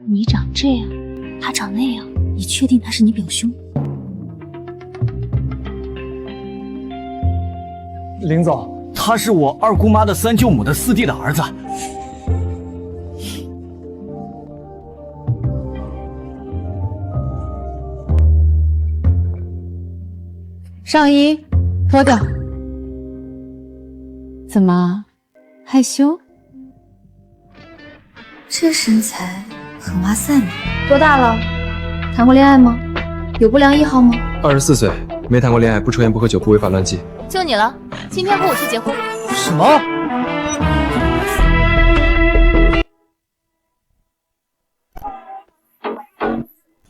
你长这样，他长那样，你确定他是你表兄？林总，他是我二姑妈的三舅母的四弟的儿子。上衣脱掉。怎么害羞？这身材很哇塞嘛。多大了？谈过恋爱吗？有不良嗜好吗24岁，没谈过恋爱，不抽烟不喝酒不违法乱纪。就你了，今天和我去结婚。什么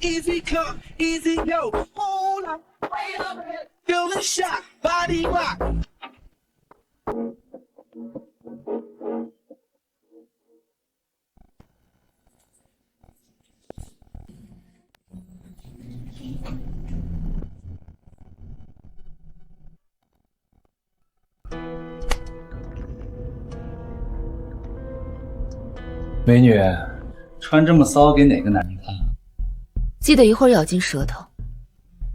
？Easy come, easy go. Hold up, wait a minute. Feeling shot, body rock. 美女，穿这么骚给哪个男人看？记得一会儿咬紧舌头。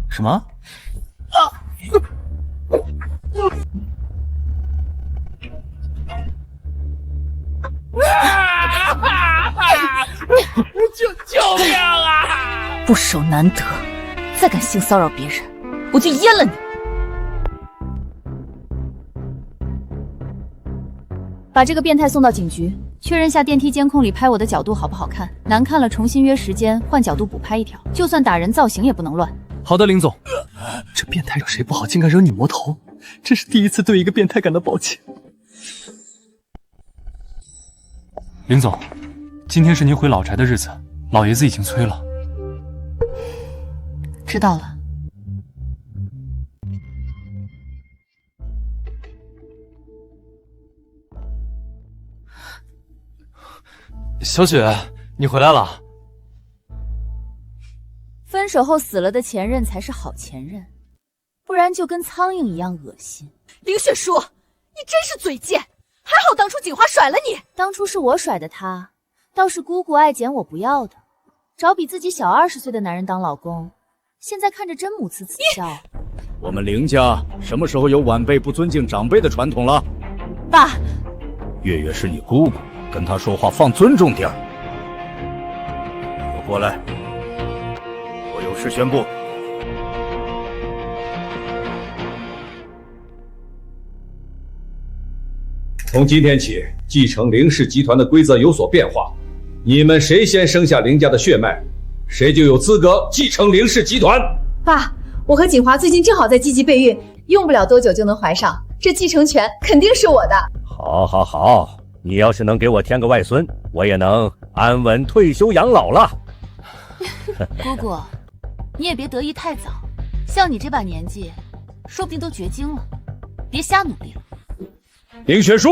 什么？救命啊！不守难得，再敢性骚扰别人，我就阉了你！把这个变态送到警局，确认下电梯监控里拍我的角度好不好看，难看了重新约时间，换角度补拍一条。就算打人造型也不能乱。好的，林总。这变态惹谁不好，竟敢惹女魔头，真是第一次对一个变态感到抱歉。林总，今天是您回老宅的日子，老爷子已经催了。知道了。小雪，你回来了。分手后死了的前任才是好前任，不然就跟苍蝇一样恶心。林雪书，你真是嘴贱！还好当初锦花甩了你。当初是我甩的他，倒是姑姑爱捡我不要的，找比自己小20岁的男人当老公，现在看着真母慈子孝。我们林家什么时候有晚辈不尊敬长辈的传统了？爸，月月是你姑姑，跟她说话放尊重点儿。给我过来，我有事宣布。从今天起，继承林氏集团的规则有所变化，你们谁先生下林家的血脉，谁就有资格继承林氏集团。爸，我和锦华最近正好在积极备孕，用不了多久就能怀上，这继承权肯定是我的。好，好，好，你要是能给我添个外孙，我也能安稳退休养老了。姑姑，你也别得意太早，像你这把年纪，说不定都绝经了，别瞎努力了。林雪书，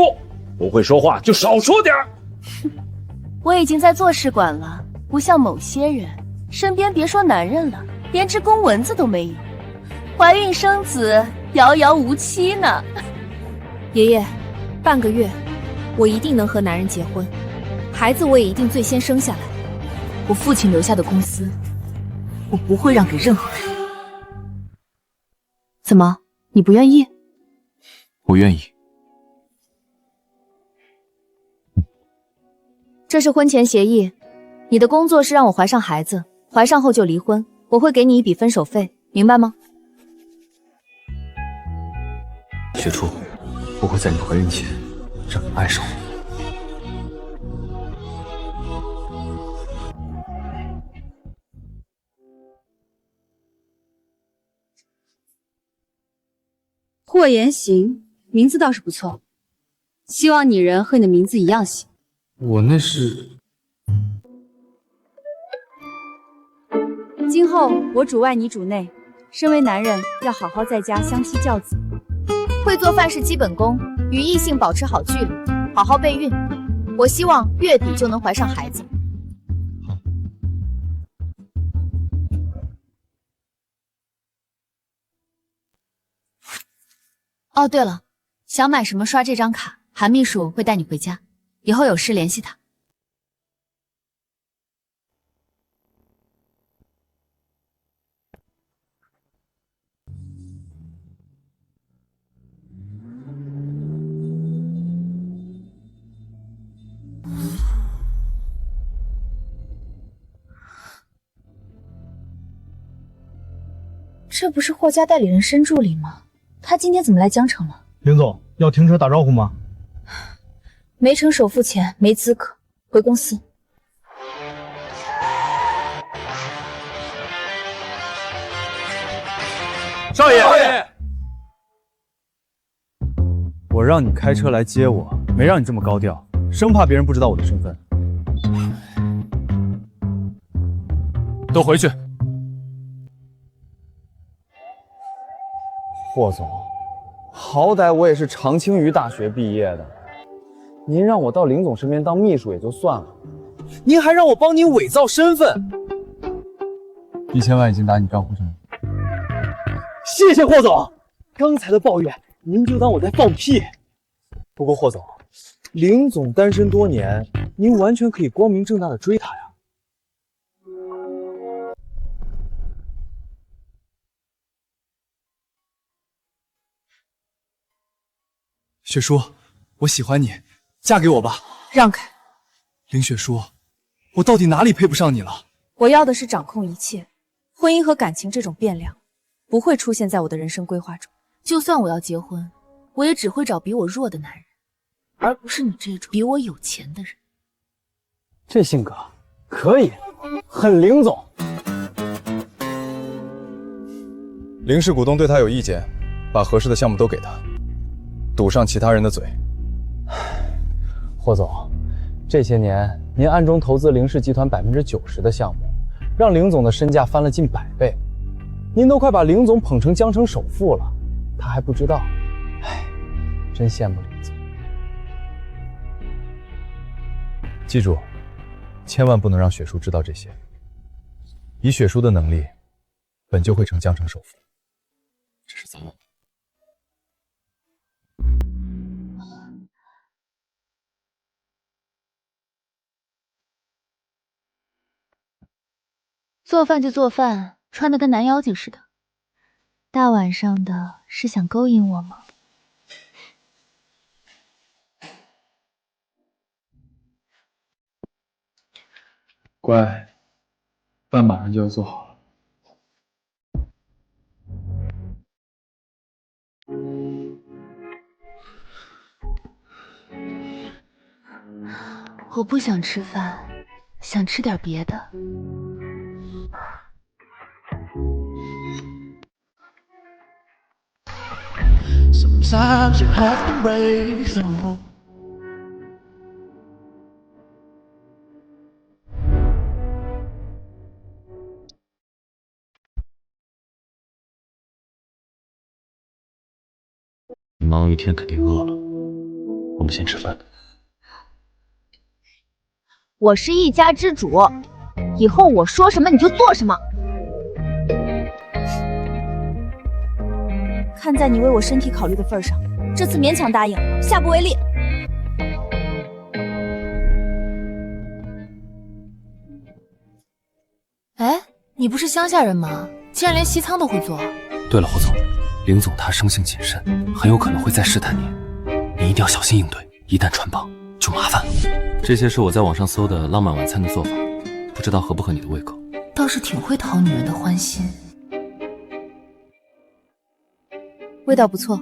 不会说话就少说点儿。我已经在做试管了，不像某些人，身边别说男人了，连只公蚊子都没有，怀孕生子遥遥无期呢。爷爷，半个月，我一定能和男人结婚，孩子我也一定最先生下来。我父亲留下的公司，我不会让给任何人。怎么，你不愿意？我愿意。这是婚前协议，你的工作是让我怀上孩子，怀上后就离婚，我会给你一笔分手费，明白吗？雪初，我会在你怀孕前让你爱上我。霍言行，名字倒是不错，希望拟人和你的名字一样行。我那是……今后我主外你主内，身为男人要好好在家相妻教子。会做饭是基本功，与异性保持好距离，好好备孕。我希望月底就能怀上孩子。哦，对了，想买什么刷这张卡，韩秘书会带你回家。以后有事联系他。这不是霍家代理人申助理吗？他今天怎么来江城了？林总，要停车打招呼吗？没成首付钱，没资格回公司。少爷，我让你开车来接我，没让你这么高调，生怕别人不知道我的身份。都回去。霍总，好歹我也是长青鱼大学毕业的，您让我到林总身边当秘书也就算了，您还让我帮您伪造身份，1000万已经打你账户上了。谢谢霍总，刚才的抱怨您就当我在放屁。不过霍总，林总单身多年，您完全可以光明正大的追他呀。雪叔，我喜欢你，嫁给我吧。让开！林雪叔，我到底哪里配不上你了？我要的是掌控一切，婚姻和感情这种变量不会出现在我的人生规划中。就算我要结婚，我也只会找比我弱的男人，而不是你这种比我有钱的人。这性格可以，很林总。林氏股东对他有意见，把合适的项目都给他，堵上其他人的嘴。霍总，这些年您暗中投资林氏集团90%的项目，让林总的身价翻了近100倍，您都快把林总捧成江城首富了，他还不知道，唉，真羡慕林总。记住，千万不能让雪叔知道这些。以雪叔的能力，本就会成江城首富。这是咱们。做饭就做饭，穿得跟男妖精似的。大晚上的是想勾引我吗？乖，饭马上就要做好了。我不想吃饭，想吃点别的。Sometimes you have to break through. 忙一天肯定饿了，我们先吃饭。我是一家之主，以后我说什么你就做什么。看在你为我身体考虑的份上，这次勉强答应，下不为例。哎，你不是乡下人吗？竟然连西餐都会做。对了，霍总，林总他生性谨慎，很有可能会再试探你，你一定要小心应对，一旦穿帮就麻烦了。这些是我在网上搜的浪漫晚餐的做法，不知道合不合你的胃口。倒是挺会讨女人的欢心，味道不错。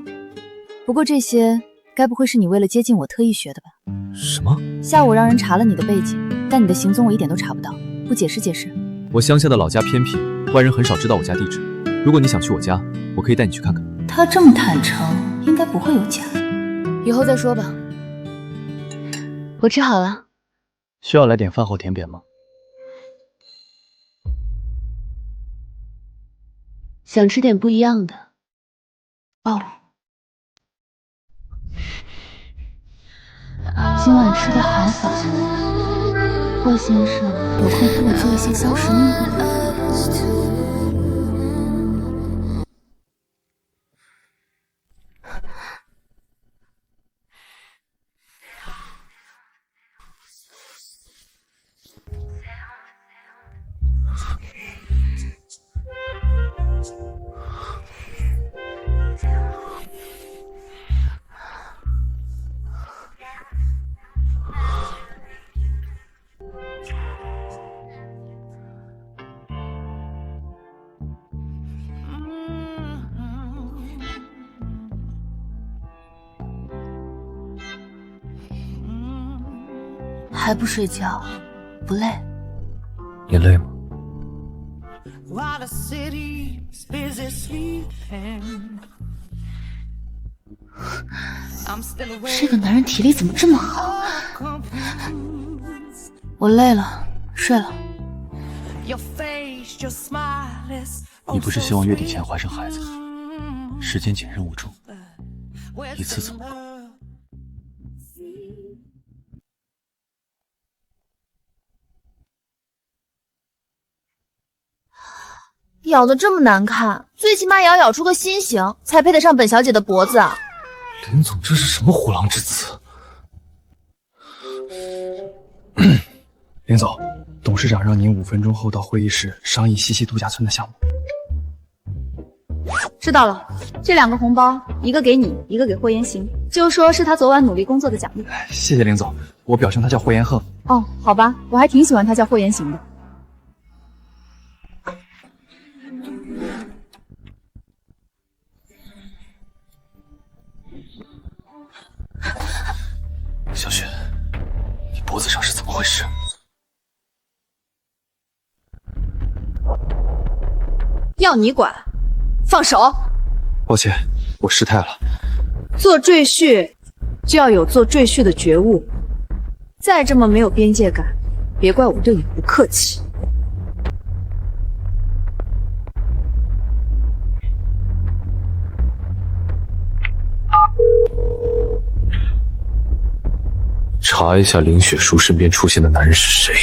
不过这些该不会是你为了接近我特意学的吧？什么？下午让人查了你的背景，但你的行踪我一点都查不到，不解释解释？我乡下的老家偏僻，外人很少知道我家地址。如果你想去我家，我可以带你去看看。他这么坦诚，应该不会有假。以后再说吧。我吃好了。需要来点饭后甜点吗？想吃点不一样的。哦。今晚吃的好饱，霍先生有空给我做一些消食面吗？还不睡觉，不累？你累吗？这个男人体力怎么这么好？我累了，睡了。你不是希望月底前怀上孩子？时间紧任务重，一次怎么够？咬得这么难看，最起码也要咬出个心形，才配得上本小姐的脖子啊！林总，这是什么虎狼之词？林总，董事长让您5分钟后到会议室商议西溪度假村的项目。知道了，这2个红包，一个给你，一个给霍言行，就说是他昨晚努力工作的奖励。谢谢林总，我表兄他叫霍言鹤。哦，好吧，我还挺喜欢他叫霍言行的。小雪，你脖子上是怎么回事？要你管？放手！抱歉，我失态了。做赘婿就要有做赘婿的觉悟，再这么没有边界感，别怪我对你不客气。查一下林雪书身边出现的男人是谁。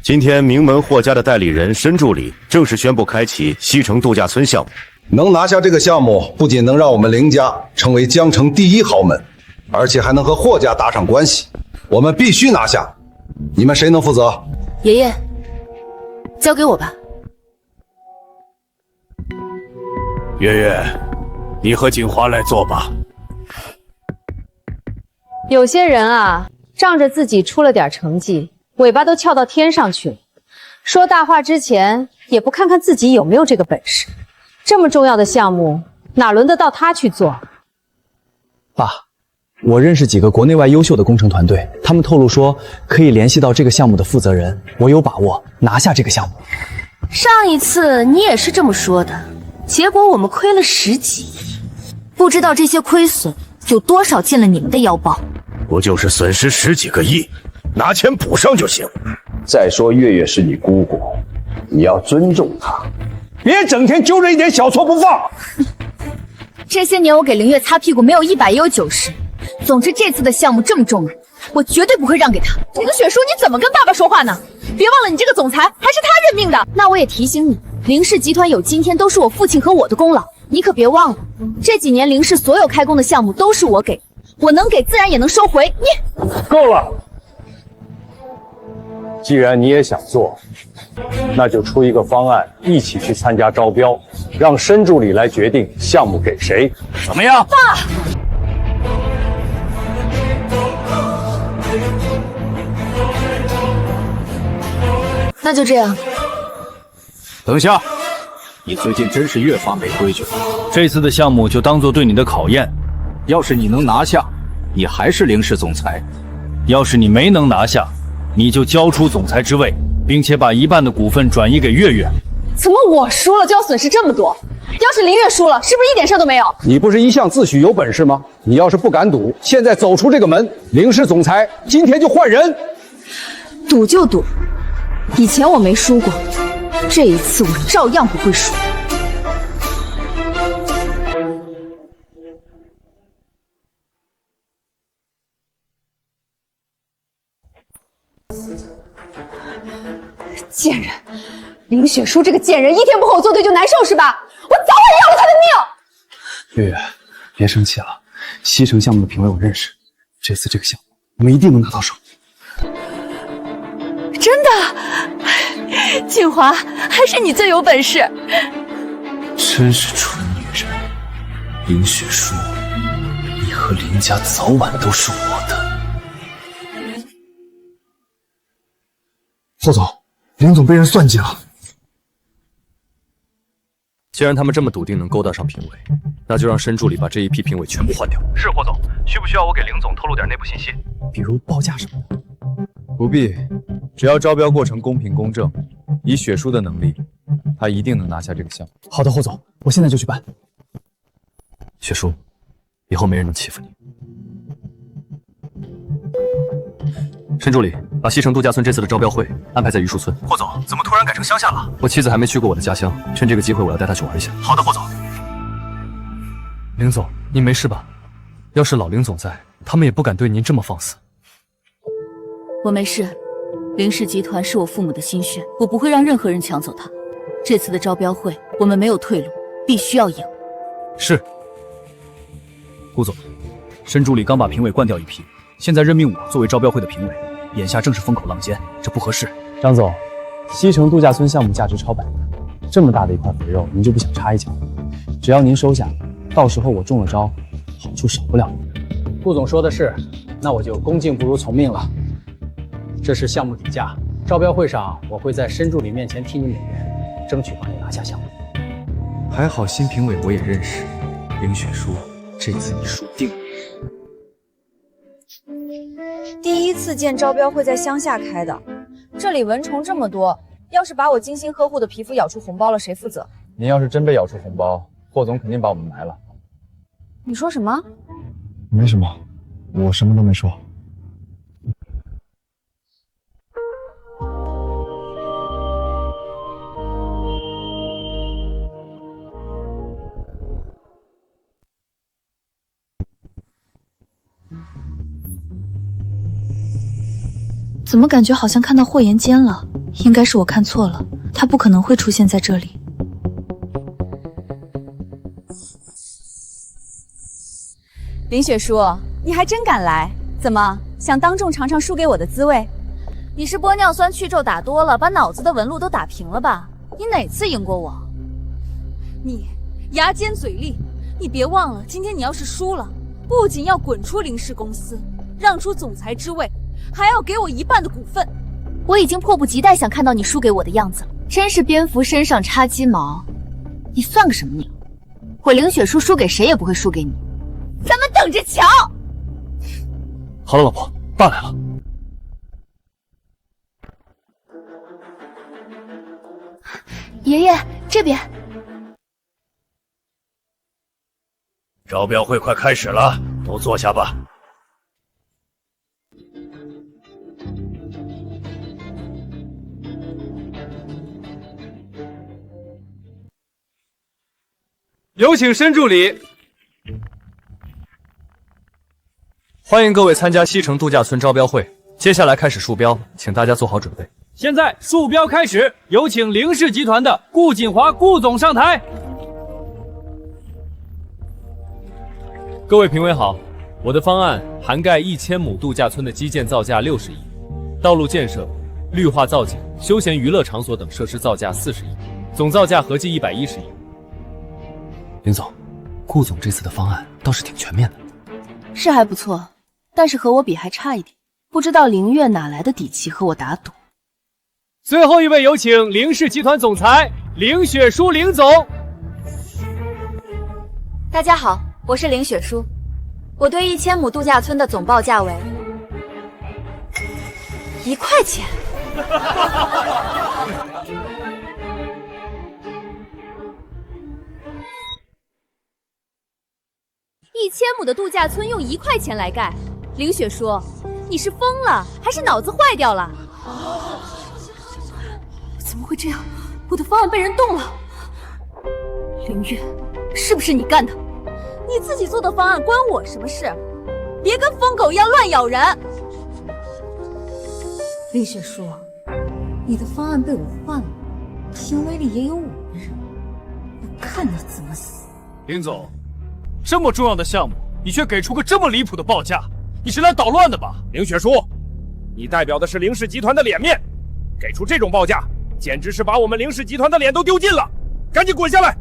今天名门霍家的代理人申助理正式宣布开启西城度假村项目。能拿下这个项目，不仅能让我们林家成为江城第1豪门，而且还能和霍家搭上关系。我们必须拿下。你们谁能负责？爷爷，交给我吧。月月，你和锦华来做吧。有些人啊，仗着自己出了点成绩，尾巴都翘到天上去了。说大话之前，也不看看自己有没有这个本事。这么重要的项目，哪轮得到他去做？爸，我认识几个国内外优秀的工程团队，他们透露说可以联系到这个项目的负责人，我有把握拿下这个项目。上一次你也是这么说的，结果我们亏了10几亿，不知道这些亏损有多少进了你们的腰包。不就是损失10几个亿，拿钱补上就行。再说月月是你姑姑，你要尊重她，别整天揪着一点小错不放。这些年我给凌月擦屁股，没有100也有90。总之这次的项目这么重要，我绝对不会让给他。凌雪书，你怎么跟爸爸说话呢？别忘了，你这个总裁还是他任命的。那我也提醒你，凌氏集团有今天都是我父亲和我的功劳，你可别忘了，这几年凌氏所有开工的项目都是我给，我能给自然也能收回。你够了。既然你也想做，那就出一个方案，一起去参加招标，让申助理来决定项目给谁，怎么样？爸，那就这样。等下，你最近真是越发没规矩了。这次的项目就当做对你的考验，要是你能拿下，你还是凌氏总裁；要是你没能拿下，你就交出总裁之位，并且把1半的股份转移给月月。怎么我输了就要损失这么多？要是凌月输了，是不是一点事都没有？你不是一向自诩有本事吗？你要是不敢赌，现在走出这个门，凌氏总裁今天就换人。赌就赌，以前我没输过，这一次我照样不会输。贱人，林雪书这个贱人，一天不和我作对就难受是吧？我早晚要了他的命！月月，别生气了，西城项目的评委我认识，这次这个项目我们一定能拿到手。真的，锦华，还是你最有本事。真是蠢女人，林雪书，你和林家早晚都是我的。霍总，林总被人算计了。既然他们这么笃定能勾搭上评委，那就让申助理把这一批评委全部换掉。是霍总，需不需要我给林总透露点内部信息？比如报价什么的。不必，只要招标过程公平公正，以雪叔的能力，他一定能拿下这个项目。好的，霍总，我现在就去办。雪叔，以后没人能欺负你。申助理，把西城度假村这次的招标会安排在榆树村。霍总，怎么突然改成乡下了？我妻子还没去过我的家乡，趁这个机会我要带她去玩一下。好的，霍总。林总，您没事吧？要是老林总在，他们也不敢对您这么放肆。我没事，林氏集团是我父母的心血，我不会让任何人抢走它。这次的招标会，我们没有退路，必须要赢。是。顾总，申助理刚把评委换掉一批，现在任命我作为招标会的评委，眼下正是风口浪尖，这不合适。张总，西城度假村项目价值超100万，这么大的一块肥肉，您就不想插一脚？只要您收下，到时候我中了招，好处少不了。顾总说的是，那我就恭敬不如从命了。这是项目底价，招标会上我会在申助理面前替你美言，争取帮你拿下项目。还好新评委我也认识，林雪书，这次你输定了。第一次见招标会在乡下开的，这里蚊虫这么多，要是把我精心呵护的皮肤咬出红包了，谁负责？您要是真被咬出红包，霍总肯定把我们埋了。你说什么？没什么，我什么都没说。怎么感觉好像看到霍言间了？应该是我看错了，他不可能会出现在这里。林雪书，你还真敢来？怎么想当众尝尝输给我的滋味？你是玻尿酸去皱打多了，把脑子的纹路都打平了吧？你哪次赢过我？你牙尖嘴利，你别忘了，今天你要是输了，不仅要滚出林氏公司，让出总裁之位，还要给我1半的股份。我已经迫不及待想看到你输给我的样子了，真是蝙蝠身上插鸡毛。你算个什么鸟？我林雪书输给谁也不会输给你，咱们等着瞧。好了，老婆，爸来了。爷爷，这边。招标会快开始了，都坐下吧。有请申助理。欢迎各位参加西城度假村招标会，接下来开始数标，请大家做好准备。现在数标开始，有请凌氏集团的顾锦华顾总上台。各位评委好，我的方案涵盖1000亩度假村的基建造价60亿，道路建设、绿化造景、休闲娱乐场所等设施造价40亿，总造价合计110亿。林总，顾总这次的方案倒是挺全面的，是还不错，但是和我比还差一点。不知道凌月哪来的底气和我打赌。最后一位有请凌氏集团总裁凌雪书凌总。大家好，我是凌雪书，我对1000亩度假村的总报价为1块钱。1000亩的度假村用1块钱来盖，凌雪书，你是疯了还是脑子坏掉了？怎么会这样？我的方案被人动了！凌月，是不是你干的？你自己做的方案关我什么事？别跟疯狗一样乱咬人！凌雪书，你的方案被我换了，评委里也有我的人，我看你怎么死！凌总，这么重要的项目，你却给出个这么离谱的报价，你是来捣乱的吧？凌雪书，你代表的是凌氏集团的脸面，给出这种报价，简直是把我们凌氏集团的脸都丢尽了！赶紧滚下来！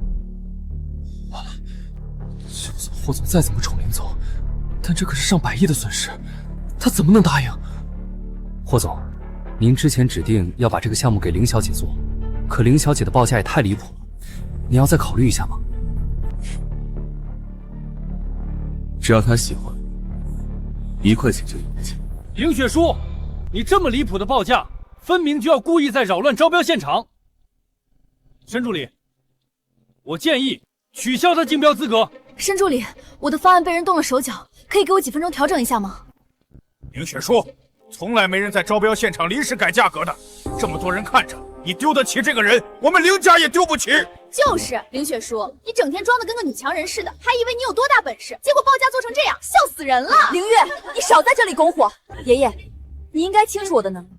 就算霍总再怎么宠林总，但这可是上百亿的损失，他怎么能答应？霍总，您之前指定要把这个项目给凌小姐做，可凌小姐的报价也太离谱了，你要再考虑一下吗？只要他喜欢，1块钱就1块钱。凌雪书，你这么离谱的报价，分明就要故意在扰乱招标现场。申助理，我建议取消他竞标资格。申助理，我的方案被人动了手脚，可以给我几分钟调整一下吗？凌雪书，从来没人在招标现场临时改价格的，这么多人看着，你丢得起这个人，我们凌家也丢不起。就是凌雪书，你整天装的跟个女强人似的，还以为你有多大本事，结果报价做成这样，笑死人了。凌月，你少在这里拱火。爷爷，你应该清楚我的能力，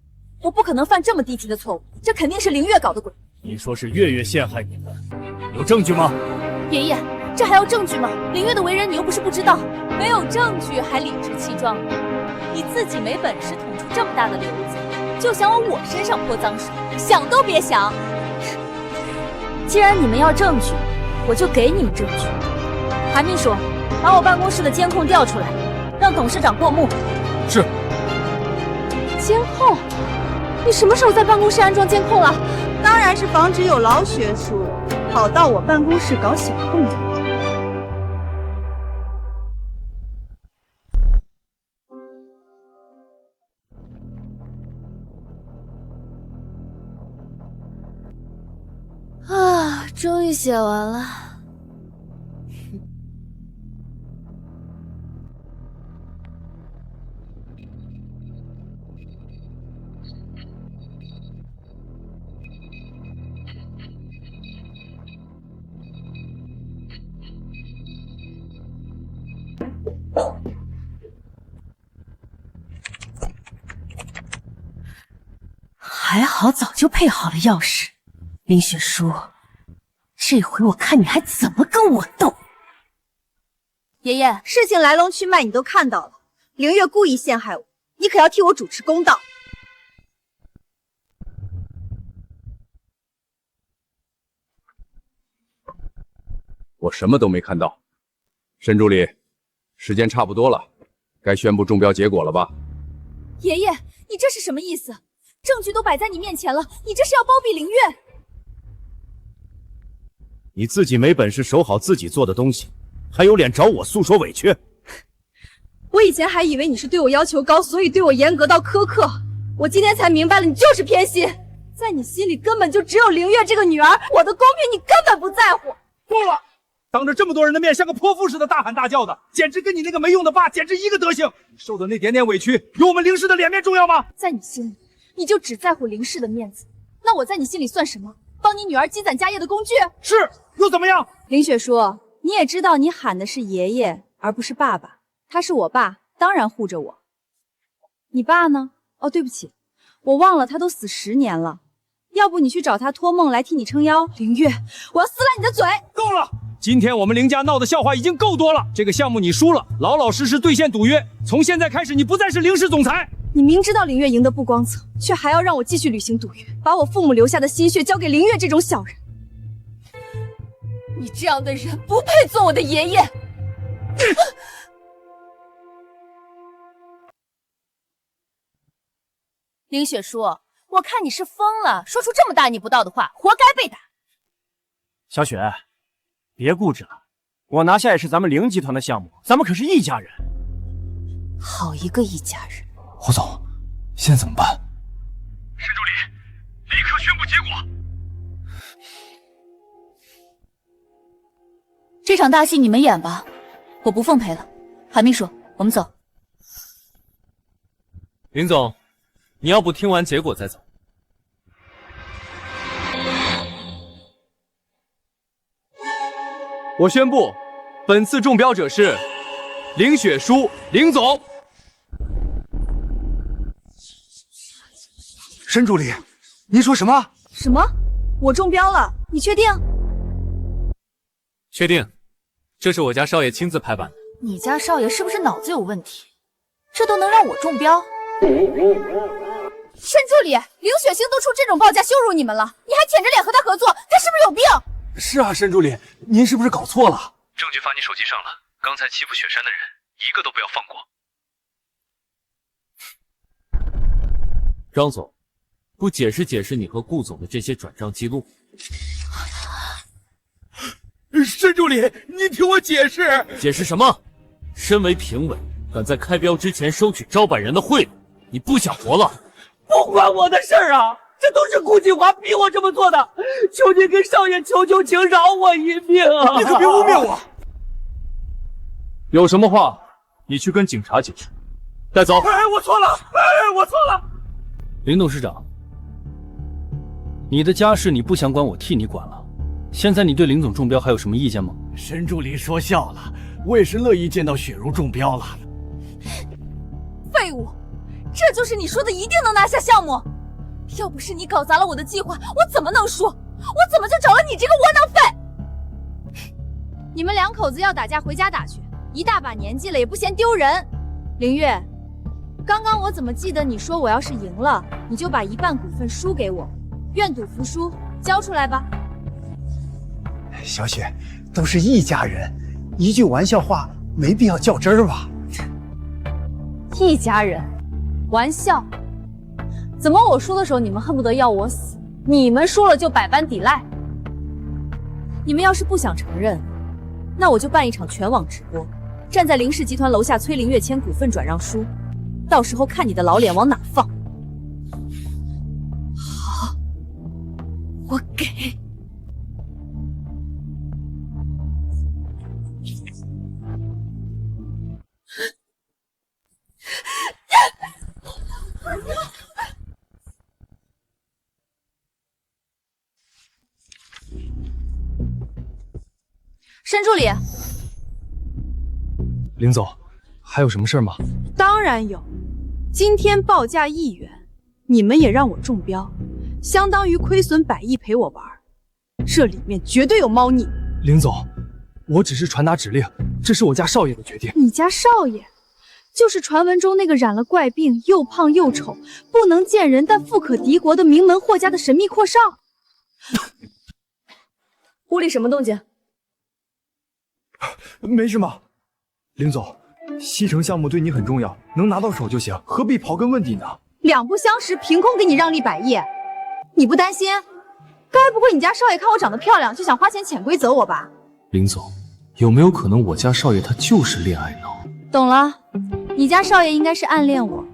我不可能犯这么低级的错误，这肯定是凌月搞的鬼。你说是月月陷害你的，有证据吗？爷爷，这还要证据吗？凌月的为人你又不是不知道，没有证据还理直气壮的，你自己没本事捅出这么大的瘤子，就想往我身上泼脏水，想都别想。既然你们要证据，我就给你们证据。韩秘书，把我办公室的监控调出来，让董事长过目。是。监控？你什么时候在办公室安装监控了？当然是防止有老学术跑到我办公室搞小动作。啊，终于写完了。还好早就配好了钥匙，林雪书，这回我看你还怎么跟我斗。爷爷，事情来龙去脉你都看到了，凌月故意陷害我，你可要替我主持公道。我什么都没看到。申助理，时间差不多了，该宣布中标结果了吧？爷爷，你这是什么意思？证据都摆在你面前了，你这是要包庇凌月？你自己没本事守好自己做的东西，还有脸找我诉说委屈？我以前还以为你是对我要求高，所以对我严格到苛刻，我今天才明白了，你就是偏心，在你心里根本就只有凌月这个女儿，我的公平你根本不在乎。够了！当着这么多人的面，像个泼妇似的大喊大叫的，简直跟你那个没用的爸简直一个德行。受的那点点委屈，有我们凌氏的脸面重要吗？在你心里，你就只在乎凌氏的面子，那我在你心里算什么？帮你女儿积攒家业的工具？是，又怎么样？林雪书，你也知道你喊的是爷爷，而不是爸爸。他是我爸，当然护着我。你爸呢？哦，对不起，我忘了，他都死10年了。要不你去找他托梦来替你撑腰？凌月，我要撕烂你的嘴！够了！今天我们凌家闹的笑话已经够多了，这个项目你输了，老老实实兑现赌约。从现在开始，你不再是凌氏总裁。你明知道凌月赢得不光彩，却还要让我继续履行赌约，把我父母留下的心血交给凌月这种小人。你这样的人不配做我的爷爷。林雪书，我看你是疯了，说出这么大逆不道的话，活该被打。小雪，别固执了，我拿下也是咱们凌集团的项目，咱们可是一家人。好一个一家人！胡总，现在怎么办？申助理，立刻宣布结果。这场大戏你们演吧，我不奉陪了。韩秘书，我们走。林总，你要不听完结果再走？我宣布，本次中标者是凌雪书，凌总。申助理，您说什么？什么？我中标了？你确定？确定，这是我家少爷亲自拍板的。你家少爷是不是脑子有问题？这都能让我中标？申助理，凌雪星都出这种报价羞辱你们了，你还舔着脸和他合作，他是不是有病？是啊，申助理，您是不是搞错了？证据发你手机上了，刚才欺负雪山的人，一个都不要放过。张总，不解释解释你和顾总的这些转账记录？申助理，你听我解释。解释什么？身为评委，敢在开标之前收取招百人的贿赂，你不想活了？不关我的事儿啊！这都是顾锦华逼我这么做的，求您跟少爷求求情，饶我一命啊！你可别污蔑我！有什么话，你去跟警察解释。带走。我错了，我错了。林董事长，你的家事你不想管，我替你管了。现在你对林总中标还有什么意见吗？申助理说笑了，我也是乐意见到雪茹中标了。废物，这就是你说的一定能拿下项目？要不是你搞砸了我的计划，我怎么能输？我怎么就找了你这个窝囊废？你们两口子要打架回家打去，一大把年纪了也不嫌丢人。凌月，刚刚我怎么记得你说我要是赢了，你就把1半股份输给我，愿赌服输，交出来吧。小雪，都是一家人，一句玩笑话没必要较真儿吧？一家人，玩笑？怎么我输的时候你们恨不得要我死，你们输了就百般抵赖？你们要是不想承认，那我就办一场全网直播，站在林氏集团楼下催林月签股份转让书，到时候看你的老脸往哪放。好，我给。申助理，林总，还有什么事吗？当然有。今天报价1元，你们也让我中标，相当于亏损100亿陪我玩，这里面绝对有猫腻。林总，我只是传达指令，这是我家少爷的决定。你家少爷，就是传闻中那个染了怪病、又胖又丑、不能见人但富可敌国的名门霍家的神秘阔少。屋里什么动静？没什么，林总，西城项目对你很重要，能拿到手就行，何必刨根问底呢？两不相识，凭空给你让利100亿，你不担心？该不会你家少爷看我长得漂亮，就想花钱潜规则我吧？林总，有没有可能我家少爷他就是恋爱脑？懂了，你家少爷应该是暗恋我，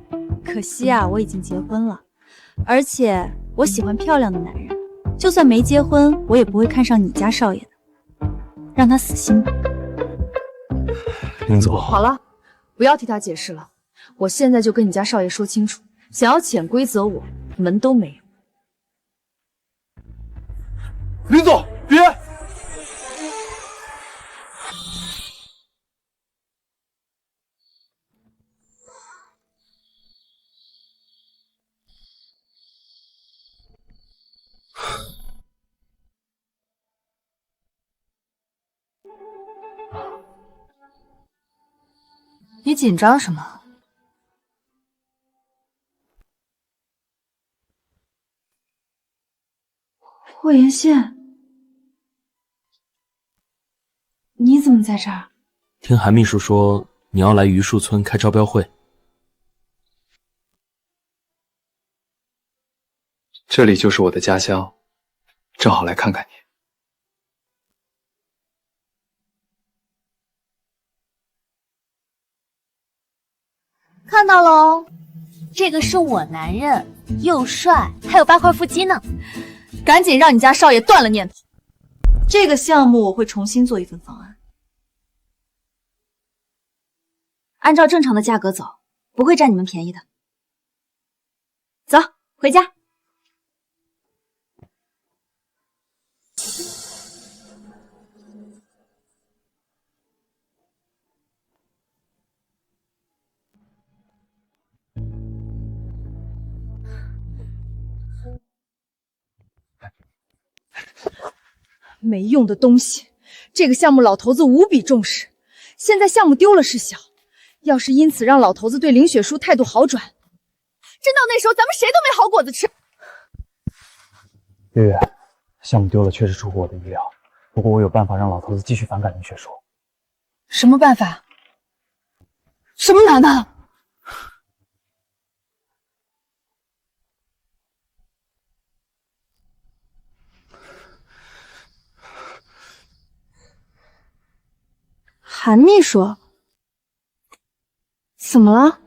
可惜啊，我已经结婚了，而且我喜欢漂亮的男人，就算没结婚，我也不会看上你家少爷的，让他死心吧。林总，好了，不要替他解释了，我现在就跟你家少爷说清楚，想要潜规则我，门都没有。林总，别！你紧张什么？霍言羡，你怎么在这儿？听韩秘书说你要来榆树村开招标会，这里就是我的家乡，正好来看看你。看到喽，这个是我男人，又帅，还有8块腹肌呢。赶紧让你家少爷断了念头。这个项目我会重新做一份方案，按照正常的价格走，不会占你们便宜的。走，回家。没用的东西，这个项目老头子无比重视，现在项目丢了是小，要是因此让老头子对林雪书态度好转，真到那时候咱们谁都没好果子吃。月月，项目丢了确实出乎我的意料，不过我有办法让老头子继续反感林雪书。什么办法？什么难的？韩秘书，怎么了？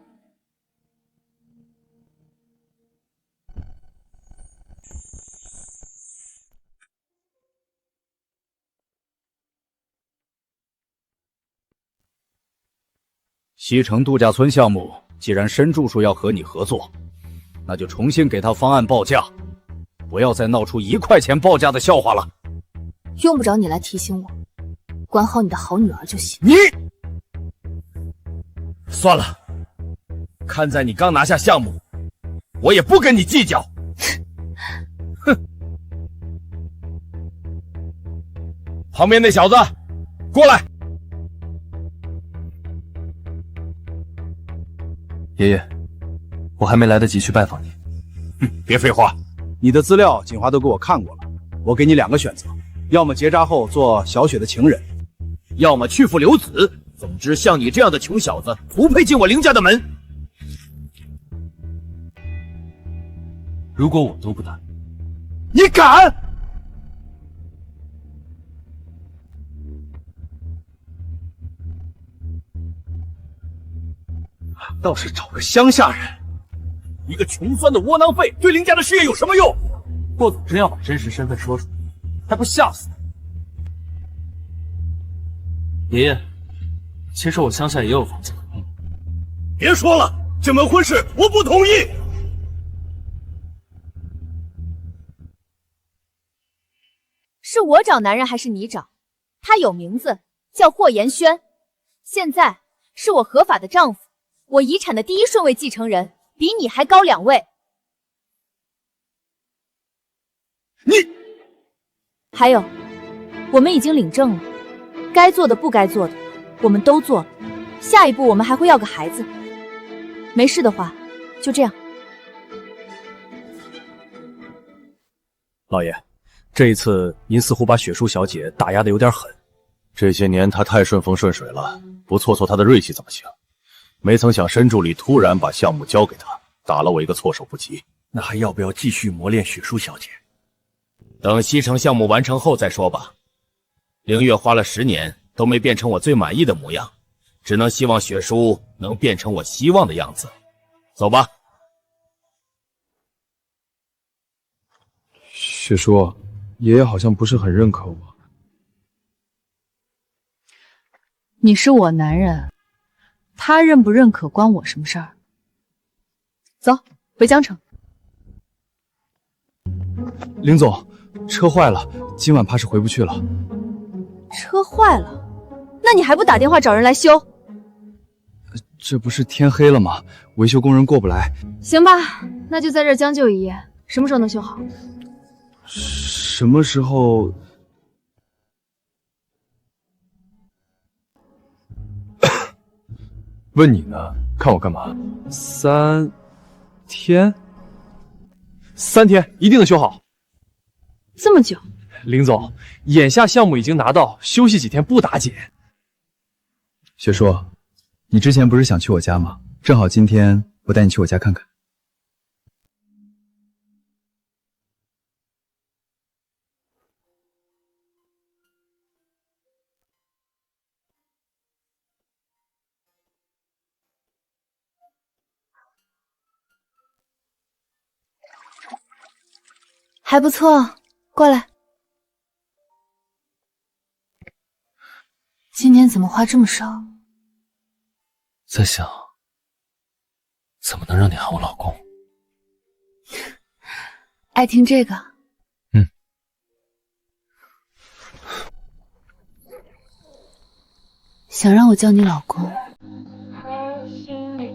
西城度假村项目，既然申柱说要和你合作，那就重新给他方案报价，不要再闹出1块钱报价的笑话了。用不着你来提醒我，管好你的好女儿就行。你算了，看在你刚拿下项目，我也不跟你计较。哼！旁边那小子，过来！爷爷，我还没来得及去拜访你。别废话，你的资料锦华都给我看过了，我给你2个选择，要么结扎后做小雪的情人，要么去父留子。总之，像你这样的穷小子，不配进我林家的门。如果我都不答应，你敢？倒是找个乡下人，一个穷酸的窝囊废，对林家的事业有什么用？霍总真要把真实身份说出来，还不吓死你！爷爷，其实我乡下也有房子。别说了，这门婚事我不同意。是我找男人还是你找？他有名字，叫霍延轩，现在是我合法的丈夫，我遗产的第1顺位继承人，比你还高2位。你还有，我们已经领证了，该做的不该做的我们都做了，下一步我们还会要个孩子。没事的话，就这样。老爷，这一次您似乎把雪树小姐打压的有点狠。这些年她太顺风顺水了，不挫挫她的锐气怎么行？没曾想申助理突然把项目交给她，打了我一个措手不及。那还要不要继续磨练雪树小姐？等西城项目完成后再说吧。凌月花了10年都没变成我最满意的模样，只能希望雪叔能变成我希望的样子。走吧。雪叔，爷爷好像不是很认可我。你是我男人，他认不认可关我什么事儿？走，回江城。林总，车坏了，今晚怕是回不去了。车坏了，那你还不打电话找人来修？这不是天黑了吗？维修工人过不来。行吧，那就在这儿将就一夜，什么时候能修好？什么时候？问你呢，看我干嘛？3天，3天一定能修好。这么久？林总，眼下项目已经拿到，休息几天不打紧。雪叔，你之前不是想去我家吗？正好今天我带你去我家看看。还不错，过来。今年怎么花这么少？在想，怎么能让你喊我老公？爱听这个？嗯。想让我叫你老公，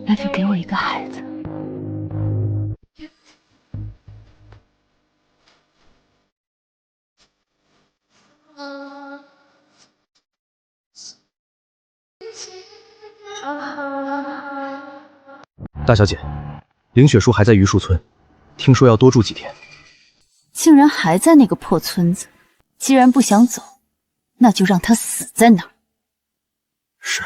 那就给我一个孩子。大小姐，凌雪叔还在榆树村，听说要多住几天。竟然还在那个破村子，既然不想走，那就让他死在那儿。是。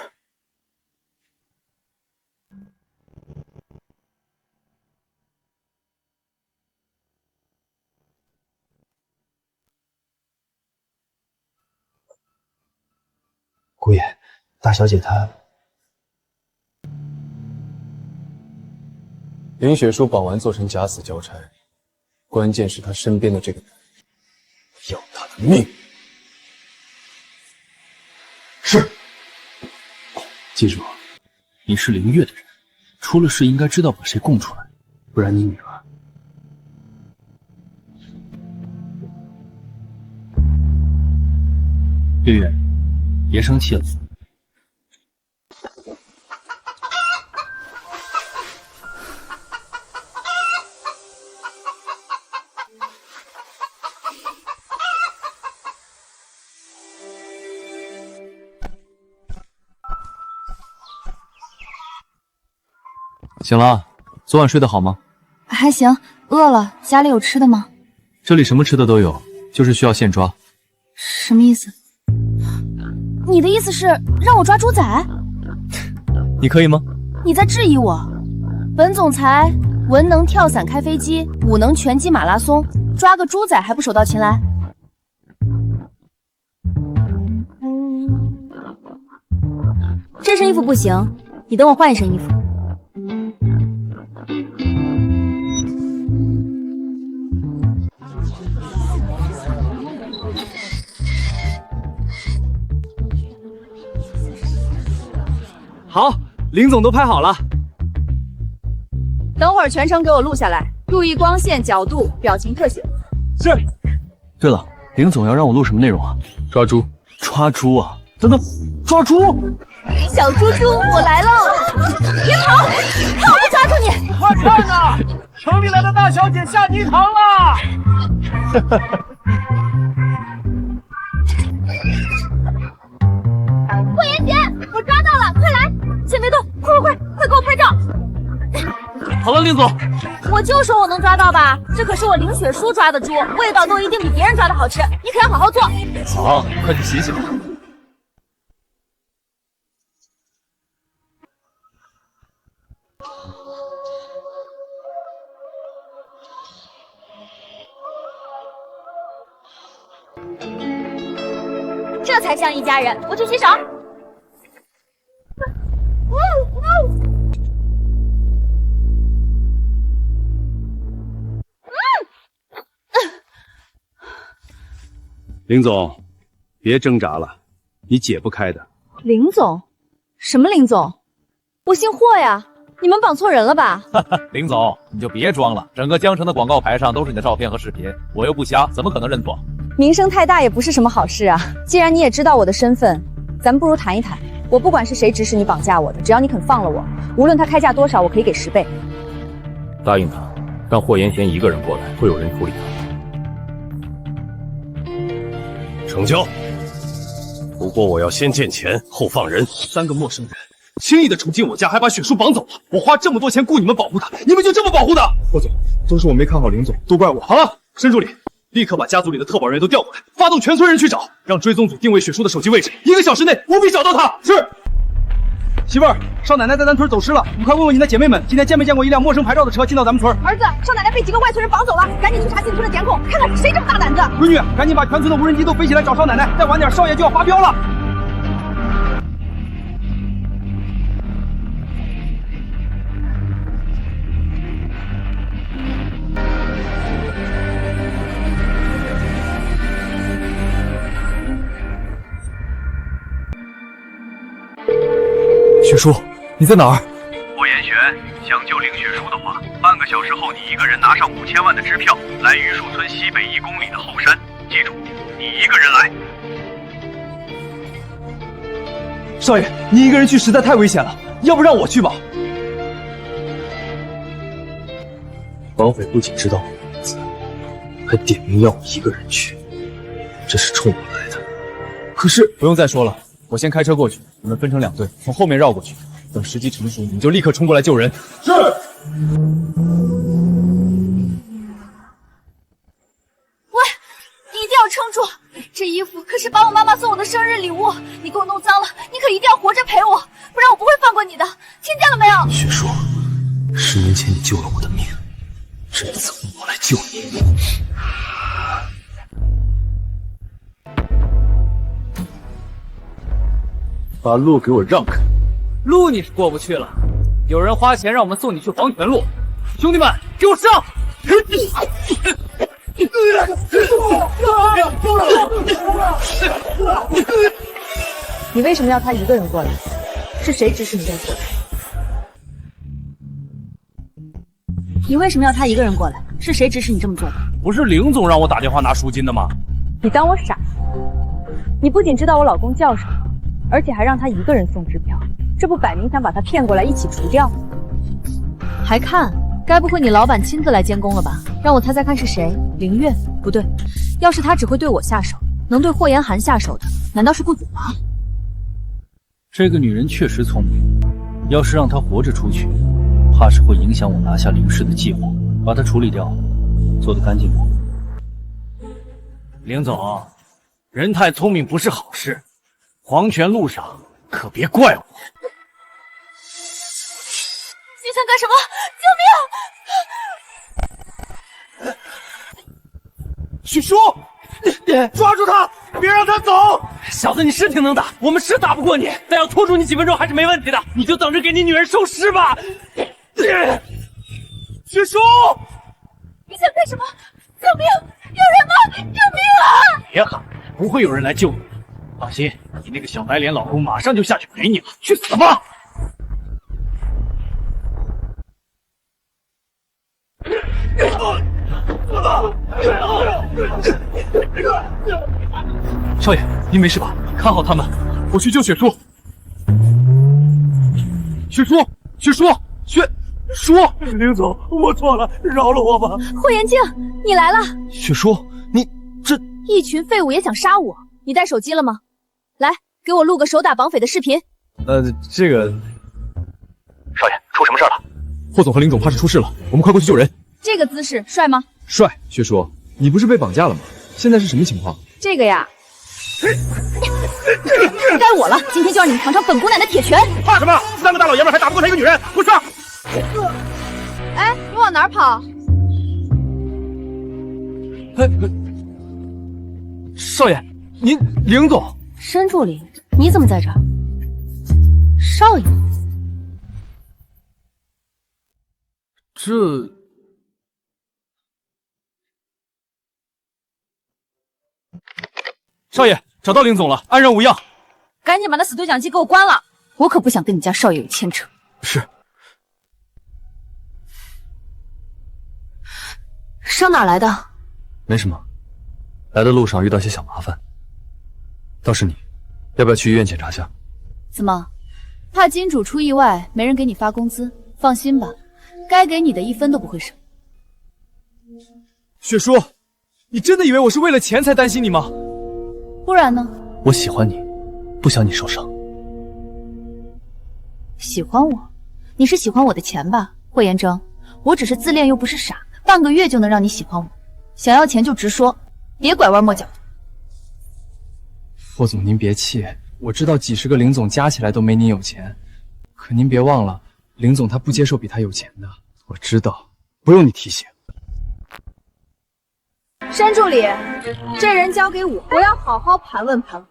姑爷，大小姐她……林雪书把玩做成假死交差，关键是她身边的这个男人要她的命。是。记住，你是凌月的人，出了事应该知道把谁供出来，不然你女儿……月月，别生气了。醒了，昨晚睡得好吗？还行，饿了。家里有吃的吗？这里什么吃的都有，就是需要现抓。什么意思？你的意思是让我抓猪仔？你可以吗？你在质疑我？本总裁文能跳伞开飞机，武能拳击马拉松，抓个猪仔还不手到擒来？这身衣服不行，你等我换一身衣服。好，林总都拍好了。等会儿全程给我录下来，注意光线、角度、表情特写。是。对了，林总要让我录什么内容啊？抓猪。抓猪啊？等等，抓猪！小猪猪，我来喽！别跑，看我不抓住你！快看呐，城里来的大小姐下泥塘了！霍妍姐，我抓到了，快来！先别动，快给我拍照！好了，林总，我就说我能抓到吧，这可是我林雪书抓的猪，味道都一定比别人抓的好吃，你可要好好做。好，快去洗洗吧。这才像一家人，我去洗手。林总，别挣扎了，你解不开的。林总？什么林总？我姓霍呀，你们绑错人了吧？林总，你就别装了，整个江城的广告牌上都是你的照片和视频，我又不瞎，怎么可能认错？名声太大也不是什么好事啊。既然你也知道我的身份，咱们不如谈一谈。我不管是谁指使你绑架我的，只要你肯放了我，无论他开价多少，我可以给10倍。答应他，让霍妍贤一个人过来，会有人处理他。成交。不过我要先见钱，后放人。3个陌生人轻易的闯进我家，还把雪书绑走了。我花这么多钱雇你们保护他，你们就这么保护他？霍总，都是我没看好林总，都怪我。好了，申助理，立刻把家族里的特保人员都调过来，发动全村人去找，让追踪组定位雪书的手机位置，1个小时内务必找到他。是。媳妇儿，少奶奶在咱村走失了，你快问问你的姐妹们，今天见没见过一辆陌生牌照的车进到咱们村？儿子，少奶奶被几个外村人绑走了，赶紧去查进村的监控，看看是谁这么大胆子。闺女，赶紧把全村的无人机都飞起来找少奶奶，再晚点少爷就要发飙了。雪书，你在哪儿？霍妍璇，想救林雪书的话，半个小时后你一个人拿上5000万的支票，来榆树村西北1公里的后山。记住，你一个人来。少爷，你一个人去实在太危险了，要不让我去吧？绑匪不仅知道我的名字，还点名要我一个人去，这是冲我来的。可是不用再说了，我先开车过去，你们分成2队，从后面绕过去。等时机成熟，你们就立刻冲过来救人。是。喂，你一定要撑住！这衣服可是把我妈妈送我的生日礼物，你给我弄脏了，你可一定要活着陪我，不然我不会放过你的，听见了没有？雪书，10年前你救了我的命，这一次我来救你。把路给我让开！路你是过不去了，有人花钱让我们送你去黄泉路，兄弟们，给我上！你为什么要他一个人过来？是谁指使你在做？你为什么要他一个人过来？是谁指使你这么做的？不是林总让我打电话拿赎金的吗？你当我傻？你不仅知道我老公叫什么，而且还让他一个人送支票，这不摆明想把他骗过来一起除掉吗？还看？该不会你老板亲自来监工了吧？让我猜猜看是谁？凌月？不对，要是他只会对我下手，能对霍言寒下手的，难道是顾祖吗？这个女人确实聪明，要是让她活着出去，怕是会影响我拿下凌氏的计划。把她处理掉，做得干净点。林总，人太聪明不是好事，黄泉路上可别怪我。你想干什么？救命！许叔，抓住他，别让他走！小子，你是挺能打，我们是打不过你，但要拖住你几分钟还是没问题的。你就等着给你女人收尸吧。许叔，你想干什么？救命！有人吗？救命啊！别喊，不会有人来救你。放心，你那个小白脸老公马上就下去陪你了，去死吧！少爷，您没事吧？看好他们，我去救雪叔。雪叔，林总，我错了，饶了我吧。霍元静，你来了。雪叔，你这一群废物也想杀我？你带手机了吗？来，给我录个手打绑匪的视频。这个，少爷，出什么事了？霍总和林总怕是出事了，我们快过去救人。这个姿势帅吗？帅。薛叔，你不是被绑架了吗？现在是什么情况？这个呀，该我了。今天就让你们尝尝本姑奶奶铁拳。怕什么？3个大老爷们还打不过她一个女人，给我上！哎，你往哪儿跑？少爷，您林总，申助理，你怎么在这儿？少爷，少爷找到林总了，安然无恙。赶紧把那死对讲机给我关了，我可不想跟你家少爷有牵扯。是。上哪儿来的？没什么，来的路上遇到些小麻烦。倒是你，要不要去医院检查下？怎么，怕金主出意外没人给你发工资？放心吧，该给你的1分都不会少。雪叔，你真的以为我是为了钱才担心你吗？不然呢？我喜欢你，不想你受伤。喜欢我？你是喜欢我的钱吧，霍延征？我只是自恋又不是傻，半个月就能让你喜欢我。想要钱就直说，别拐弯抹角。霍总，您别气，我知道几十个林总加起来都没您有钱，可您别忘了，林总他不接受比他有钱的。我知道，不用你提醒。申助理，这人交给我，我要好好盘问盘问。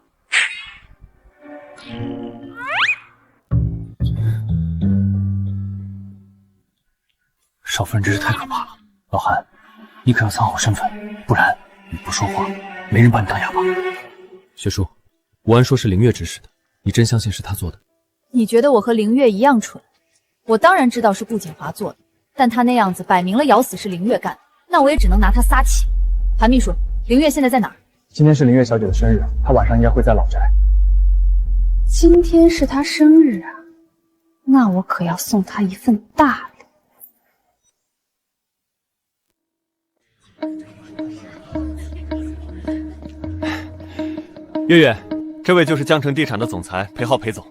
少夫人真是太可怕了。老韩，你可要藏好身份，不然你不说话，没人把你当哑巴。薛叔，吴安说是凌月指使的，你真相信是他做的？你觉得我和凌月一样蠢？我当然知道是顾锦华做的，但他那样子摆明了咬死是凌月干的，那我也只能拿他撒气。韩秘书，凌月现在在哪儿？今天是凌月小姐的生日，她晚上应该会在老宅。今天是她生日啊，那我可要送她一份大礼。月月，这位就是江城地产的总裁裴浩裴总。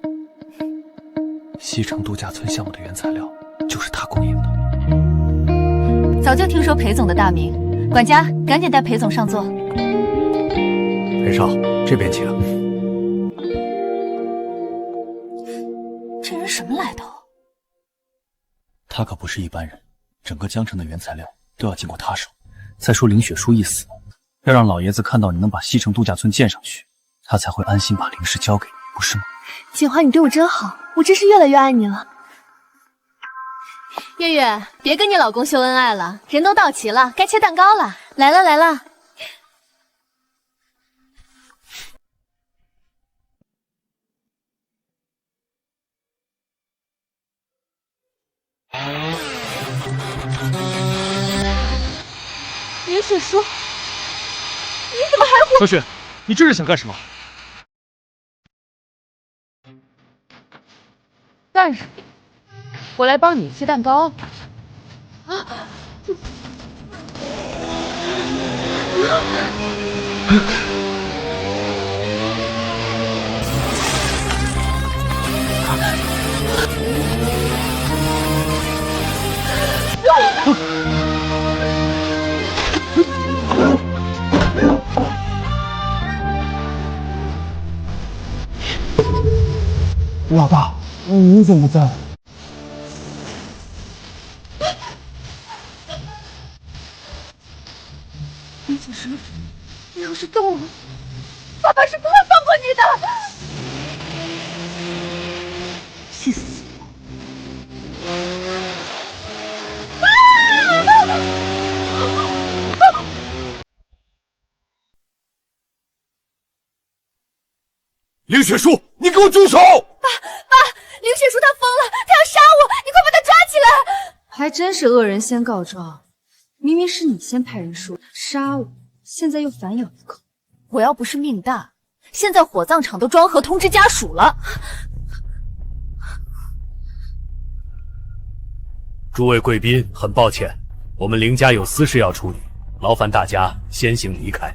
西城度假村项目的原材料就是他供应的。早就听说裴总的大名，管家赶紧带裴总上座。裴少，这边请。这人什么来头？他可不是一般人，整个江城的原材料都要经过他手。再说林雪书一死，要让老爷子看到你能把西城度假村建上去，他才会安心把林氏交给你，不是吗？锦华，你对我真好，我真是越来越爱你了。月月，别跟你老公秀恩爱了，人都到齐了，该切蛋糕了。来了来了。林雪书，你怎么还活？小雪，你这是想干什么？干什么？我来帮你切蛋糕。啊！老大，你怎么在？林雪书，你要是动了，爸爸是不会放过你的。去死！林雪书，你给我住手！爸，林雪书她疯了，她要杀我，你快把她抓起来！还真是恶人先告状，明明是你先派人说杀我，现在又反咬一口。我要不是命大，现在火葬场都装盒通知家属了。诸位贵宾，很抱歉，我们林家有私事要处理，劳烦大家先行离开。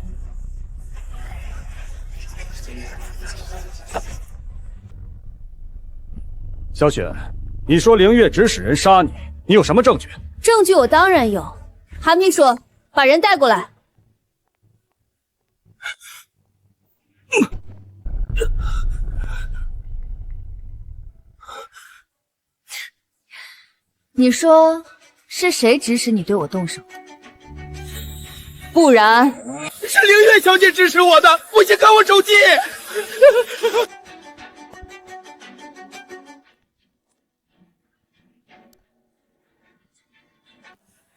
小雪，你说凌月指使人杀你，你有什么证据？证据我当然有。韩秘书，把人带过来。你说是谁指使你对我动手？不然是凌月小姐指使我的。我先看我手机。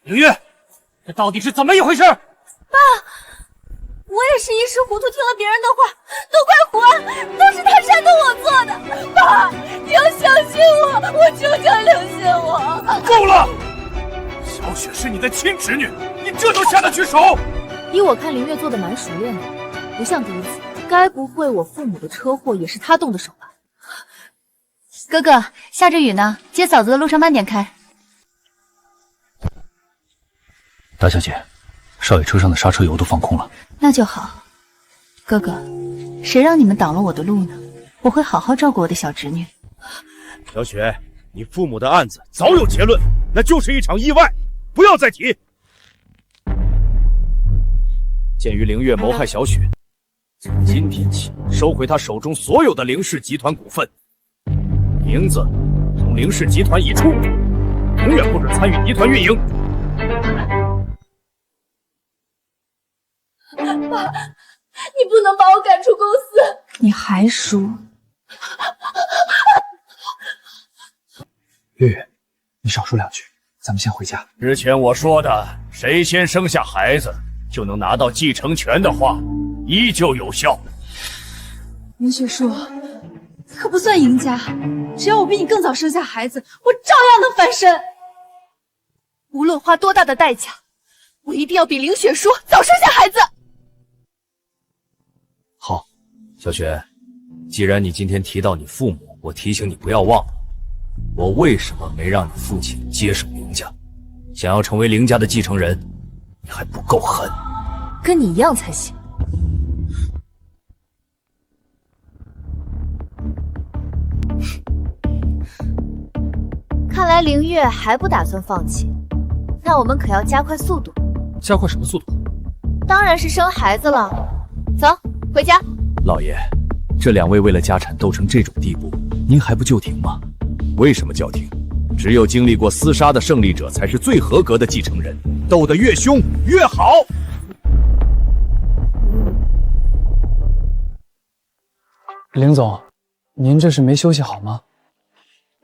凌月，这到底是怎么一回事？爸，我也是一时糊涂，听了别人的话，都怪胡安，都是他煽动我做的。爸，你要相信我，我求求相信我。够了！小雪是你的亲侄女，你这都下得去手？依我看，凌月做的蛮熟练的，不像第一次。该不会我父母的车祸也是他动的手吧？哥哥，下着雨呢，接嫂子的路上慢点开。大小姐，少爷车上的刹车油都放空了。那就好。哥哥，谁让你们挡了我的路呢？我会好好照顾我的小侄女。小雪，你父母的案子早有结论，那就是一场意外，不要再提。鉴于凌月谋害小雪，从今天起收回她手中所有的凌氏集团股份，名字从凌氏集团已出，永远不准参与集团运营。爸，你不能把我赶出公司。你还输？月月，你少说两句，咱们先回家。之前我说的，谁先生下孩子就能拿到继承权的话，依旧有效。林雪书，可不算赢家，只要我比你更早生下孩子，我照样能翻身。无论花多大的代价，我一定要比凌雪书早生下孩子。好，小雪，既然你今天提到你父母，我提醒你不要忘了，我为什么没让你父亲接手凌家？想要成为凌家的继承人，你还不够狠。跟你一样才行。看来凌月还不打算放弃，那我们可要加快速度。加快什么速度？当然是生孩子了。走，回家。老爷，这两位为了家产斗成这种地步，您还不就停吗？为什么叫停？只有经历过厮杀的胜利者才是最合格的继承人，斗得越凶越好。凌总，您这是没休息好吗？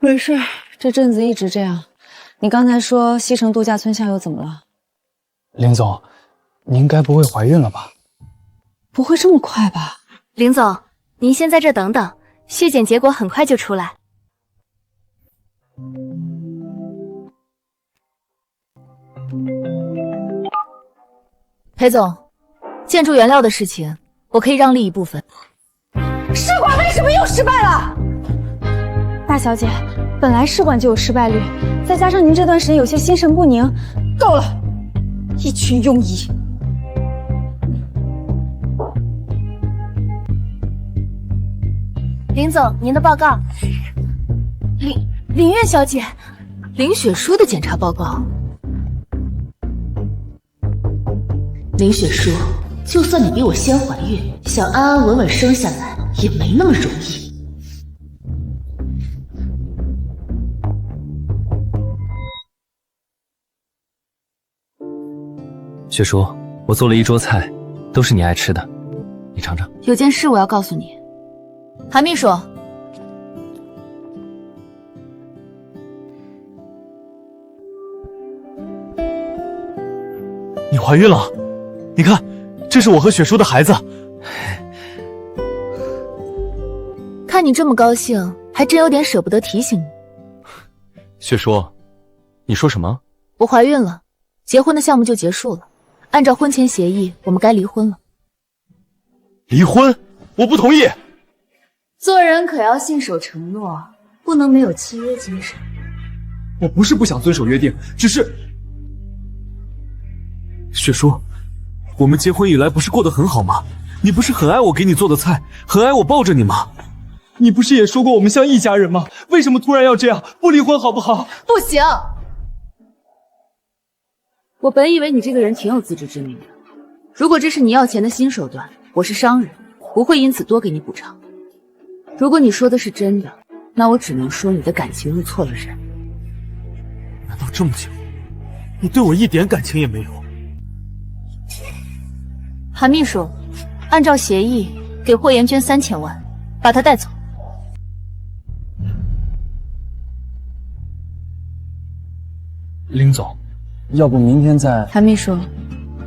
没事，这阵子一直这样。你刚才说西城度假村向佑怎么了？林总，您该不会怀孕了吧？不会这么快吧？林总，您先在这等等，血检结果很快就出来。裴总，建筑原料的事情，我可以让利一部分。试管为什么又失败了？大小姐，本来试管就有失败率，再加上您这段时间有些心神不宁，够了，一群庸医。林总，您的报告。林月小姐，林雪书的检查报告。林雪书，就算你比我先怀孕，想安安稳稳生下来也没那么容易。雪叔，我做了一桌菜，都是你爱吃的，你尝尝。有件事我要告诉你，韩秘书。你怀孕了，你看，这是我和雪叔的孩子。看你这么高兴，还真有点舍不得提醒你。雪叔，你说什么？我怀孕了，结婚的项目就结束了。按照婚前协议，我们该离婚了。离婚？我不同意。做人可要信守承诺，不能没有契约精神。我不是不想遵守约定，只是……雪叔，我们结婚以来不是过得很好吗？你不是很爱我给你做的菜，很爱我抱着你吗？你不是也说过我们像一家人吗？为什么突然要这样？不离婚好不好？不行！我本以为你这个人挺有自知之明的，如果这是你要钱的新手段，我是商人，不会因此多给你补偿。如果你说的是真的，那我只能说你的感情用错了人。难道这么久，你对我一点感情也没有？韩秘书，按照协议给霍妍娟3000万，把她带走。林总，要不明天再……韩秘书，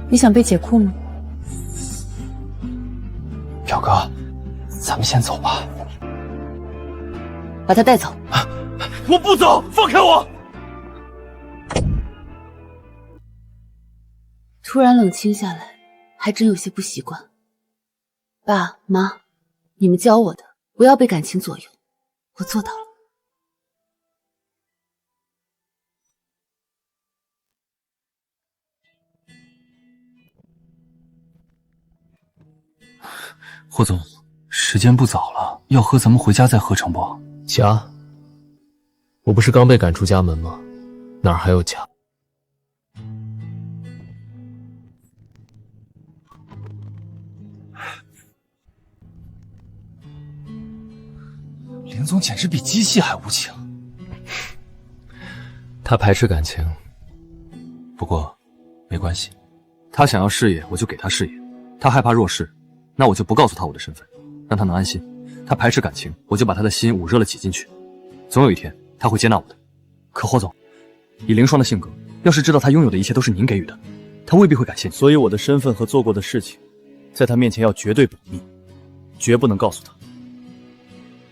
你想被解雇吗？表哥，咱们先走吧。把她带走。我不走，放开我！突然冷清下来，还真有些不习惯。爸妈，你们教我的，不要被感情左右，我做到了。霍总，时间不早了，要喝咱们回家再喝成不？家？我不是刚被赶出家门吗？哪儿还有家？林总简直比机器还无情。他排斥感情，不过没关系，他想要事业，我就给他事业；他害怕弱势，那我就不告诉他我的身份，让他能安心。他排斥感情，我就把他的心捂热了挤进去，总有一天他会接纳我的。可霍总，以凌霜的性格，要是知道他拥有的一切都是您给予的，他未必会感谢你。所以我的身份和做过的事情，在他面前要绝对保密，绝不能告诉他。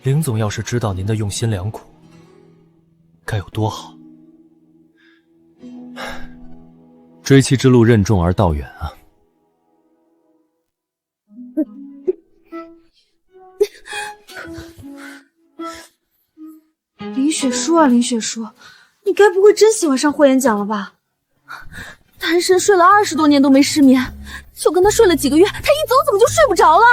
林总要是知道您的用心良苦，该有多好。追妻之路任重而道远啊。林雪书啊，林雪书，你该不会真喜欢上霍元甲了吧？单身睡了20多年都没失眠，就跟他睡了几个月，他一走怎么就睡不着了？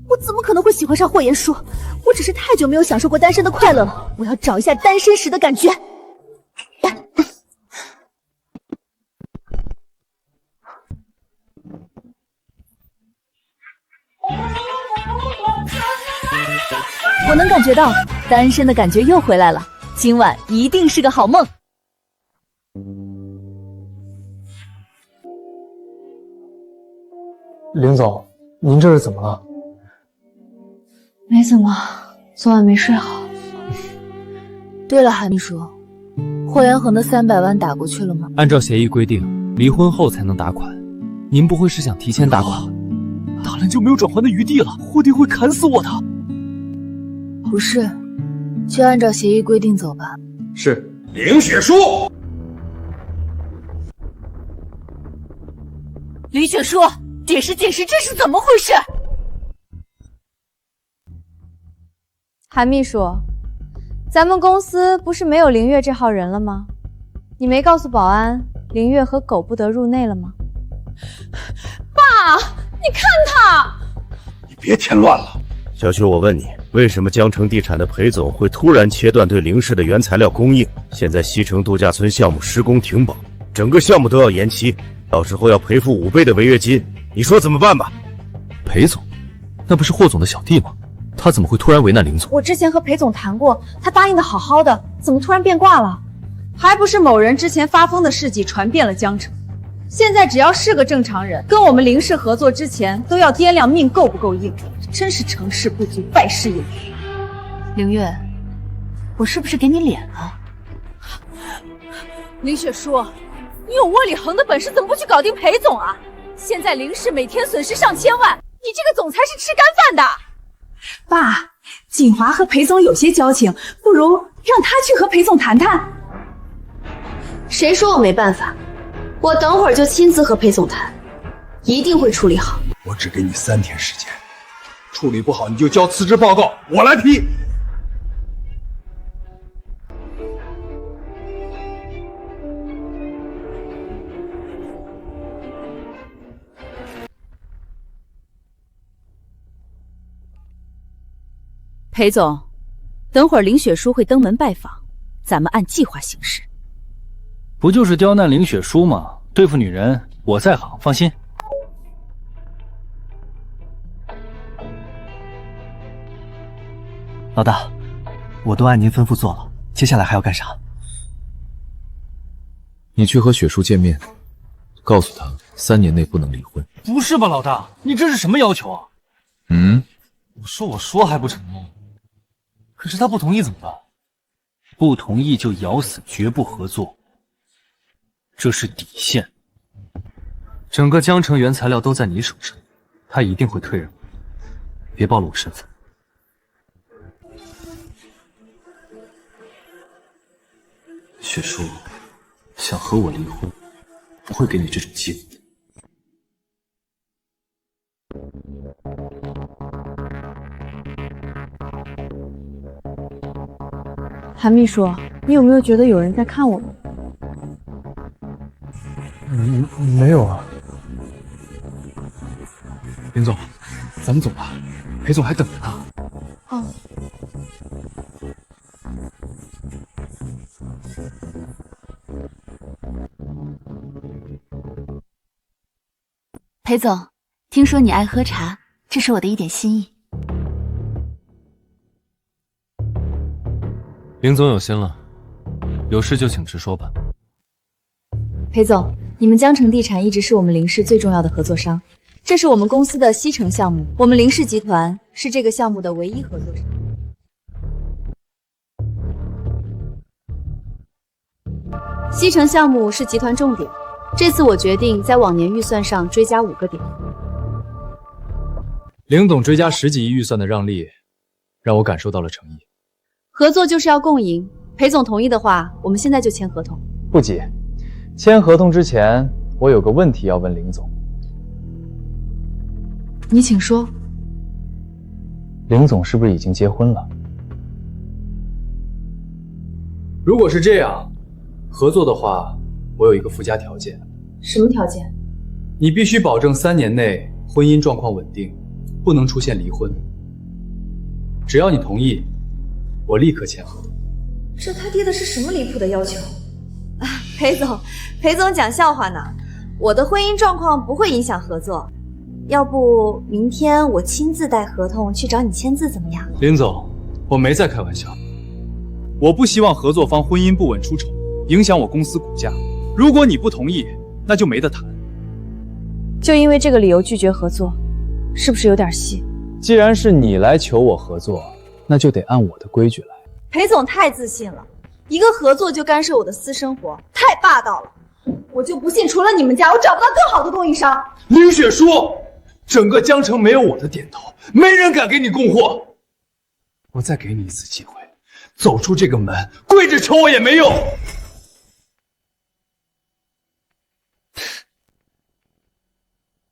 我怎么可能会喜欢上霍言舒？我只是太久没有享受过单身的快乐了，我要找一下单身时的感觉。我能感觉到单身的感觉又回来了，今晚一定是个好梦。林总，您这是怎么了？没怎么，昨晚没睡好。对了，韩秘书，霍元衡的300万打过去了吗？按照协议规定，离婚后才能打款。您不会是想提前打款？打了就没有转圜的余地了，霍弟会砍死我的。不是，就按照协议规定走吧。是。凌雪书，林雪书，解释解释，这是怎么回事？韩秘书，咱们公司不是没有凌月这号人了吗？你没告诉保安凌月和狗不得入内了吗？爸，你看他！你别添乱了。小秋，我问你，为什么江城地产的裴总会突然切断对凌氏的原材料供应？现在西城度假村项目施工停保，整个项目都要延期，到时候要赔付5倍的违约金，你说怎么办吧？裴总，那不是霍总的小弟吗？他怎么会突然为难凌总？我之前和裴总谈过，他答应的好好的，怎么突然变卦了？还不是某人之前发疯的事迹传遍了江城。现在只要是个正常人，跟我们凌氏合作之前，都要掂量命够不够硬，真是成事不足败事有余。凌月，我是不是给你脸了？林雪书，你有窝里横的本事，怎么不去搞定裴总啊？现在凌氏每天损失上千万，你这个总裁是吃干饭的。爸，锦华和裴总有些交情，不如让他去和裴总谈谈。谁说我没办法？我等会儿就亲自和裴总谈，一定会处理好。我只给你3天时间，处理不好你就交辞职报告，我来批。裴总，等会儿林雪书会登门拜访，咱们按计划行事。不就是刁难凌雪书吗？对付女人我在行，放心。老大，我都按您吩咐做了，接下来还要干啥？你去和雪书见面，告诉他3年内不能离婚。不是吧，老大，你这是什么要求啊？我说还不成吗？可是他不同意怎么办？不同意就咬死绝不合作，这是底线。整个江城原材料都在你手上，他一定会退让。别暴露我身份。雪书想和我离婚，不会给你这种机会的。韩秘书，你有没有觉得有人在看我们？没有啊。林总，咱们走吧，裴总还等着呢。哦。裴总，听说你爱喝茶，这是我的一点心意。林总有心了，有事就请直说吧。裴总，你们江城地产一直是我们凌氏最重要的合作商，这是我们公司的西城项目，我们凌氏集团是这个项目的唯一合作商。西城项目是集团重点，这次我决定在往年预算上追加5个点。凌总追加10几亿预算的让利，让我感受到了诚意。合作就是要共赢，裴总同意的话，我们现在就签合同。不急，签合同之前，我有个问题要问凌总。你请说。凌总是不是已经结婚了？如果是这样，合作的话，我有一个附加条件。什么条件？你必须保证3年内婚姻状况稳定，不能出现离婚。只要你同意，我立刻签合同。这他爹的是什么离谱的要求？裴总讲笑话呢。我的婚姻状况不会影响合作，要不明天我亲自带合同去找你签字怎么样？林总，我没在开玩笑。我不希望合作方婚姻不稳出丑，影响我公司股价。如果你不同意，那就没得谈。就因为这个理由拒绝合作，是不是有点戏？既然是你来求我合作，那就得按我的规矩来。裴总太自信了，一个合作就干涉我的私生活，太霸道了。我就不信除了你们家，我找不到更好的供应商。林雪书，整个江城没有我的点头，没人敢给你供货。我再给你一次机会，走出这个门，跪着求我也没用。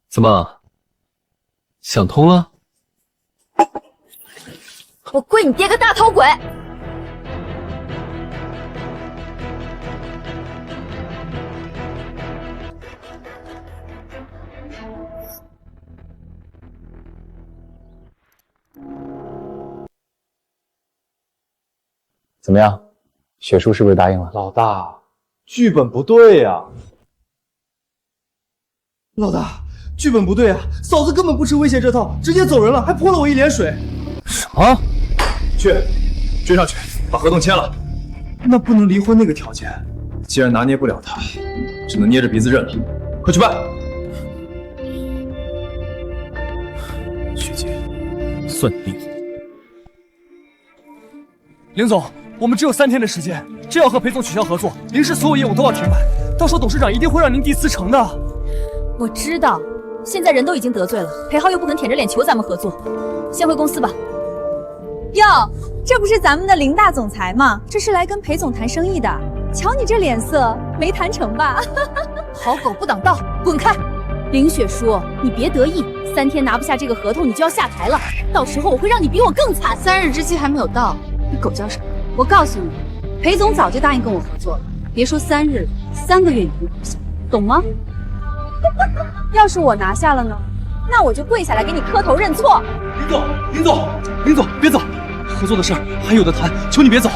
怎么，想通了？我跪你爹个大头鬼！怎么样，雪叔是不是答应了？老大，剧本不对呀！老大，剧本不对啊！嫂子根本不吃威胁这套，直接走人了，还泼了我一脸水。什么？追上去，把合同签了。那不能离婚那个条件，既然拿捏不了他，只能捏着鼻子认了。快去办！学姐，算你厉害。林总，我们只有3天的时间，这要和裴总取消合作，林氏所有业务都要停摆，到时候董事长一定会让您弟辞呈的。我知道，现在人都已经得罪了，裴浩又不肯舔着脸求咱们合作，先回公司吧。哟，这不是咱们的林大总裁吗？这是来跟裴总谈生意的。瞧你这脸色，没谈成吧？好狗不挡道，滚开！林雪书，你别得意，3天拿不下这个合同，你就要下台了。到时候我会让你比我更惨。3日之期还没有到，你狗叫啥？我告诉你，裴总早就答应跟我合作了，别说3日，3个月也不拿下，懂吗？要是我拿下了呢，那我就跪下来给你磕头认错。林总，别走，合作的事儿还有的谈，求你别走。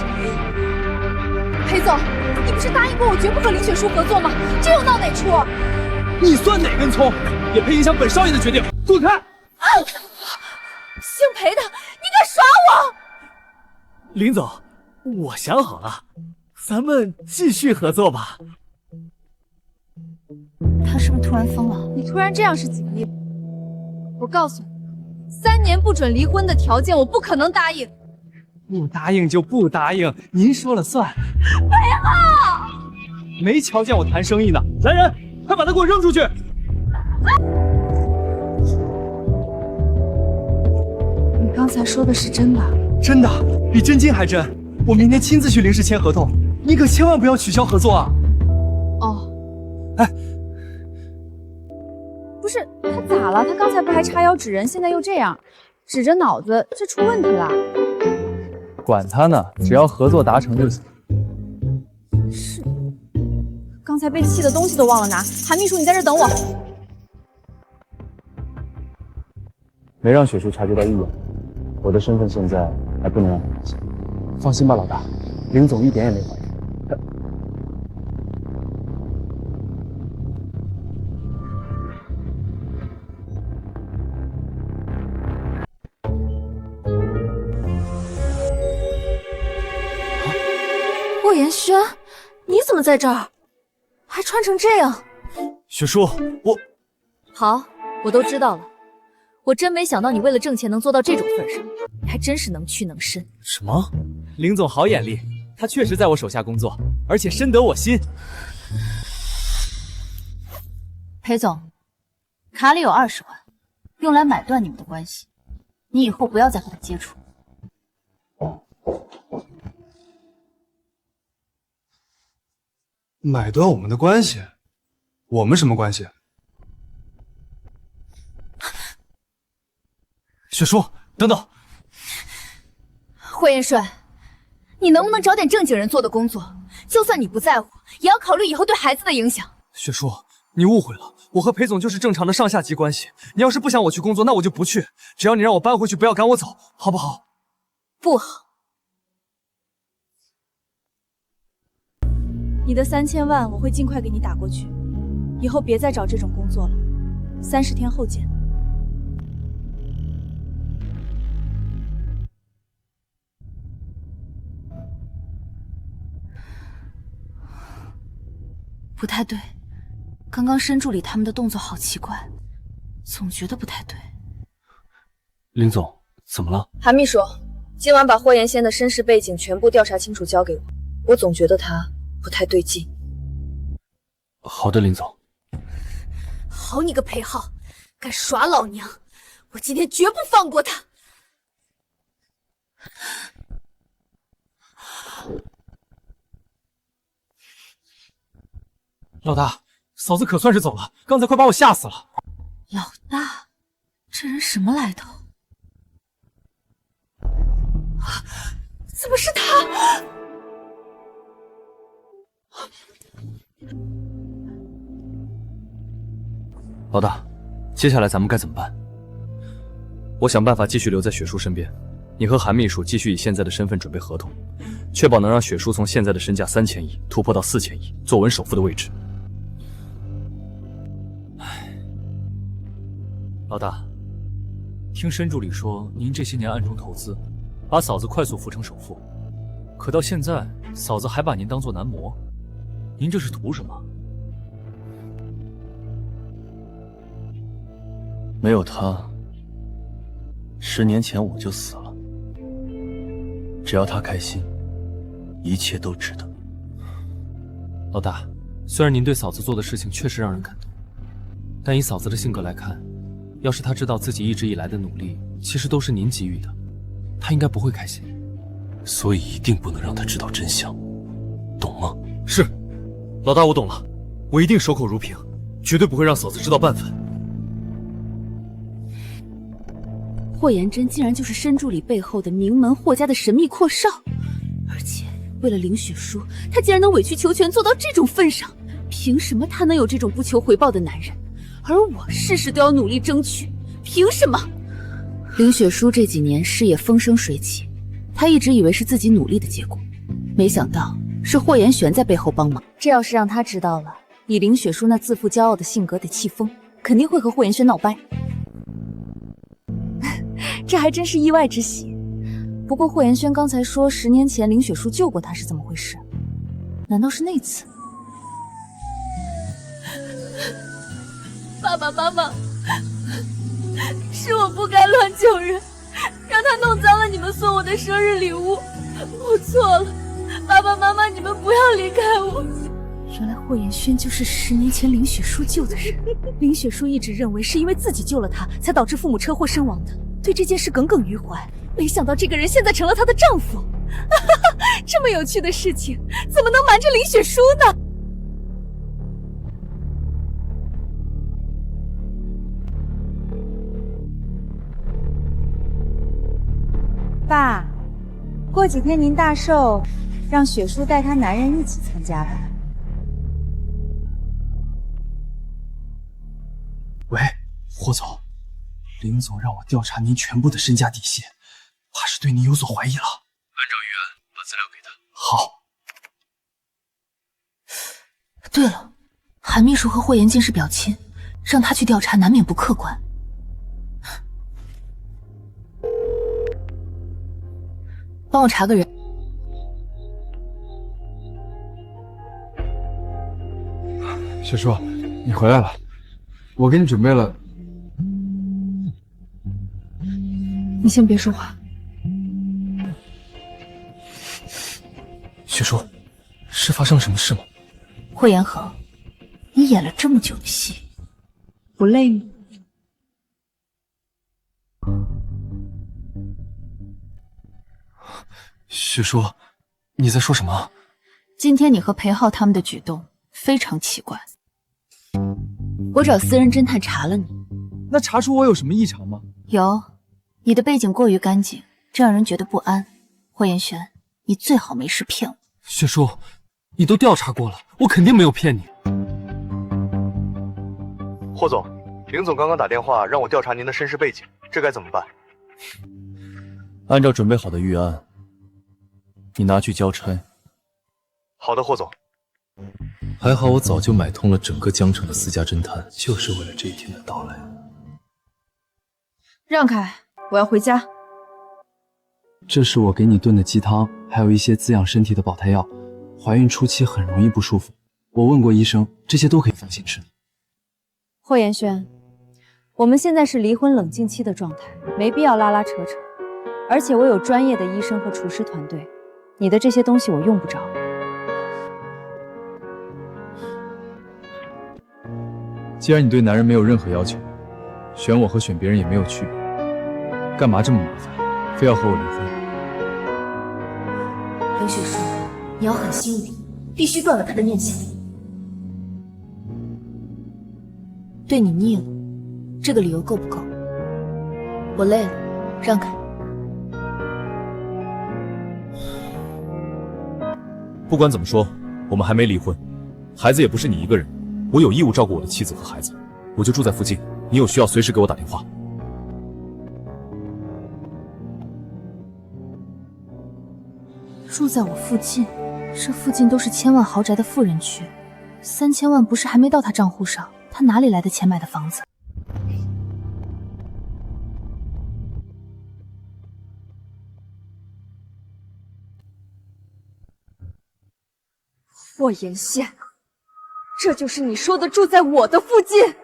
裴总，你不是答应过我绝不和林雪书合作吗？这又闹哪出？你算哪根葱，也配影响本少爷的决定？滚开！姓裴的，你敢耍我！林总，我想好了，咱们继续合作吧。他是不是突然疯了？你突然这样是几个意？我告诉你，3年不准离婚的条件我不可能答应。不答应就不答应，您说了算。裴浩，没瞧见我谈生意呢，来人，快把他给我扔出去！你刚才说的是真的？真的，比真金还真。我明天亲自去林氏签合同，你可千万不要取消合作啊！哦，哎，不是他咋了？他刚才不还叉腰指人，现在又这样，指着脑子，这出问题了。管他呢，只要合作达成就行。是，刚才被气的东西都忘了拿。韩秘书，你在这等我。没让雪叔察觉到异样，我的身份现在还不能让他发现。放心吧，老大，林总一点也没怀疑。霍言轩，你怎么在这儿？还穿成这样？雪叔，我……好，我都知道了。我真没想到你为了挣钱能做到这种份上，你还真是能屈能伸。什么？林总好眼力，他确实在我手下工作，而且深得我心。裴总，卡里有20万，用来买断你们的关系，你以后不要再和他接触。买断我们的关系？我们什么关系？雪叔，等等！霍元帅，你能不能找点正经人做的工作？就算你不在乎，也要考虑以后对孩子的影响。雪叔，你误会了，我和裴总就是正常的上下级关系。你要是不想我去工作，那我就不去。只要你让我搬回去，不要赶我走，好不好？不好。你的3000万我会尽快给你打过去，以后别再找这种工作了。30天后见。不太对，刚刚申助理他们的动作好奇怪，总觉得不太对。林总，怎么了？韩秘书，今晚把霍妍仙的身世背景全部调查清楚交给我，我总觉得她不太对劲。好的，林总。好你个裴浩，敢耍老娘，我今天绝不放过他！老大，嫂子可算是走了，刚才快把我吓死了。老大，这人什么来头？怎么是他？老大，接下来咱们该怎么办？我想办法继续留在雪叔身边，你和韩秘书继续以现在的身份准备合同，确保能让雪叔从现在的身价3000亿突破到4000亿，坐稳首富的位置。老大，听申助理说，您这些年暗中投资，把嫂子快速扶成首富，可到现在，嫂子还把您当作男模，您这是图什么？没有他，10年前我就死了。只要他开心，一切都值得。老大，虽然您对嫂子做的事情确实让人感动，但以嫂子的性格来看，要是她知道自己一直以来的努力其实都是您给予的，她应该不会开心。所以一定不能让她知道真相，懂吗？是，老大，我懂了，我一定守口如瓶，绝对不会让嫂子知道半分。霍妍珍竟然就是申助理背后的名门霍家的神秘阔少，而且为了林雪书，他竟然能委曲求全做到这种份上，凭什么他能有这种不求回报的男人，而我事事都要努力争取，凭什么？林雪书这几年事业风生水起，他一直以为是自己努力的结果，没想到是霍妍璇在背后帮忙。这要是让他知道了，以林雪书那自负骄傲的性格得气疯，肯定会和霍妍璇闹掰。这还真是意外之喜。不过霍妍轩刚才说10年前林雪书救过他是怎么回事？难道是那次？爸爸妈妈，是我不该乱救人，让他弄脏了你们送我的生日礼物，我错了。爸爸妈妈，你们不要离开我。原来霍妍轩就是10年前林雪书救的人。林雪书一直认为是因为自己救了他，才导致父母车祸身亡的，对这件事耿耿于怀。没想到这个人现在成了她的丈夫，这么有趣的事情，怎么能瞒着林雪书呢？爸，过几天您大寿，让雪书带她男人一起参加吧。喂，霍总，林总让我调查您全部的身家底细，怕是对您有所怀疑了。按照预案把资料给他。好。对了，韩秘书和霍妍静是表亲，让他去调查难免不客观。帮我查个人。雪叔，你回来了，我给你准备了。你先别说话。雪叔，是发生了什么事吗？霍延恒，你演了这么久的戏，不累吗？雪叔，你在说什么？今天你和裴浩他们的举动非常奇怪。我找私人侦探查了你，那查出我有什么异常吗？有，你的背景过于干净，这让人觉得不安。霍妍璇，你最好没事骗我。雪叔，你都调查过了，我肯定没有骗你。霍总，林总刚刚打电话让我调查您的身世背景，这该怎么办？按照准备好的预案，你拿去交差。好的，霍总。还好我早就买通了整个江城的私家侦探，就是为了这一天的到来。让开，我要回家。这是我给你炖的鸡汤，还有一些滋养身体的保胎药。怀孕初期很容易不舒服，我问过医生，这些都可以放心吃。霍妍轩，我们现在是离婚冷静期的状态，没必要拉拉扯扯。而且我有专业的医生和厨师团队，你的这些东西我用不着。既然你对男人没有任何要求，选我和选别人也没有区别，干嘛这么麻烦，非要和我离婚？林雪书，你要狠心一点，必须断了他的念想。对你腻了，这个理由够不够？我累了，让开。不管怎么说，我们还没离婚，孩子也不是你一个人，我有义务照顾我的妻子和孩子。我就住在附近，你有需要随时给我打电话。住在我附近，这附近都是千万豪宅的富人区，3000万不是还没到他账户上，他哪里来的钱买的房子？霍言羡，这就是你说的住在我的附近？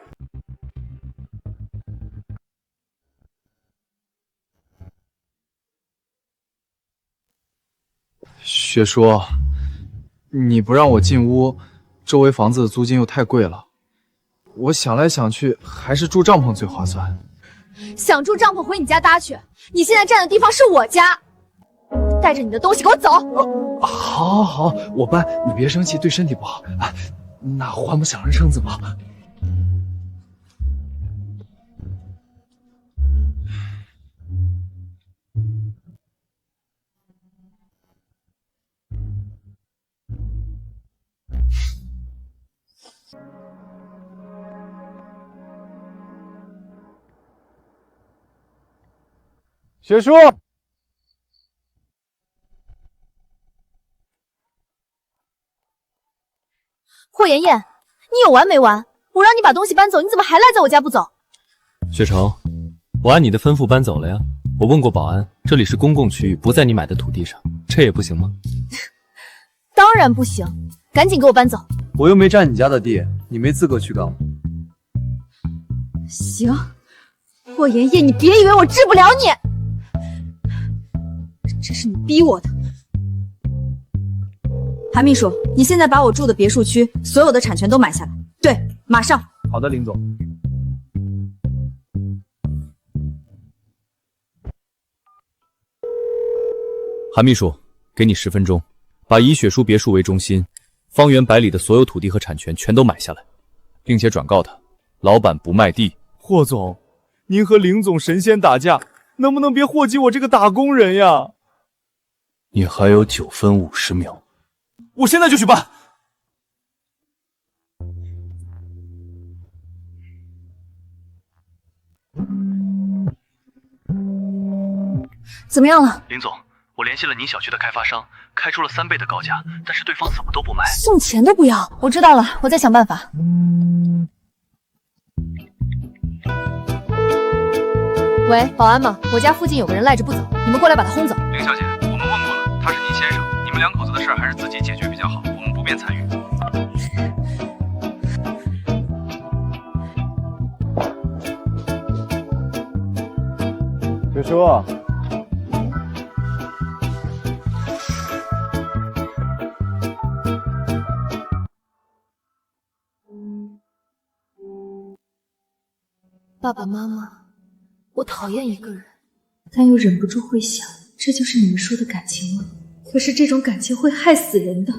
雪叔，你不让我进屋，周围房子的租金又太贵了，我想来想去，还是住帐篷最划算。想住帐篷回你家搭去，你现在站的地方是我家，带着你的东西给我走。好，好，我搬，你别生气，对身体不好。啊，那还不想人生怎么？雪叔。霍妍妍，你有完没完？我让你把东西搬走，你怎么还赖在我家不走？雪城，我按你的吩咐搬走了呀。我问过保安，这里是公共区域，不在你买的土地上，这也不行吗？当然不行，赶紧给我搬走！我又没占你家的地，你没资格去告我。行，霍妍妍，你别以为我治不了你，这是你逼我的。韩秘书，你现在把我住的别墅区所有的产权都买下来，对，马上。好的，林总。韩秘书，给你10分钟，把以雪书别墅为中心，方圆100里的所有土地和产权全都买下来，并且转告他，老板不卖地。霍总，您和林总神仙打架，能不能别祸及我这个打工人呀？你还有9分50秒。我现在就去办。怎么样了？林总，我联系了您小区的开发商，开出了3倍的高价，但是对方怎么都不卖，送钱都不要。我知道了，我再想办法。喂，保安吗？我家附近有个人赖着不走，你们过来把他轰走。林小姐，我们问过了，他是您先生，你们2口子的事还是自己解决比较好，我们不便参与。雪叔，爸爸妈妈，我讨厌一个人，但又忍不住会想，这就是你们说的感情吗？可是这种感情会害死人的。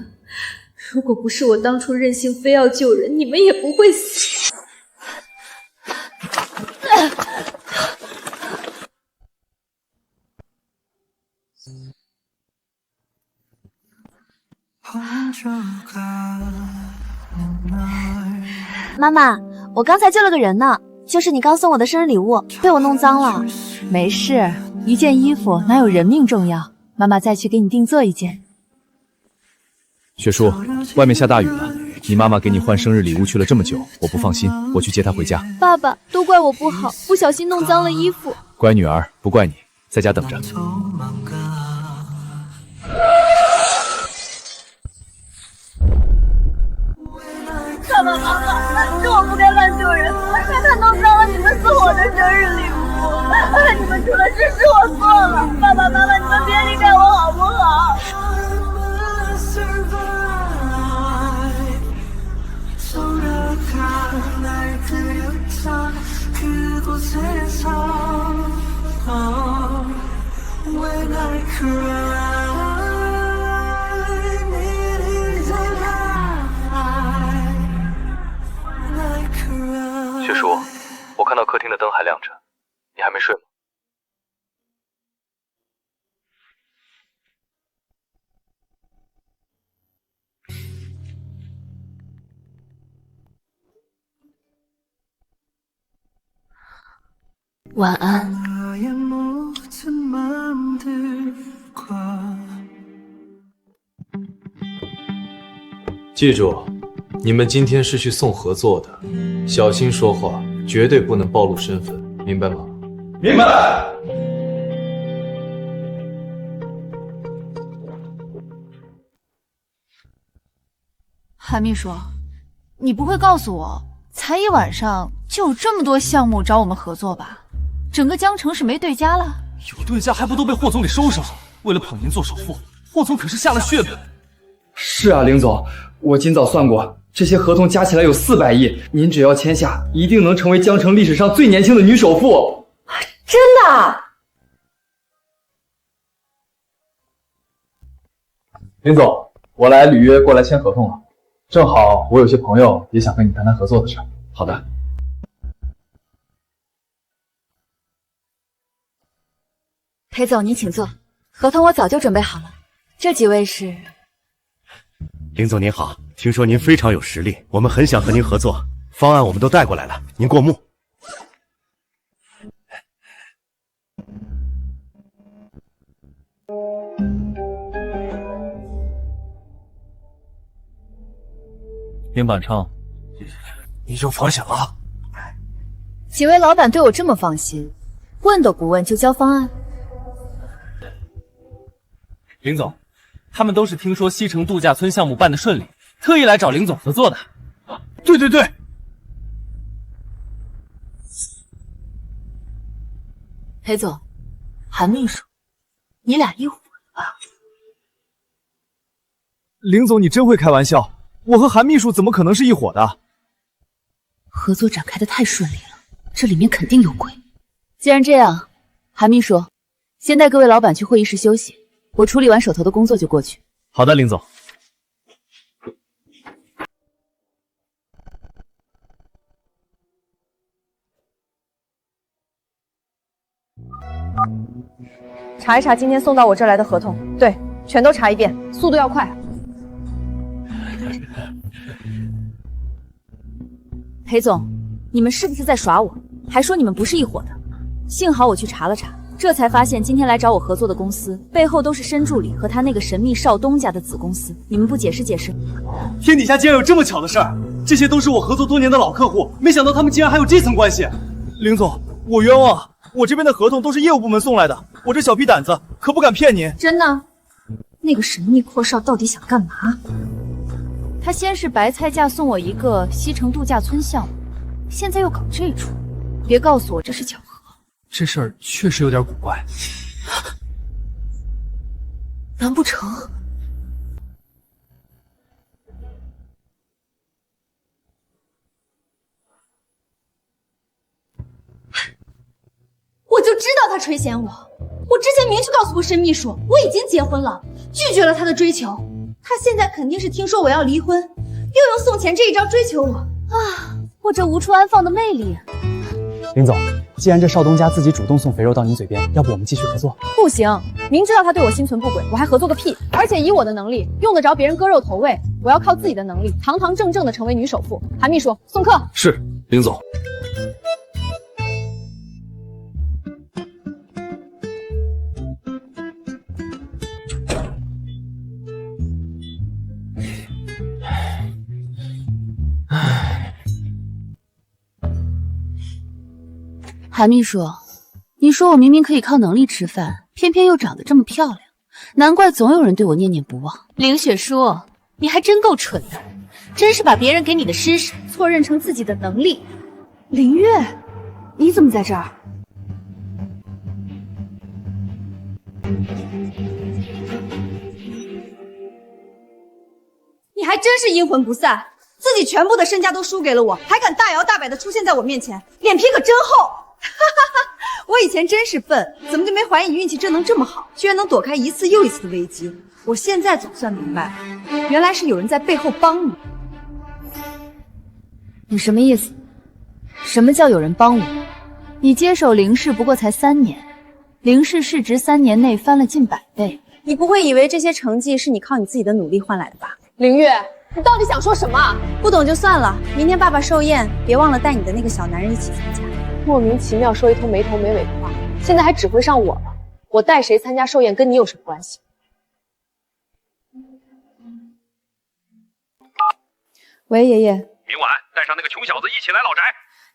如果不是我当初任性非要救人，你们也不会死。妈妈，我刚才救了个人呢，就是你刚送我的生日礼物，被我弄脏了。没事，一件衣服哪有人命重要？妈妈再去给你定做一件。雪叔，外面下大雨了，你妈妈给你换生日礼物去了这么久，我不放心，我去接她回家。爸爸，都怪我不好，不小心弄脏了衣服。乖女儿，不怪你，在家等着。爸爸妈妈，是我不该乱救人，我是他弄脏了你们送我出了事，是我错了。爸爸妈妈，你们别离开我好不好？雪叔，我看到客厅的灯还亮着，你还没睡吗？晚安。记住，你们今天是去送合作的，小心说话，绝对不能暴露身份，明白吗？明白。韩秘书，你不会告诉我，才一晚上就有这么多项目找我们合作吧？整个江城是没对家了？有对家还不都被霍总给收拾了？为了捧您做首富，霍总可是下了血本。是啊，林总，我今早算过，这些合同加起来有400亿，您只要签下，一定能成为江城历史上最年轻的女首富。真的？林总，我来履约过来签合同了，正好我有些朋友也想跟你谈谈合作的事。好的。裴总，您请坐，合同我早就准备好了。这几位是？林总您好，听说您非常有实力，我们很想和您合作，方案我们都带过来了，您过目。林板昌，你就放下了。几位老板对我这么放心，问都不问就交方案？林总，他们都是听说西城度假村项目办得顺利，特意来找林总合作的。对对对。裴总，韩秘书，你俩一伙的吧？林总，你真会开玩笑，我和韩秘书怎么可能是一伙的？合作展开的太顺利了，这里面肯定有鬼。既然这样，韩秘书，先带各位老板去会议室休息，我处理完手头的工作就过去。好的，林总。查一查今天送到我这儿来的合同，对，全都查一遍，速度要快。裴总，你们是不是在耍我？还说你们不是一伙的。幸好我去查了查，这才发现今天来找我合作的公司背后都是申助理和他那个神秘少东家的子公司。你们不解释解释？天底下竟然有这么巧的事儿！这些都是我合作多年的老客户，没想到他们竟然还有这层关系。林总，我冤枉，我这边的合同都是业务部门送来的，我这小屁胆子可不敢骗您。真的？那个神秘阔少到底想干嘛？他先是白菜价送我一个西城度假村项目，现在又搞这出，别告诉我这是巧合。这事儿确实有点古怪。难不成？我就知道他垂涎我，我之前明确告诉过申秘书，我已经结婚了，拒绝了他的追求。他现在肯定是听说我要离婚，又用送钱这一招追求我啊！我这无处安放的魅力。林总，既然这少东家自己主动送肥肉到您嘴边，要不我们继续合作？不行，明知道他对我心存不轨，我还合作个屁！而且以我的能力，用得着别人割肉投喂？我要靠自己的能力，堂堂正正的成为女首富。韩秘书，送客。是，林总。韩秘书，你说我明明可以靠能力吃饭，偏偏又长得这么漂亮，难怪总有人对我念念不忘。林雪书，你还真够蠢的，真是把别人给你的施舍错认成自己的能力。林月，你怎么在这儿？你还真是阴魂不散，自己全部的身家都输给了我，还敢大摇大摆的出现在我面前，脸皮可真厚！哈哈，我以前真是笨，怎么就没怀疑你运气真能这么好，居然能躲开一次又一次的危机？我现在总算明白了，原来是有人在背后帮你。你什么意思？什么叫有人帮我？你接手林氏不过才3年，林氏市值3年内翻了近100倍。你不会以为这些成绩是你靠你自己的努力换来的吧？凌月，你到底想说什么？不懂就算了，明天爸爸寿宴，别忘了带你的那个小男人一起参加。莫名其妙说一通没头没尾的话，现在还指挥上我了。我带谁参加寿宴跟你有什么关系？喂，爷爷。明晚带上那个穷小子一起来老宅。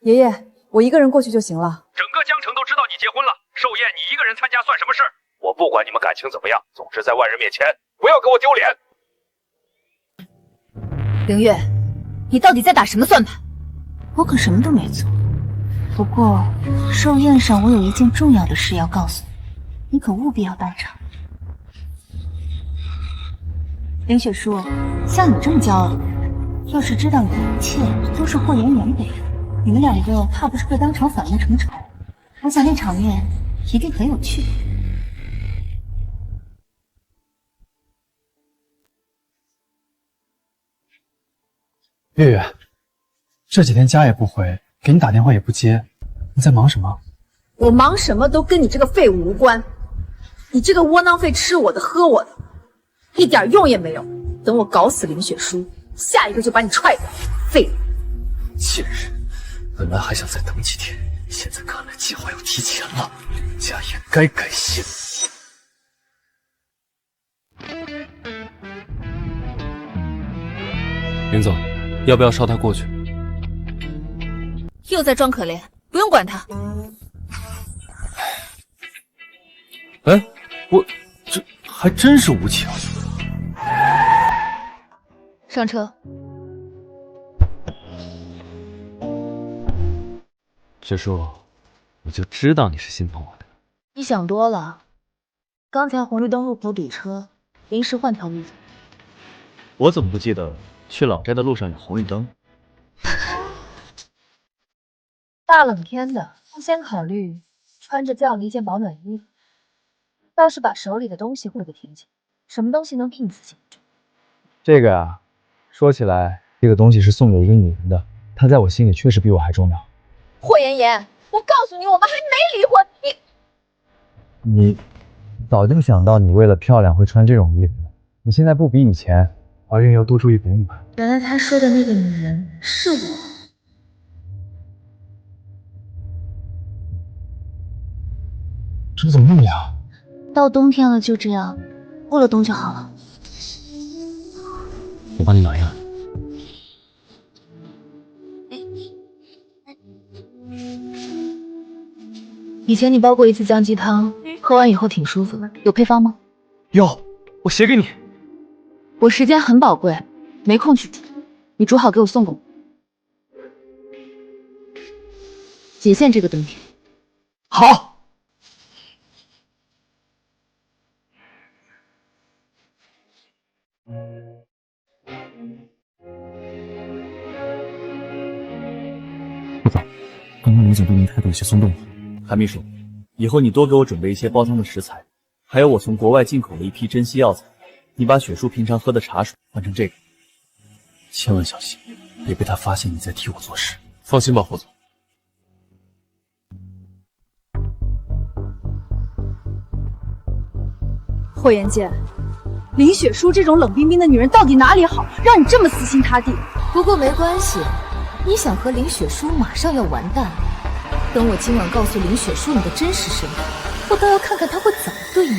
爷爷，我一个人过去就行了。整个江城都知道你结婚了，寿宴你一个人参加算什么事？我不管你们感情怎么样，总之在外人面前不要给我丢脸。凌月，你到底在打什么算盘？我可什么都没做。不过寿宴上我有一件重要的事要告诉你，你可务必要到场。林雪书，像你这么骄傲的人，要是知道你的一切都是霍妍妍给的，你们2个怕不是会当场反目成仇？我想那场面一定很有趣。月月，这几天家也不回，给你打电话也不接，你在忙什么？我忙什么都跟你这个废物无关，你这个窝囊废吃我的喝我的，一点用也没有。等我搞死林雪书，下一个就把你踹掉，废物！贱人，本来还想再等几天，现在看来计划要提前了，家也该改姓。林总，要不要捎他过去？又在装可怜，不用管他。哎，我这还真是无情。上车。雪叔，我就知道你是心疼我的。你想多了，刚才红绿灯路口堵车，临时换条路走。我怎么不记得去老宅的路上有红绿灯？大冷天的，先考虑穿着这样的一件保暖衣服，倒是把手里的东西会给提起。什么东西能替你自己？这个呀，说起来，这个东西是送给一个女人的，她在我心里确实比我还重要。霍妍妍，我告诉你，我们还没离婚，你早就想到你为了漂亮会穿这种衣服，你现在不比以前，怀孕要多注意保暖。原来他说的那个女人是我。这怎么那么凉？到冬天了就这样，过了冬就好了。我帮你暖一暖。以前你煲过一次姜鸡汤，喝完以后挺舒服的，有配方吗？有，我写给你。我时间很宝贵，没空去煮，你煮好给我送过来。仅限这个冬天。好。部长，刚刚林总对您态度有些松动了。韩秘书，以后你多给我准备一些煲汤的食材，还有我从国外进口的一批珍稀药材。你把雪叔平常喝的茶水换成这个，千万小心，别被他发现你在替我做事。放心吧，霍总。霍元剑，林雪书这种冷冰冰的女人到底哪里好，让你这么死心塌地？不过没关系，你想和林雪书马上要完蛋了。等我今晚告诉林雪书你的真实身份，我倒要看看她会怎么对你。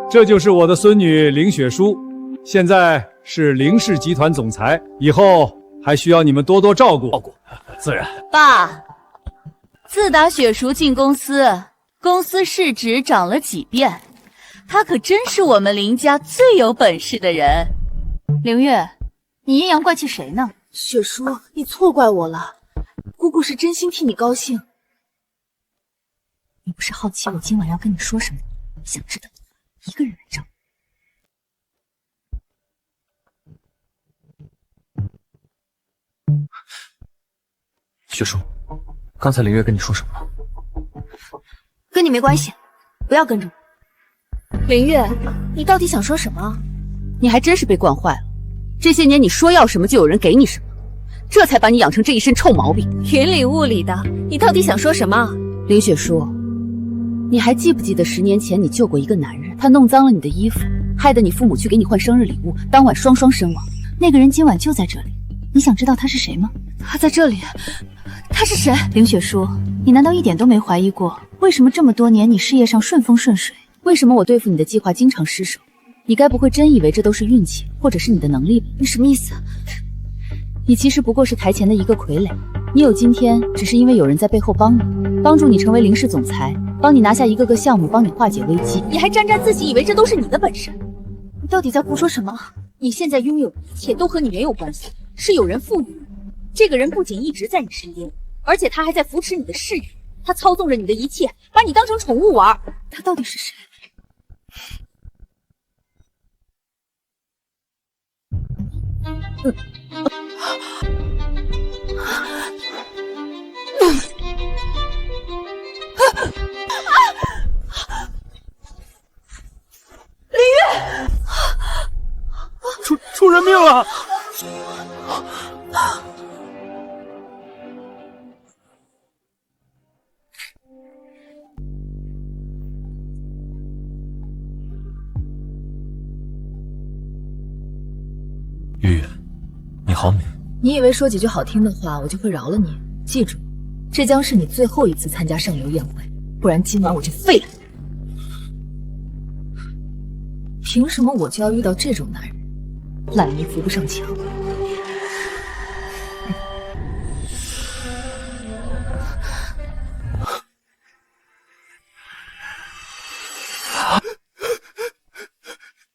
这就是我的孙女林雪书，现在是林氏集团总裁，以后还需要你们多多照顾。自然。爸，自打雪叔进公司，公司市值涨了几遍，他可真是我们林家最有本事的人。凌月，你阴阳怪气谁呢？雪叔，你错怪我了。姑姑是真心替你高兴。你不是好奇我今晚要跟你说什么，想知道一个人来找你。雪叔，刚才林月跟你说什么了？跟你没关系，不要跟着我。林月，你到底想说什么？你还真是被惯坏了。这些年你说要什么就有人给你什么，这才把你养成这一身臭毛病。云里雾里的，你到底想说什么？林雪书，你还记不记得10年前你救过一个男人，他弄脏了你的衣服，害得你父母去给你换生日礼物，当晚双双身亡。那个人今晚就在这里，你想知道他是谁吗？他在这里，他是谁？林雪书，你难道一点都没怀疑过，为什么这么多年你事业上顺风顺水？为什么我对付你的计划经常失手？你该不会真以为这都是运气，或者是你的能力吧？你什么意思？你其实不过是台前的一个傀儡，你有今天，只是因为有人在背后帮助你成为林氏总裁，帮你拿下一个个项目，帮你化解危机。你还沾沾自喜，以为这都是你的本事？你到底在胡说什么？你现在拥有的一切都和你没有关系，是有人赋予的。这个人不仅一直在你身边，而且他还在扶持你的事业，他操纵着你的一切，把你当成宠物玩。他到底是谁？林月，出人命了！月月，你好美。你以为说几句好听的话，我就会饶了你？记住，这将是你最后一次参加上流宴会，不然今晚我就废了你。凭什么我就要遇到这种男人？烂泥扶不上墙。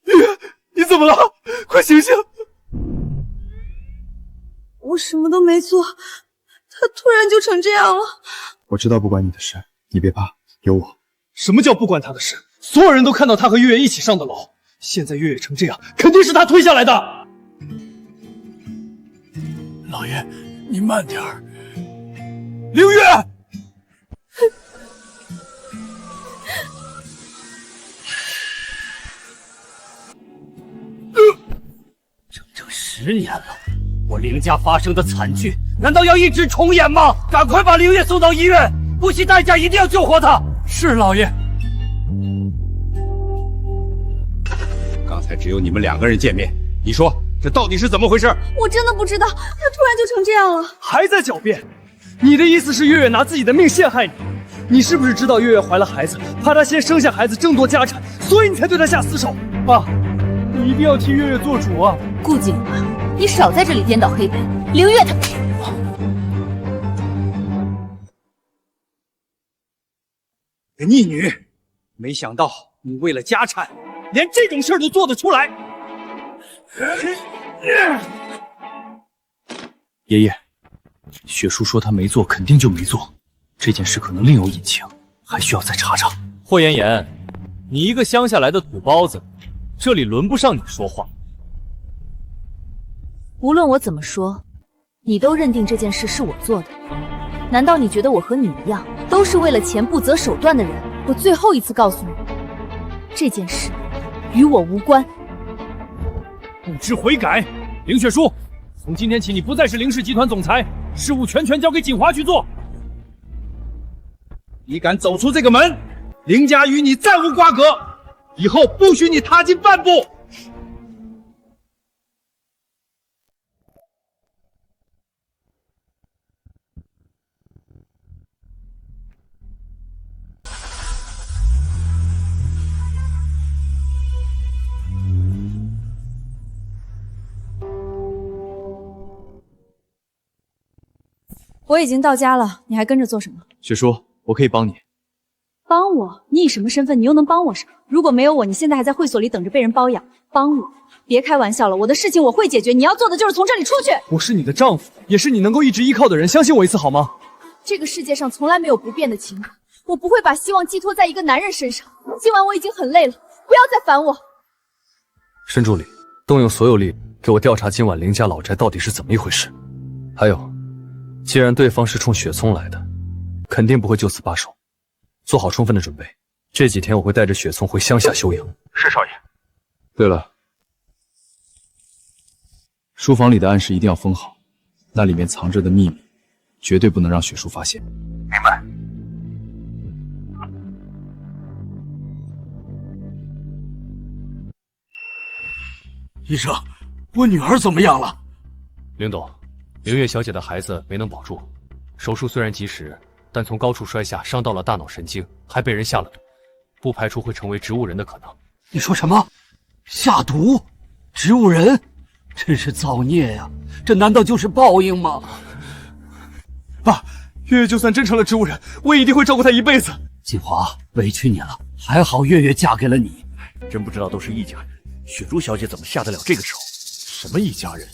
月月，你怎么了？快醒醒！我什么都没做，他突然就成这样了。我知道不关你的事，你别怕，有我。什么叫不关他的事？所有人都看到他和月月一起上的楼，现在月月成这样，肯定是他推下来的。老爷，你慢点儿。凌月，整整10年了。我凌家发生的惨剧，难道要一直重演吗？赶快把凌月送到医院，不惜代价一定要救活她。是老爷。刚才只有你们2个人见面，你说这到底是怎么回事？我真的不知道，他突然就成这样了。还在狡辩？你的意思是月月拿自己的命陷害你？你是不是知道月月怀了孩子，怕她先生下孩子争夺家产，所以你才对她下死手？爸，你一定要替月月做主啊！顾景华，你少在这里颠倒黑白。凌月她个逆女，没想到你为了家产，连这种事儿都做得出来。爷爷，雪叔说他没做，肯定就没做。这件事可能另有隐情，还需要再查查。霍妍妍，你一个乡下来的土包子，这里轮不上你说话。无论我怎么说，你都认定这件事是我做的。难道你觉得我和你一样，都是为了钱不择手段的人？我最后一次告诉你，这件事与我无关。不知悔改，凌雪书，从今天起你不再是凌氏集团总裁，事务全权交给锦华去做。你敢走出这个门，凌家与你再无瓜葛，以后不许你踏进半步。我已经到家了，你还跟着做什么？雪叔，我可以帮你。帮我？你以什么身份？你又能帮我什么？如果没有我，你现在还在会所里等着被人包养。帮我？别开玩笑了，我的事情我会解决。你要做的就是从这里出去。我是你的丈夫，也是你能够一直依靠的人，相信我一次好吗？这个世界上从来没有不变的情感，我不会把希望寄托在一个男人身上。今晚我已经很累了，不要再烦我。申助理，动用所有力给我调查今晚林家老宅到底是怎么一回事。还有，既然对方是冲雪聪来的，肯定不会就此罢手，做好充分的准备。这几天我会带着雪聪回乡下休养。是少爷。对了，书房里的暗室一定要封好，那里面藏着的秘密，绝对不能让雪叔发现。明白。医生，我女儿怎么样了？林董，凌月小姐的孩子没能保住，手术虽然及时，但从高处摔下伤到了大脑神经，还被人下了毒，不排除会成为植物人的可能。你说什么？下毒？植物人？真是造孽呀！这难道就是报应吗？爸，月月就算真成了植物人，我也一定会照顾她一辈子。锦华，委屈你了，还好月月嫁给了你。真不知道都是一家人，雪珠小姐怎么下得了这个手？什么一家人？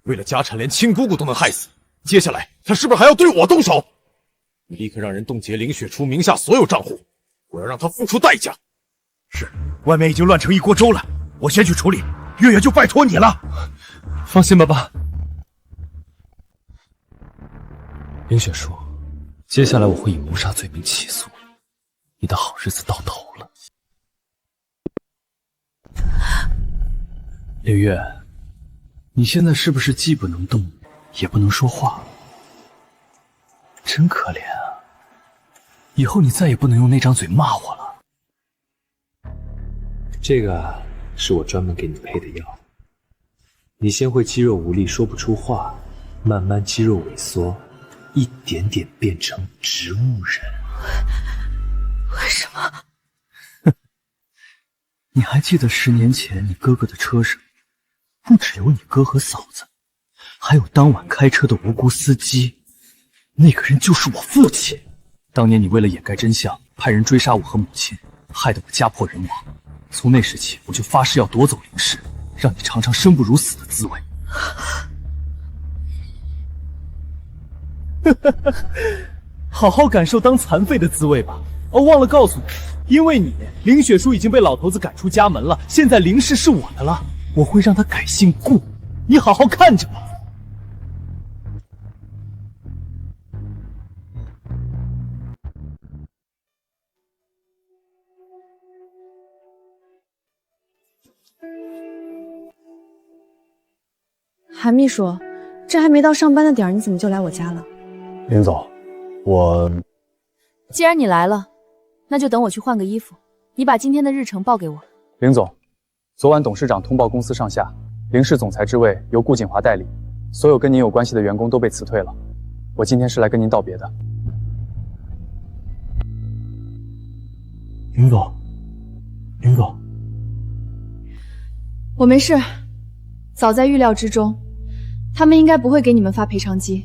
为了家产，连亲姑姑都能害死。接下来，她是不是还要对我动手？你立刻让人冻结林雪初名下所有账户，我要让她付出代价。是，外面已经乱成一锅粥了，我先去处理，月月就拜托你了。放心吧，爸。林雪初，接下来我会以谋杀罪名起诉你，你的好日子到头了。柳月，你现在是不是既不能动，也不能说话？真可怜啊！以后你再也不能用那张嘴骂我了。这个是我专门给你配的药，你先会肌肉无力，说不出话，慢慢肌肉萎缩，一点点变成植物人。为什么？你还记得10年前你哥哥的车上，不只有你哥和嫂子，还有当晚开车的无辜司机，那个人就是我父亲。当年你为了掩盖真相，派人追杀我和母亲，害得我家破人亡。从那时起，我就发誓要夺走林氏，让你尝尝生不如死的滋味。好好感受当残废的滋味吧。哦，忘了告诉你，因为你，林雪书已经被老头子赶出家门了，现在林氏是我的了，我会让他改姓顾，你好好看着吧。韩秘书，这还没到上班的点儿，你怎么就来我家了？林总，我……既然你来了，那就等我去换个衣服。你把今天的日程报给我。林总，昨晚董事长通报公司上下，林氏总裁之位由顾锦华代理，所有跟您有关系的员工都被辞退了。我今天是来跟您道别的。林总，林总，我没事，早在预料之中。他们应该不会给你们发赔偿金，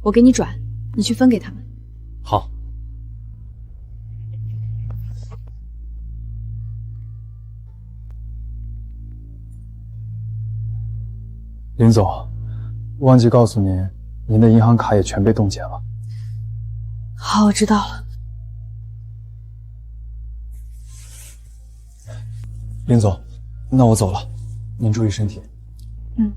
我给你转，你去分给他们。好。林总，忘记告诉您，您的银行卡也全被冻结了。好，我知道了。林总，那我走了，您注意身体。嗯。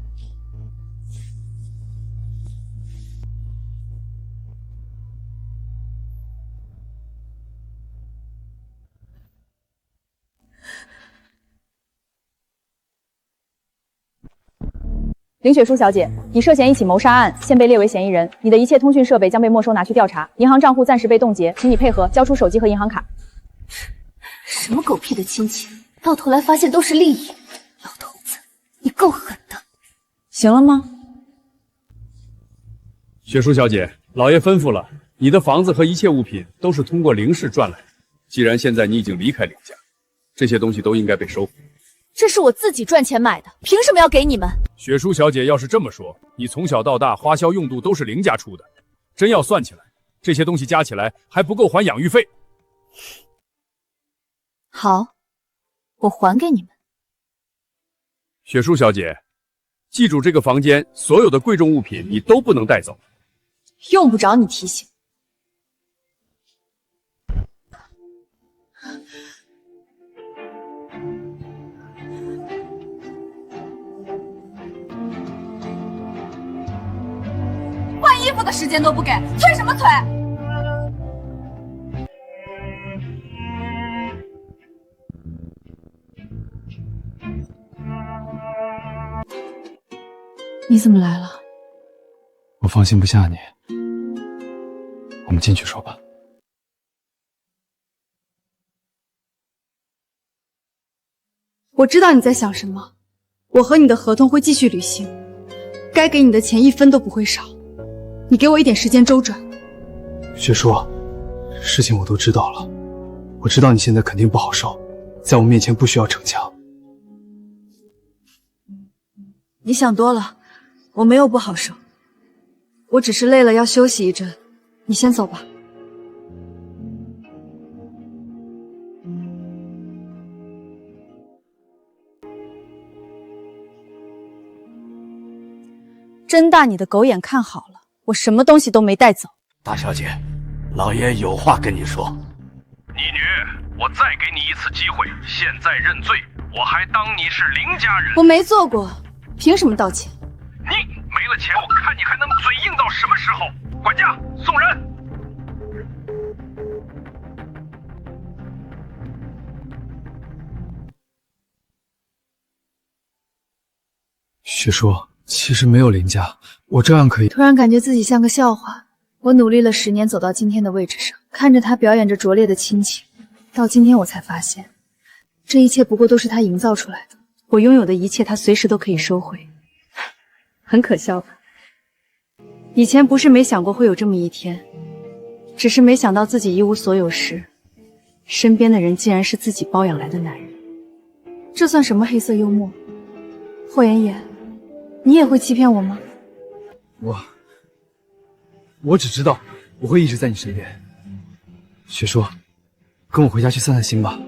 林雪书小姐，你涉嫌一起谋杀案，现被列为嫌疑人，你的一切通讯设备将被没收拿去调查，银行账户暂时被冻结，请你配合交出手机和银行卡。什么狗屁的亲情，到头来发现都是利益。老头子，你够狠的。行了吗？雪书小姐，老爷吩咐了，你的房子和一切物品都是通过林氏赚来的。既然现在你已经离开林家，这些东西都应该被收回。这是我自己赚钱买的，凭什么要给你们？雪书小姐要是这么说，你从小到大花销用度都是林家出的，真要算起来，这些东西加起来还不够还养育费。好，我还给你们。雪树小姐，记住这个房间所有的贵重物品你都不能带走。用不着你提醒。换衣服的时间都不给，催什么催？你怎么来了？我放心不下你，我们进去说吧。我知道你在想什么，我和你的合同会继续履行，该给你的钱1分都不会少，你给我一点时间周转。雪叔，事情我都知道了，我知道你现在肯定不好受，在我面前不需要逞强。你想多了，我没有不好受，我只是累了要休息一阵，你先走吧。睁大你的狗眼看好了，我什么东西都没带走。大小姐，老爷有话跟你说。你女，我再给你一次机会，现在认罪，我还当你是林家人。我没做过，凭什么道歉？你没了钱，我看你还能嘴硬到什么时候？管家，送人。雪叔，其实没有林家，我照样可以。突然感觉自己像个笑话。我努力了10年，走到今天的位置上，看着他表演着拙劣的亲情，到今天我才发现，这一切不过都是他营造出来的。我拥有的一切，他随时都可以收回。很可笑吧？以前不是没想过会有这么一天，只是没想到自己一无所有时，身边的人竟然是自己包养来的男人。这算什么黑色幽默？霍妍妍，你也会欺骗我吗？我只知道我会一直在你身边。雪叔，跟我回家去散散心吧。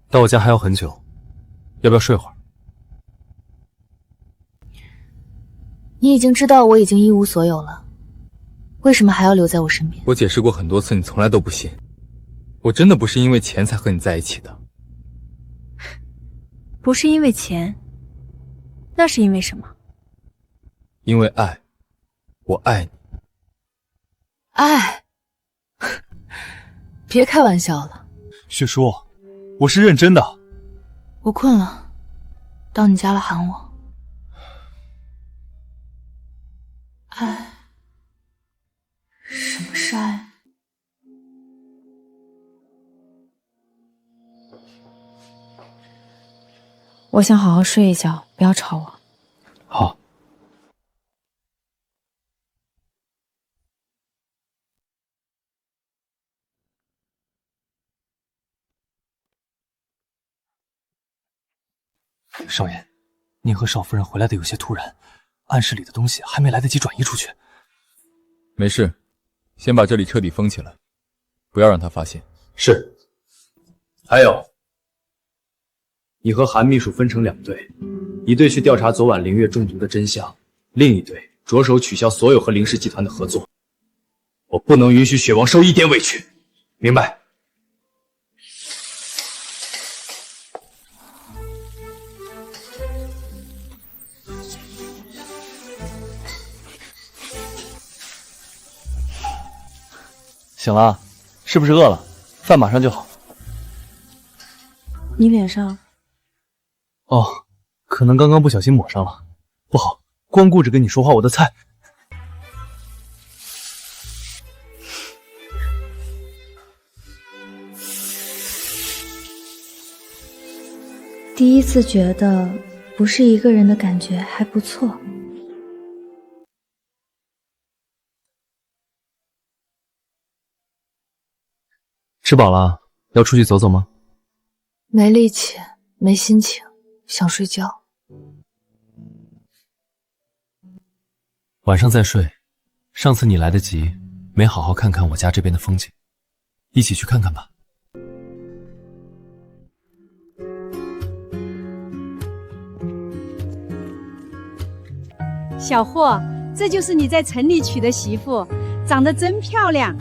到我家还要很久，要不要睡会儿？你已经知道我已经一无所有了，为什么还要留在我身边？我解释过很多次，你从来都不信。我真的不是因为钱才和你在一起的。不是因为钱，那是因为什么？因为爱，我爱你。爱？别开玩笑了。雪叔，我是认真的。我困了，到你家了喊我。爱？什么是爱？我想好好睡一觉，不要吵我。好。少爷，您和少夫人回来的有些突然，暗室里的东西还没来得及转移出去。没事，先把这里彻底封起来，不要让他发现。是。还有，你和韩秘书分成2队，一队去调查昨晚凌月中毒的真相，另一队着手取消所有和凌氏集团的合作。我不能允许雪王受一点委屈，明白？醒了，是不是饿了？饭马上就好。你脸上……哦，可能刚刚不小心抹上了，不好，光顾着跟你说话，我的菜……第一次觉得不是一个人的感觉还不错。吃饱了，要出去走走吗？没力气，没心情，想睡觉。晚上再睡。上次你来得及，没好好看看我家这边的风景，一起去看看吧。小霍，这就是你在城里娶的媳妇，长得真漂亮。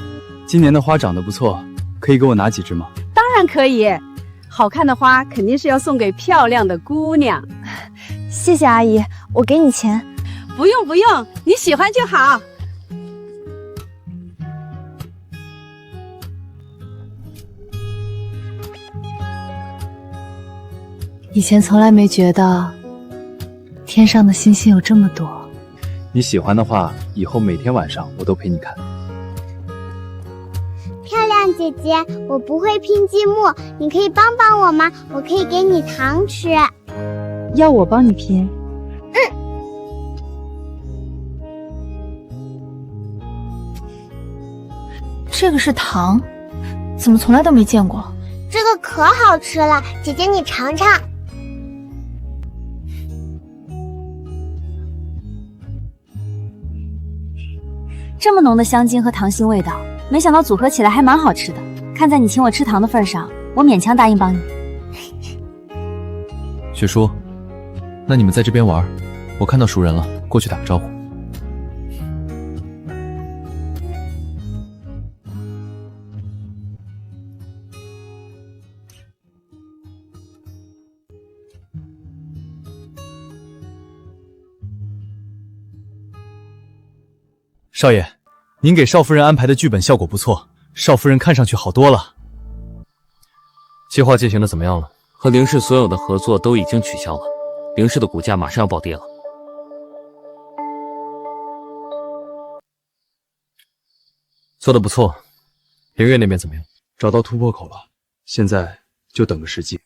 今年的花长得不错，可以给我拿几枝吗？当然可以，好看的花肯定是要送给漂亮的姑娘。谢谢阿姨，我给你钱。不用不用，你喜欢就好。以前从来没觉得天上的星星有这么多。你喜欢的话，以后每天晚上我都陪你看。漂亮姐姐，我不会拼积木，你可以帮帮我吗？我可以给你糖吃。要我帮你拼？这个是糖，怎么从来都没见过？这个可好吃了，姐姐你尝尝。这么浓的香精和糖心味道，没想到组合起来还蛮好吃的。看在你请我吃糖的份上，我勉强答应帮你。雪叔，那你们在这边玩，我看到熟人了，过去打个招呼。少爷，您给少夫人安排的剧本效果不错，少夫人看上去好多了。计划进行的怎么样了？和凌氏所有的合作都已经取消了，凌氏的股价马上要暴跌了。做得不错，凌月那边怎么样？找到突破口了，现在就等个时机。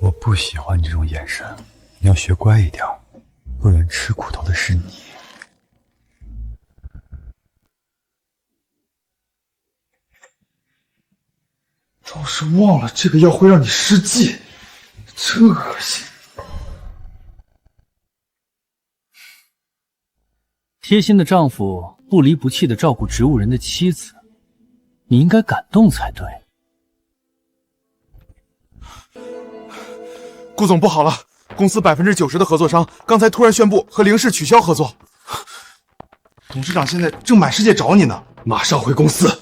我不喜欢这种眼神，你要学乖一点，不然吃苦头的是你。倒是忘了这个药会让你失禁，真恶心。贴心的丈夫不离不弃的照顾植物人的妻子，你应该感动才对。顾总，不好了，公司90%的合作商刚才突然宣布和凌氏取消合作。董事长现在正满世界找你呢，马上回公司。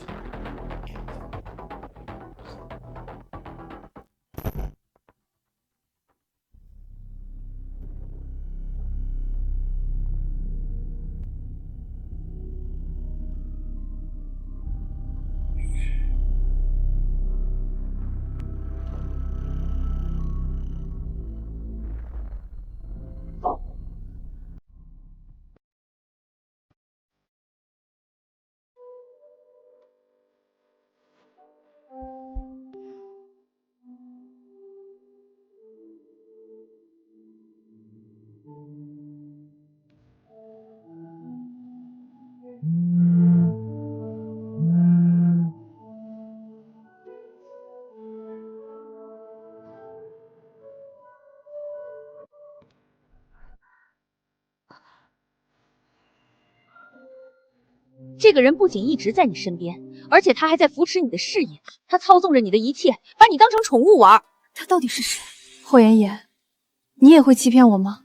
这个人不仅一直在你身边，而且他还在扶持你的事业，他操纵着你的一切，把你当成宠物玩。他到底是谁？霍妍妍，你也会欺骗我吗？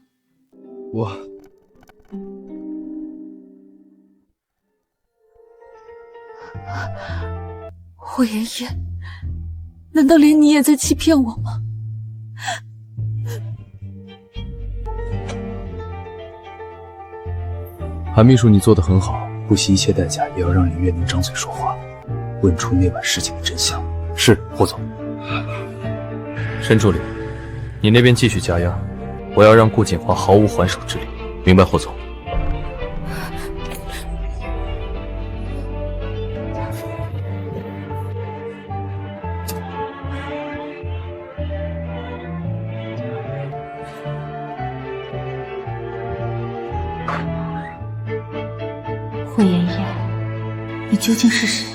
霍妍妍，难道连你也在欺骗我吗？韩秘书，你做得很好，不惜一切代价也要让凌月能张嘴说话，问出那晚事情的真相。是，霍总。申助理，你那边继续加压，我要让顾锦华毫无还手之力。明白，霍总。霍妍妍，你究竟是谁？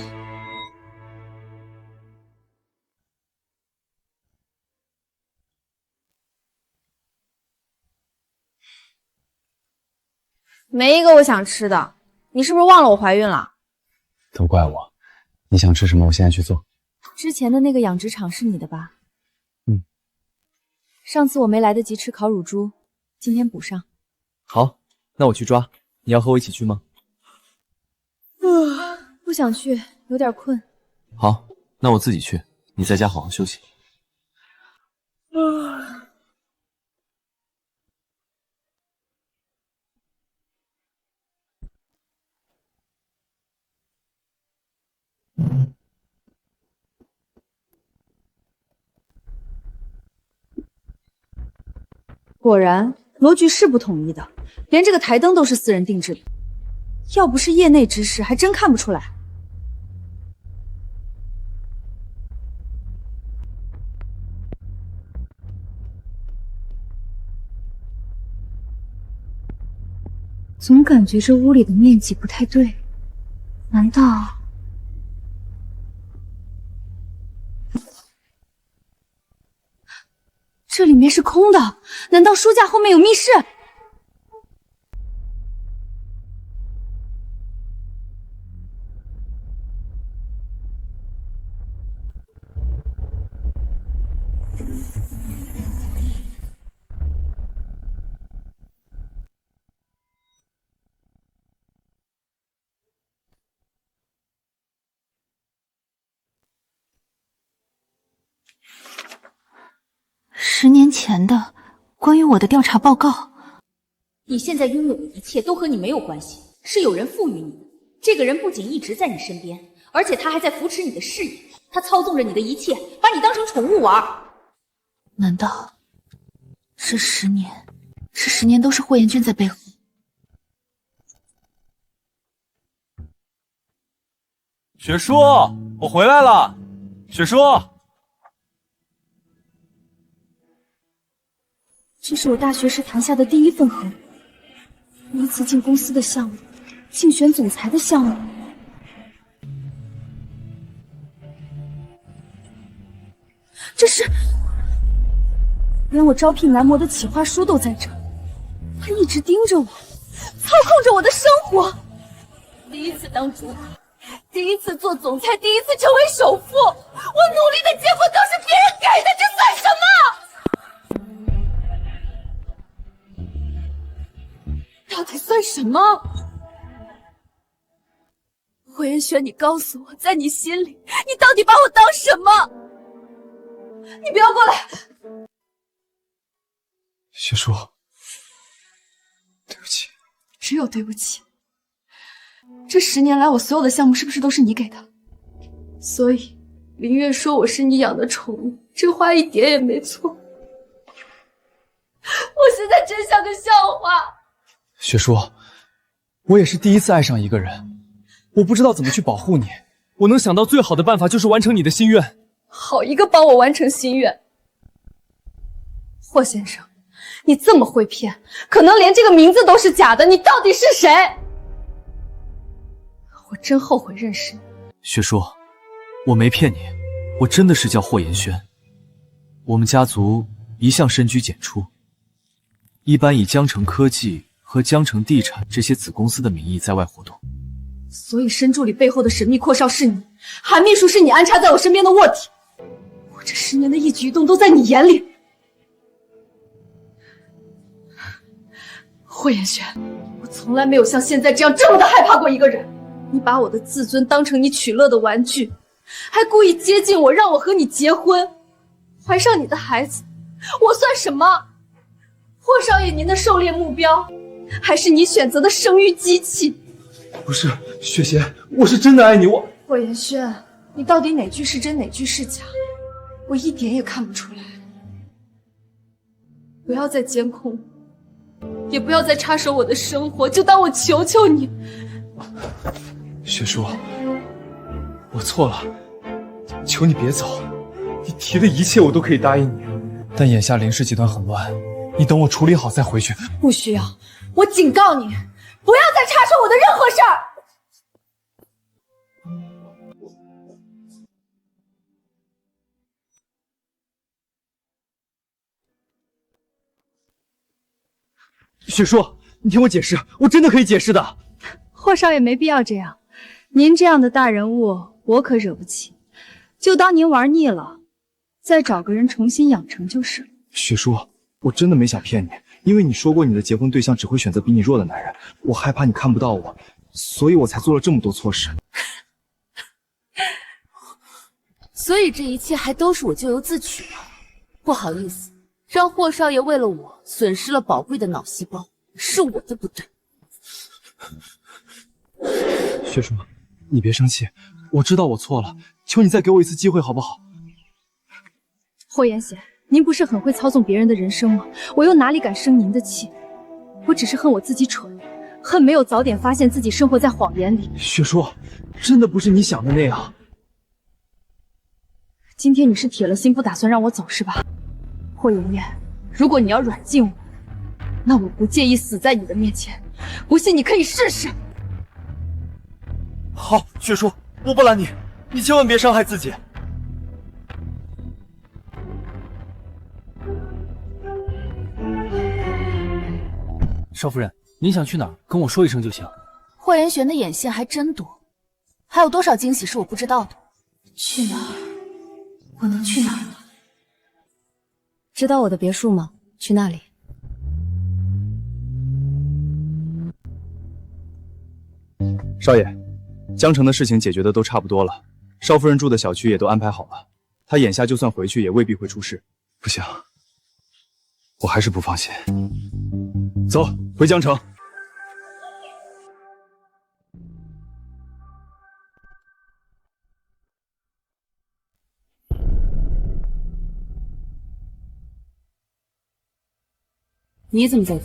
没一个我想吃的，你是不是忘了我怀孕了？都怪我，你想吃什么，我现在去做。之前的那个养殖场是你的吧？嗯。上次我没来得及吃烤乳猪，今天补上。好，那我去抓，你要和我一起去吗？不想去，有点困。好，那我自己去，你在家好好休息。果然，罗局是不统一的，连这个台灯都是私人定制的。要不是业内之士，还真看不出来。总感觉这屋里的面积不太对，难道……这里面是空的，难道书架后面有密室？10年前的关于我的调查报告。你现在拥有的一切都和你没有关系，是有人赋予你的。这个人不仅一直在你身边，而且他还在扶持你的事业，他操纵着你的一切，把你当成宠物玩。难道这10年都是霍妍娟在背后？雪叔，我回来了。雪叔，这是我大学时谈下的第一份合同，第一次进公司的项目，竞选总裁的项目。这是连我招聘男模的企划书都在这，他一直盯着我，操控着我的生活。第一次当主管，第一次做总裁，第一次成为首富，我努力的结果都是别人给的，这算什么？到底算什么？霍妍轩，你告诉我，在你心里，你到底把我当什么？你不要过来！雪叔，对不起。只有对不起。这10年来，我所有的项目是不是都是你给的？所以林月说我是你养的宠物，这话一点也没错。我现在真像个笑话。雪叔，我也是第一次爱上一个人，我不知道怎么去保护你，我能想到最好的办法就是完成你的心愿。好一个帮我完成心愿！霍先生，你这么会骗，可能连这个名字都是假的，你到底是谁？我真后悔认识你。雪叔，我没骗你，我真的是叫霍妍轩。我们家族一向深居简出，一般以江城科技和江城地产这些子公司的名义在外活动。所以申助理背后的神秘阔少是你，韩秘书是你安插在我身边的卧底。我这10年的一举一动都在你眼里。霍妍轩，我从来没有像现在这样这么的害怕过一个人。你把我的自尊当成你取乐的玩具，还故意接近我，让我和你结婚，怀上你的孩子，我算什么？霍少爷，您的狩猎目标，还是你选择的生育机器？不是，雪贤，我是真的爱你。霍妍轩，你到底哪句是真，哪句是假？我一点也看不出来。不要再监控我，也不要再插手我的生活，就当我求求你。雪叔，我错了，求你别走，你提的一切我都可以答应你，但眼下林氏集团很乱，你等我处理好再回去。不需要，我警告你，不要再插手我的任何事儿。雪叔，你听我解释，我真的可以解释的。霍少爷没必要这样，您这样的大人物，我可惹不起。就当您玩腻了，再找个人重新养成就是了。雪叔，我真的没想骗你，因为你说过你的结婚对象只会选择比你弱的男人，我害怕你看不到我，所以我才做了这么多错事。所以这一切还都是我咎由自取吗？不好意思，让霍少爷为了我损失了宝贵的脑细胞，是我的不对。雪叔，你别生气，我知道我错了，求你再给我一次机会好不好？霍元贤，您不是很会操纵别人的人生吗？我又哪里敢生您的气？我只是恨我自己蠢，恨没有早点发现自己生活在谎言里。雪叔，真的不是你想的那样。今天你是铁了心不打算让我走是吧？霍妍妍，如果你要软禁我，那我不介意死在你的面前，不信你可以试试。好，雪叔，我不拦你，你千万别伤害自己。少夫人，您想去哪儿，跟我说一声就行。霍元玄的眼线还真多，还有多少惊喜是我不知道的？去哪儿？我能去哪儿呢？知道我的别墅吗？去那里。少爷，江城的事情解决的都差不多了，少夫人住的小区也都安排好了，她眼下就算回去也未必会出事。不行，我还是不放心。走，回江城。你怎么在这？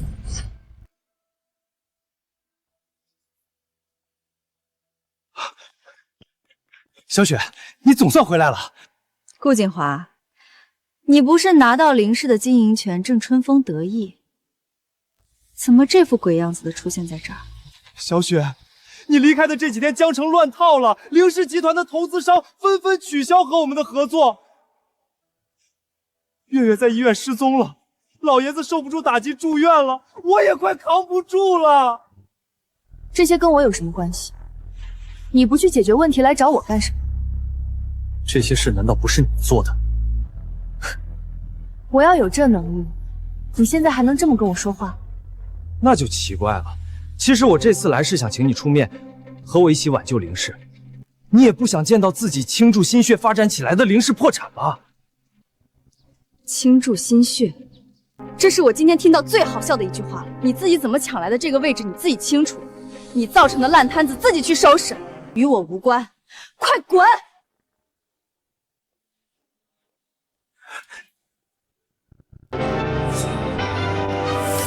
小雪，你总算回来了。顾景华，你不是拿到林氏的经营权，正春风得意，怎么这副鬼样子的出现在这儿？小雪，你离开的这几天，江城乱套了，林氏集团的投资商纷纷取消和我们的合作。月月在医院失踪了，老爷子受不住打击住院了，我也快扛不住了。这些跟我有什么关系？你不去解决问题来找我干什么？这些事难道不是你做的？我要有这能力，你现在还能这么跟我说话？那就奇怪了。其实我这次来是想请你出面，和我一起挽救林氏。你也不想见到自己倾注心血发展起来的林氏破产吧？倾注心血，这是我今天听到最好笑的一句话了。你自己怎么抢来的这个位置，你自己清楚。你造成的烂摊子自己去收拾，与我无关。快滚！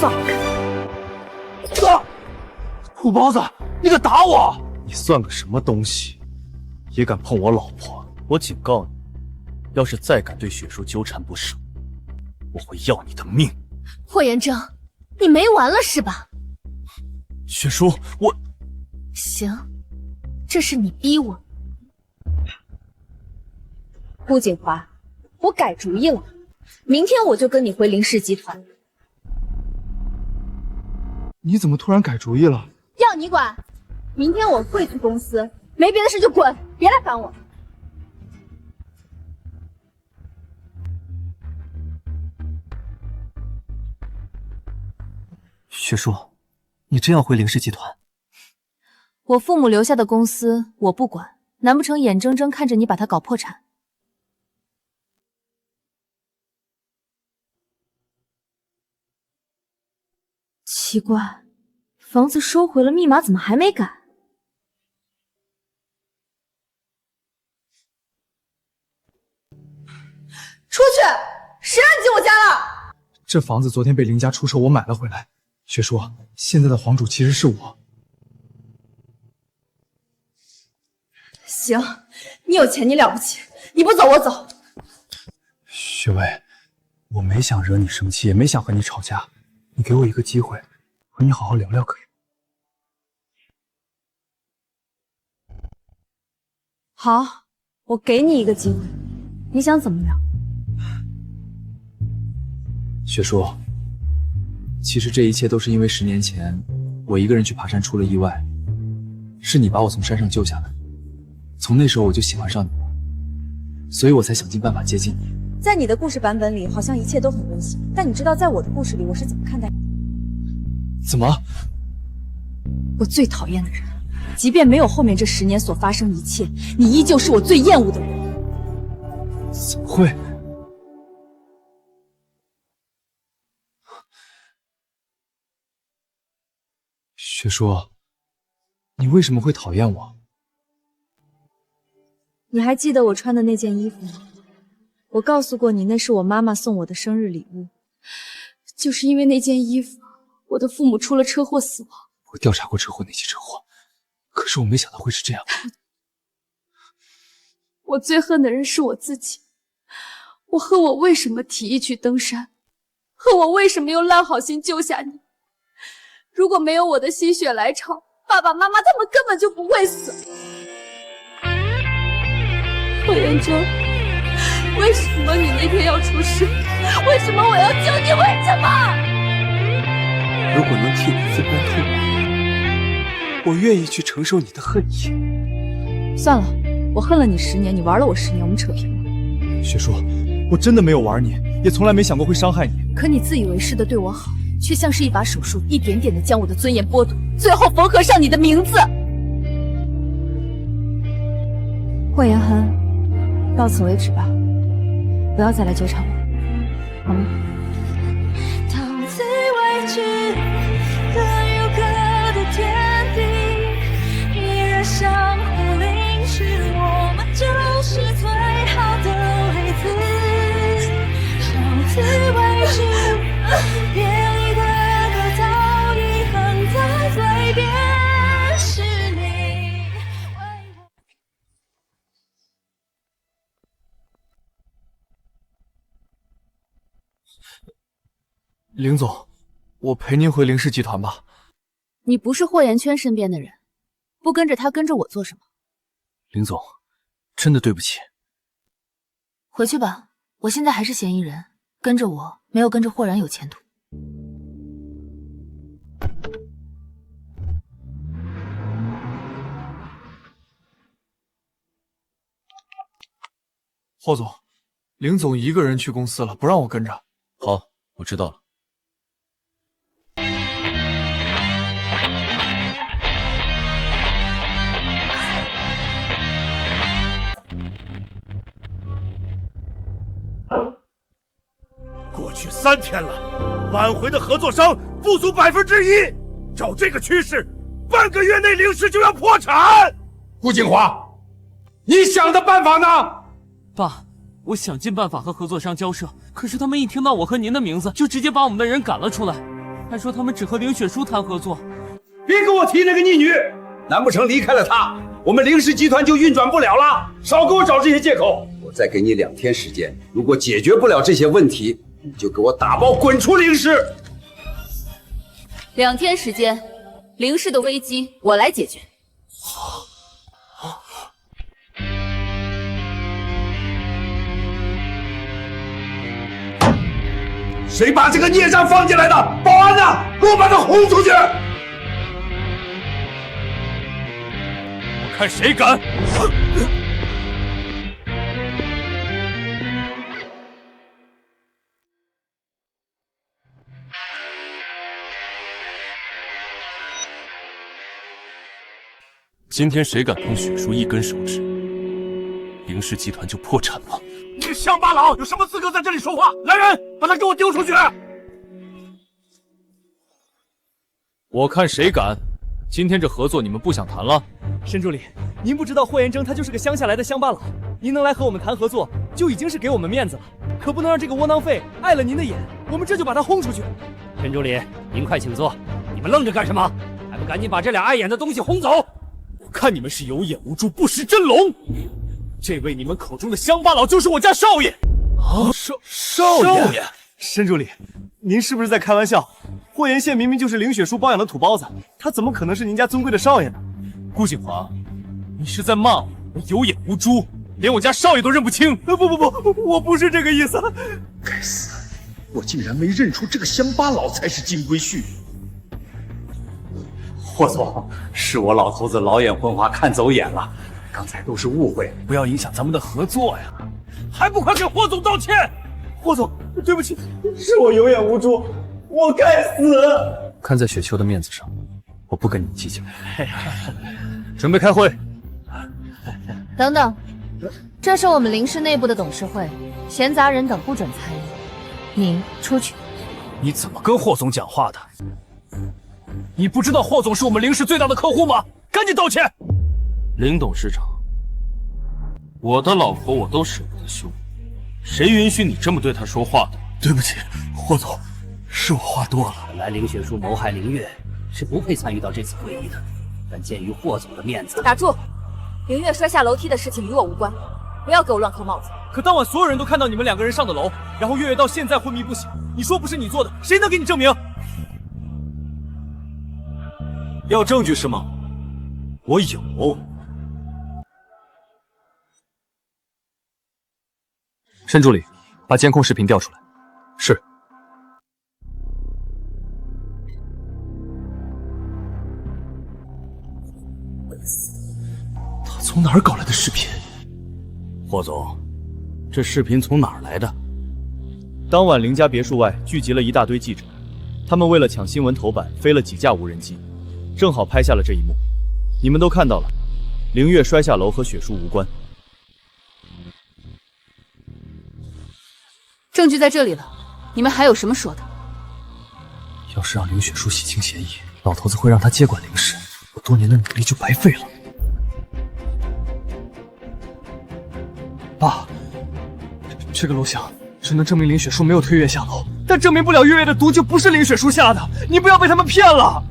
放开！土包子，你敢打我！你算个什么东西，也敢碰我老婆！我警告你，要是再敢对雪叔纠缠不舍，我会要你的命！霍元征，你没完了是吧？雪叔，我……行，这是你逼我。顾景华，我改主意了，明天我就跟你回林氏集团。你怎么突然改主意了？要你管！明天我会去公司，没别的事就滚，别来烦我。雪叔，你真要回林氏集团？我父母留下的公司我不管，难不成眼睁睁看着你把它搞破产？奇怪，房子收回了，密码怎么还没改？出去！谁让你进我家了？这房子昨天被林家出售，我买了回来。雪叔，现在的房主其实是我。行，你有钱你了不起，你不走我走。雪薇，我没想惹你生气，也没想和你吵架，你给我一个机会，和你好好聊聊可以吗？好，我给你一个机会，你想怎么聊？雪叔，其实这一切都是因为10年前我一个人去爬山出了意外，是你把我从山上救下来。从那时候我就喜欢上你了，所以我才想尽办法接近你。在你的故事版本里，好像一切都很温馨，但你知道在我的故事里我是怎么看待你？怎么？我最讨厌的人，即便没有后面这10年所发生一切，你依旧是我最厌恶的人。怎么会？雪叔，你为什么会讨厌我？你还记得我穿的那件衣服吗？我告诉过你，那是我妈妈送我的生日礼物。就是因为那件衣服，我的父母出了车祸死亡。我调查过车祸那起车祸，可是我没想到会是这样。我最恨的人是我自己，我恨我为什么提议去登山，恨我为什么又烂好心救下你。如果没有我的心血来潮，爸爸妈妈他们根本就不会死。霍元征，为什么你那天要出事？为什么我要救你？为什么？如果能替你分担痛苦，我愿意去承受你的恨意。算了，我恨了你10年，你玩了我10年，我们扯平了。雪叔，我真的没有玩你，也从来没想过会伤害你。可你自以为是的对我好，却像是一把手术，一点点的将我的尊严剥夺，最后缝合上你的名字。霍言恒，到此为止吧，不要再来纠缠我，好吗？到此为止，各有各的天地，依然相互凝视，我们就是最好的例子。到此为止，别离的歌早已哼在嘴边，是你。林总，我陪您回凌氏集团吧。你不是霍元圈身边的人，不跟着他跟着我做什么？林总，真的对不起。回去吧，我现在还是嫌疑人，跟着我没有跟着霍然有前途。霍总，林总一个人去公司了，不让我跟着。好，我知道了。过去3天了，挽回的合作商不足1%。照这个趋势，半个月内凌氏就要破产。顾景华，你想的办法呢？爸，我想尽办法和合作商交涉，可是他们一听到我和您的名字，就直接把我们的人赶了出来，还说他们只和凌雪书谈合作。别给我提那个逆女，难不成离开了她，我们凌氏集团就运转不了了？少给我找这些借口！我再给你2天时间，如果解决不了这些问题，你就给我打包滚出凌氏。2天时间，凌氏的危机我来解决。谁把这个孽障放进来的？保安呢？给我把他轰出去！我看谁敢！今天谁敢碰雪叔一根手指，凌氏集团就破产了。你个乡巴佬，有什么资格在这里说话？来人，把他给我丢出去！我看谁敢！今天这合作你们不想谈了？沈助理，您不知道霍元征他就是个乡下来的乡巴佬，您能来和我们谈合作，就已经是给我们面子了，可不能让这个窝囊废碍了您的眼，我们这就把他轰出去。沈助理，您快请坐，你们愣着干什么？还不赶紧把这俩碍眼的东西轰走！我看你们是有眼无珠，不识真龙。这位你们口中的乡巴佬就是我家少爷。啊，少爷，沈助理，您是不是在开玩笑？霍元县明明就是凌雪书包养的土包子，他怎么可能是您家尊贵的少爷呢？顾景华，你是在骂我有眼无珠，连我家少爷都认不清？不，我不是这个意思。该死，我竟然没认出这个乡巴佬才是金龟婿。霍总，是我老头子老眼昏花，看走眼了，刚才都是误会，不要影响咱们的合作呀！还不快给霍总道歉！霍总，对不起，是我有眼无珠，我该死。看在雪秋的面子上，我不跟你计较。准备开会。等等，这是我们林氏内部的董事会，闲杂人等不准参与。您出去。你怎么跟霍总讲话的？你不知道霍总是我们林氏最大的客户吗？赶紧道歉！林董事长，我的老婆我都舍不得休，谁允许你这么对她说话的？对不起，霍总，是我话多了。本来林雪书谋害林月是不配参与到这次会议的，但鉴于霍总的面子，打住！林月摔下楼梯的事情与我无关，不要给我乱扣帽子。可当晚所有人都看到你们两个人上的楼，然后月月到现在昏迷不醒，你说不是你做的，谁能给你证明？要证据是吗？我有。申助理，把监控视频调出来。是。他从哪儿搞来的视频？霍总，这视频从哪儿来的？当晚林家别墅外聚集了一大堆记者，他们为了抢新闻头版，飞了几架无人机，正好拍下了这一幕。你们都看到了，凌月摔下楼和雪叔无关。证据在这里了，你们还有什么说的？要是让林雪书洗清嫌疑，老头子会让他接管林氏，我多年的努力就白费了。爸，这个录像只能证明林雪书没有推月下楼，但证明不了月月的毒就不是林雪书下的。你不要被他们骗了。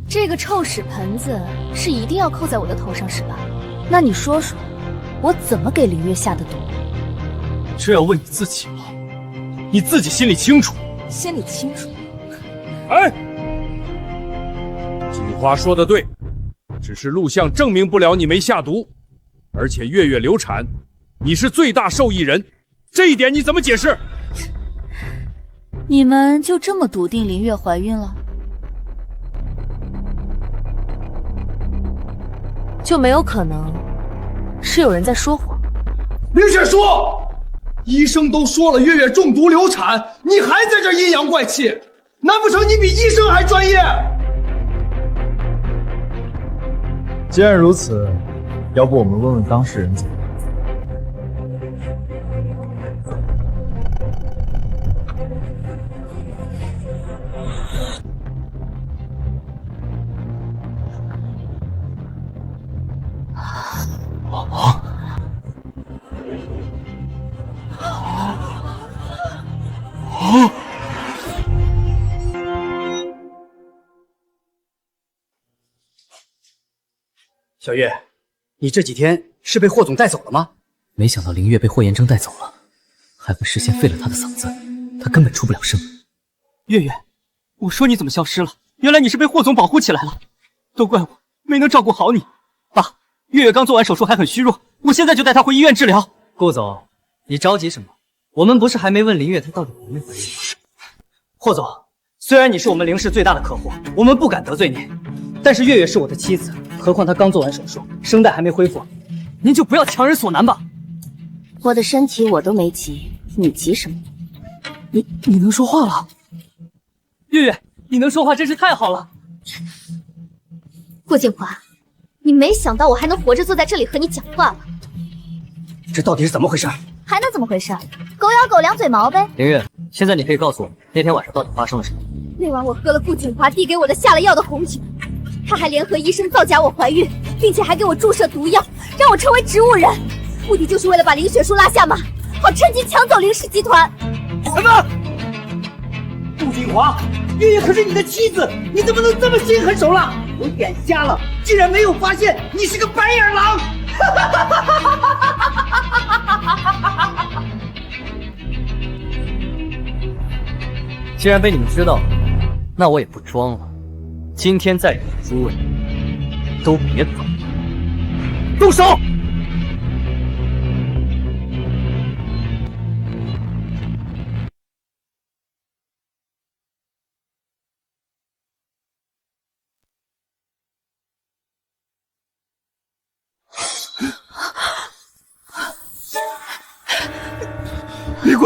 这个臭屎盆子是一定要扣在我的头上是吧？那你说说，我怎么给林月下的毒？这要问你自己了，你自己心里清楚。心里清楚。哎，锦花说的对，只是录像证明不了你没下毒，而且月月流产，你是最大受益人，这一点你怎么解释？你们就这么笃定林月怀孕了？就没有可能是有人在说谎？林雪书，医生都说了月月中毒流产，你还在这阴阳怪气，难不成你比医生还专业？既然如此，要不我们问问当事人怎么样？小月，你这几天是被霍总带走了吗？没想到林月被霍延征带走了，还会事先废了他的嗓子，他根本出不了声。月月，我说你怎么消失了？原来你是被霍总保护起来了，都怪我没能照顾好你。爸，月月刚做完手术还很虚弱，我现在就带她回医院治疗。顾总，你着急什么？我们不是还没问林月她到底怀没怀孕？霍总，虽然你是我们林氏最大的客户，我们不敢得罪你，但是月月是我的妻子，何况她刚做完手术，声带还没恢复，您就不要强人所难吧。我的身体我都没急，你急什么？你能说话了？月月，你能说话真是太好了。顾静华，你没想到我还能活着坐在这里和你讲话吧？这到底是怎么回事？还能怎么回事？狗咬狗，两嘴毛呗。凌月，现在你可以告诉我那天晚上到底发生了什么？那晚我喝了顾景华递给我的下了药的红酒，他还联合医生造假我怀孕，并且还给我注射毒药，让我成为植物人，目的就是为了把林雪书拉下马，好趁机抢走林氏集团。什么？顾景华，月月可是你的妻子，你怎么能这么心狠手辣？我眼瞎了，竟然没有发现你是个白眼狼！既然被你们知道了，那我也不装了。今天在场的诸位都别走，动手！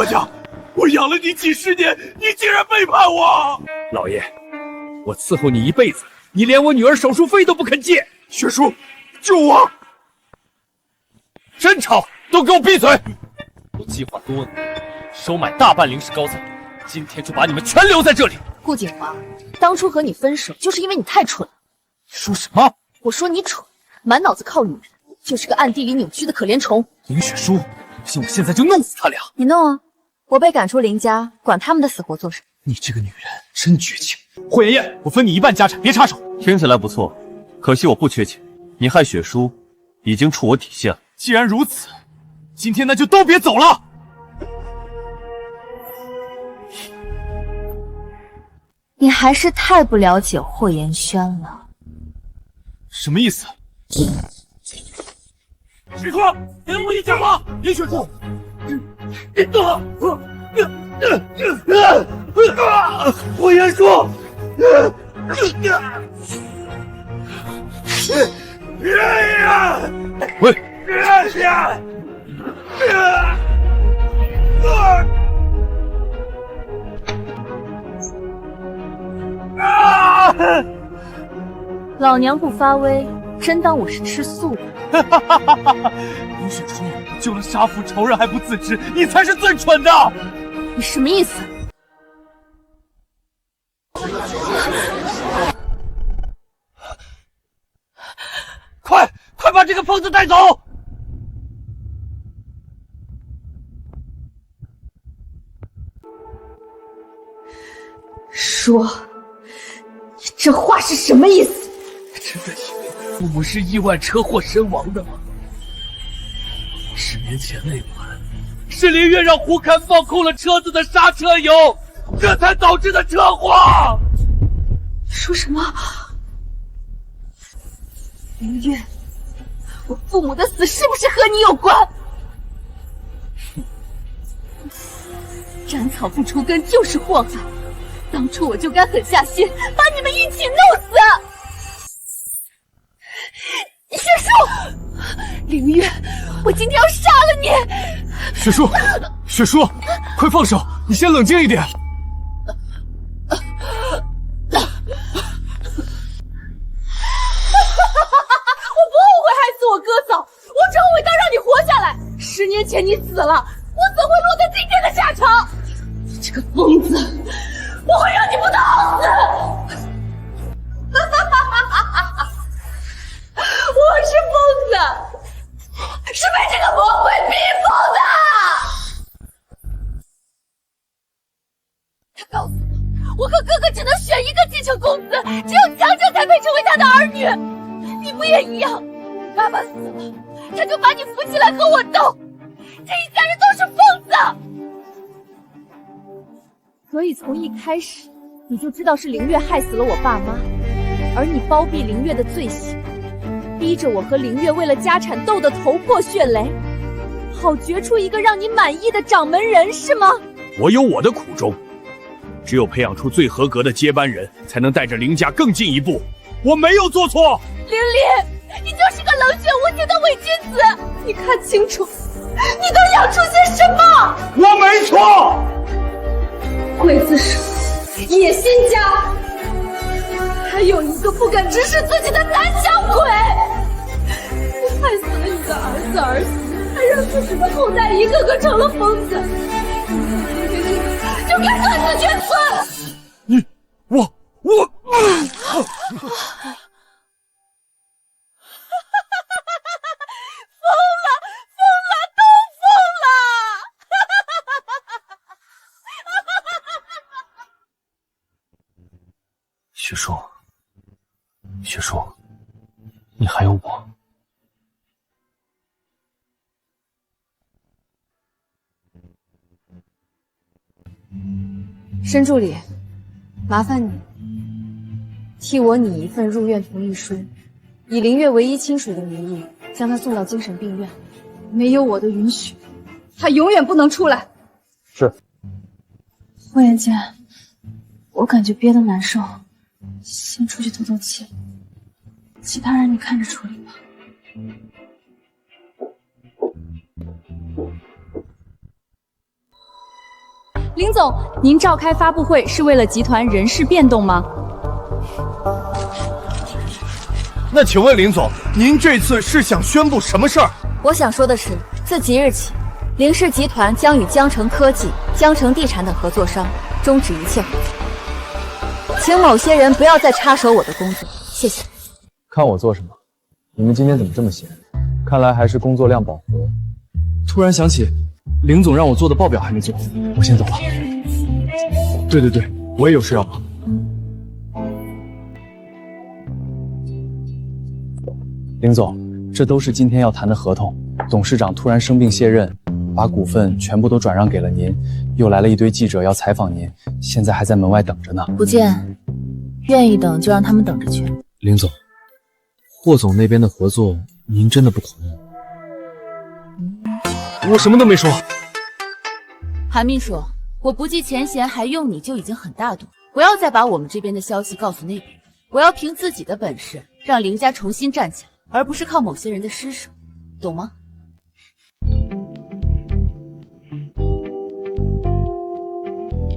国家，我养了你几十年，你竟然背叛我！老爷，我伺候你一辈子，你连我女儿手术费都不肯借。血叔，救我！真吵，都给我闭嘴！我计划多年，收买大半灵氏高层，今天就把你们全留在这里。顾景华，当初和你分手就是因为你太蠢了。说什么？我说你蠢，满脑子靠女人，就是个暗地里扭曲的可怜虫。林雪书，不信我现在就弄死他俩。你弄啊！我被赶出林家，管他们的死活做什么？你这个女人真绝情！霍妍妍，我分你一半家产，别插手。听起来不错，可惜我不缺钱。你害雪叔，已经触我底线了。既然如此，今天那就都别走了。你还是太不了解霍妍轩了。什么意思？许哥，别跟我一讲话！林雪书，霍妍书，喂！老娘不发威，真当我是吃素的？林雪书救了杀父仇人还不自知，你才是最蠢的！你什么意思？快把这个疯子带走！说，你这话是什么意思？真的以为父母是意外车祸身亡的吗？10年前那晚，是林月让胡侃放空了车子的刹车油，这才导致的车祸。说什么？林月，我父母的死是不是和你有关？斩草不除根就是祸害，当初我就该狠下心把你们一起弄死。雪叔，林月，我今天要杀了你！雪叔，雪叔，快放手！你先冷静一点。我不后悔害死我哥嫂，我只后悔当让你活下来。10年前你死了，我怎会落得今天的下场？你这个疯子，我会让你不得好死！我是疯子，是被这个魔鬼逼疯的。他告诉我，我和哥哥只能选一个继承公子，只有强者才配成为他的儿女。你不也一样？爸爸死了，他就把你扶起来和我斗，这一家人都是疯子。所以从一开始你就知道是凌月害死了我爸妈，而你包庇凌月的罪行，逼着我和凌月为了家产斗得头破血雷，好决出一个让你满意的掌门人，是吗？我有我的苦衷，只有培养出最合格的接班人，才能带着凌家更进一步。我没有做错。凌离，你就是个冷血无情的伪君子！你看清楚，你都养出些什么？我没错。刽子手、野心家，还有一个不敢直视自己的胆小鬼！你害死了你的儿子，还让自己的后代一个个成了疯子，就该断子绝孙！你，我。雪叔，雪叔，你还有我。申助理，麻烦你替我拟一份入院同意书，以凌月唯一亲属的名义将他送到精神病院。没有我的允许，他永远不能出来。是。霍妍姐，我感觉憋得难受，先出去透透气，其他人你看着处理吧。林总，您召开发布会是为了集团人事变动吗？那请问林总，您这次是想宣布什么事儿？我想说的是，自即日起，凌氏集团将与江城科技、江城地产等合作商终止一切合作，请某些人不要再插手我的工作，谢谢。看我做什么？你们今天怎么这么闲？看来还是工作量饱和。突然想起，林总让我做的报表还没做，我先走了。对，我也有事要忙。林总，这都是今天要谈的合同。董事长突然生病卸任，把股份全部都转让给了您，又来了一堆记者要采访您，现在还在门外等着呢。不见，愿意等就让他们等着去。林总，霍总那边的合作，您真的不同意？我什么都没说。韩秘书，我不计前嫌还用你就已经很大度，不要再把我们这边的消息告诉那边。我要凭自己的本事让林家重新站起来，而不是靠某些人的施舍，懂吗？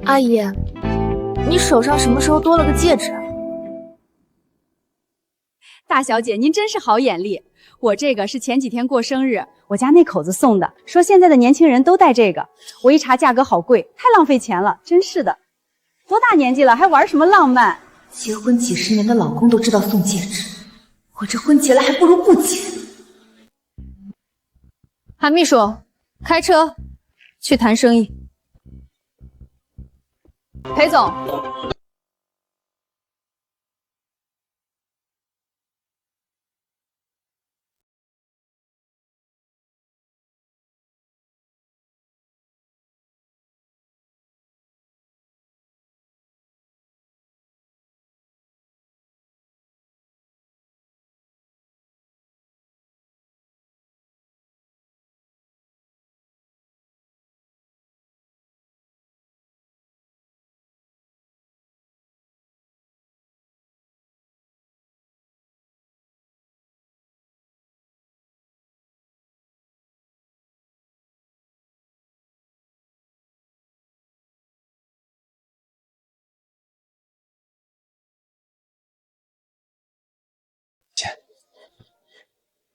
阿姨，你手上什么时候多了个戒指啊？大小姐，您真是好眼力。我这个是前几天过生日，我家那口子送的，说现在的年轻人都戴这个。我一查价格好贵，太浪费钱了，真是的。多大年纪了，还玩什么浪漫？结婚几十年的老公都知道送戒指，我这婚结了还不如不结。韩秘书，开车去谈生意。裴总。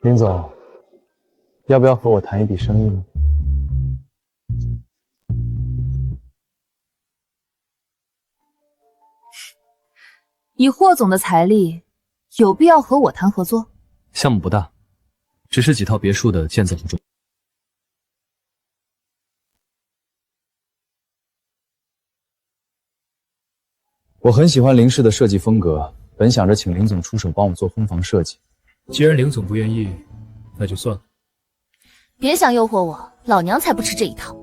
林总，要不要和我谈一笔生意呢？以霍总的财力，有必要和我谈合作？项目不大，只是几套别墅的建造和装。我很喜欢林氏的设计风格，本想着请林总出手帮我做婚房设计。既然林总不愿意，那就算了。别想诱惑我，老娘才不吃这一套。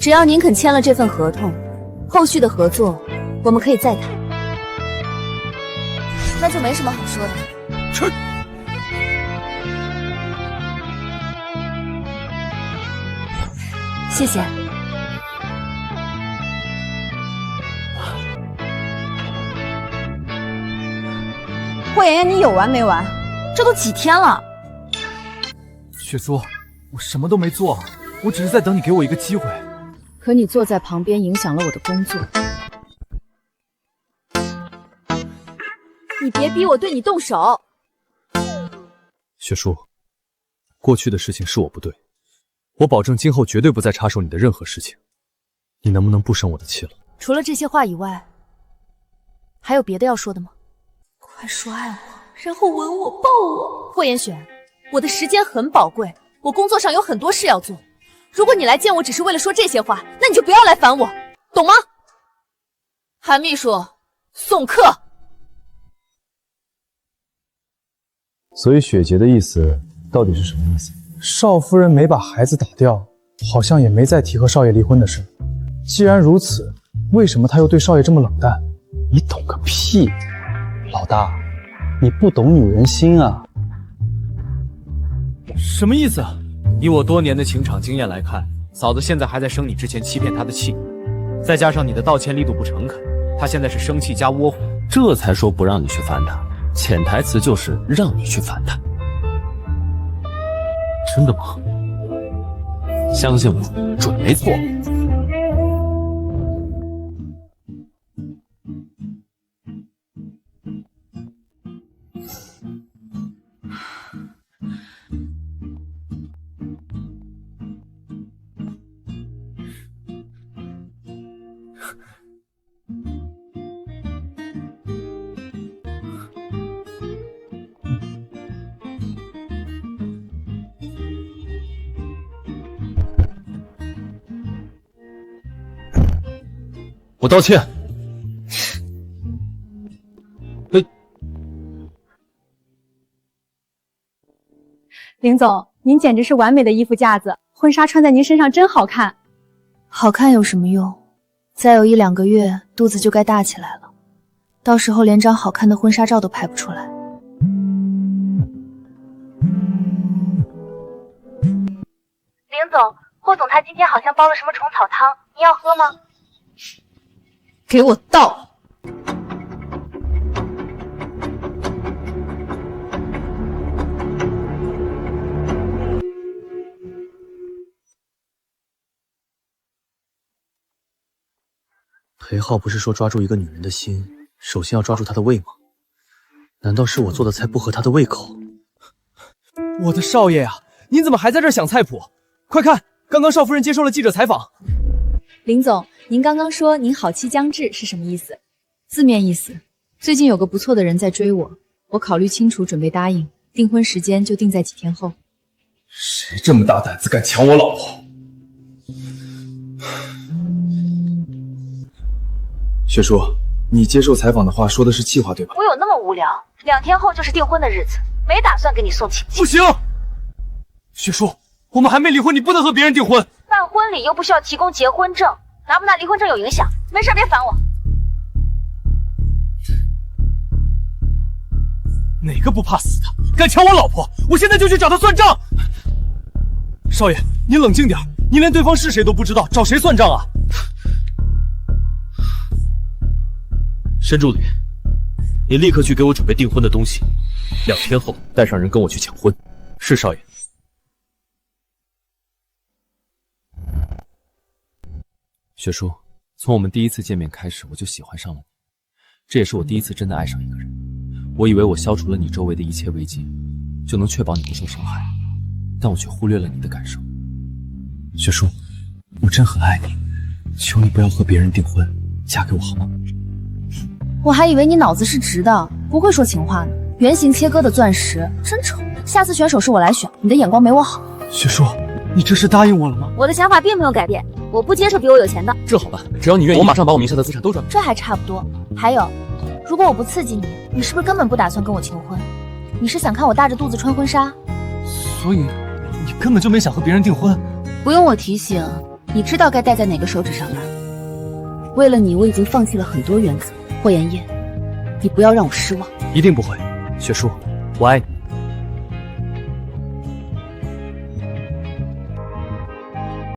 只要您肯签了这份合同，后续的合作我们可以再谈。那就没什么好说的。去。谢谢。霍妍妍，你有完没完？这都几天了。雪叔，我什么都没做，我只是在等你给我一个机会。可你坐在旁边影响了我的工作。你别逼我对你动手。雪叔，过去的事情是我不对，我保证今后绝对不再插手你的任何事情。你能不能不生我的气了？除了这些话以外，还有别的要说的吗？快说爱我，然后吻我、抱我。霍妍雪，我的时间很宝贵，我工作上有很多事要做。如果你来见我只是为了说这些话，那你就不要来烦我，懂吗？韩秘书，送客。所以雪洁的意思到底是什么意思？少夫人没把孩子打掉，好像也没再提和少爷离婚的事。既然如此，为什么她又对少爷这么冷淡？你懂个屁！老大，你不懂女人心啊！什么意思？以我多年的情场经验来看，嫂子现在还在生你之前欺骗她的气，再加上你的道歉力度不诚恳，她现在是生气加窝火，这才说不让你去烦她，潜台词就是让你去烦她。真的吗？相信我，准没没错。我道歉。林总，您简直是完美的衣服架子，婚纱穿在您身上真好看。好看有什么用？再有1-2个月，肚子就该大起来了，到时候连张好看的婚纱照都拍不出来。林总，霍总他今天好像煲了什么虫草汤，你要喝吗？给我倒！裴浩不是说抓住一个女人的心，首先要抓住她的胃吗？难道是我做的菜不合她的胃口？我的少爷啊，您怎么还在这儿想菜谱？快看，刚刚少夫人接受了记者采访。林总，您刚刚说您好期将至是什么意思？字面意思，最近有个不错的人在追我，我考虑清楚，准备答应，订婚时间就定在几天后。谁这么大胆子敢抢我老婆？薛叔，你接受采访的话说的是气话对吧？我有那么无聊？2天后就是订婚的日子，没打算给你送请柬。不行，薛叔，我们还没离婚，你不能和别人订婚。办婚礼又不需要提供结婚证，拿不拿离婚证有影响。没事，别烦我。哪个不怕死的敢抢我老婆？我现在就去找他算账。少爷，您冷静点，您连对方是谁都不知道，找谁算账啊？申助理，你立刻去给我准备订婚的东西，2天后带上人跟我去抢婚。是少爷。雪叔，从我们第一次见面开始，我就喜欢上了你，这也是我第一次真的爱上一个人。我以为我消除了你周围的一切危机，就能确保你不受伤害，但我却忽略了你的感受。雪叔，我真很爱你，求你不要和别人订婚，嫁给我好吗？我还以为你脑子是直的，不会说情话呢。圆形切割的钻石真丑，下次选手是我来选，你的眼光没我好。雪叔，你这是答应我了吗？我的想法并没有改变，我不接受比我有钱的。这好办，只要你愿意，我马上把我名下的资产都转。这还差不多。还有，如果我不刺激你，你是不是根本不打算跟我求婚？你是想看我大着肚子穿婚纱？所以你根本就没想和别人订婚？不用我提醒，你知道该戴在哪个手指上吧？为了你，我已经放弃了很多原则。霍妍妍，你不要让我失望。一定不会，雪叔，我爱你。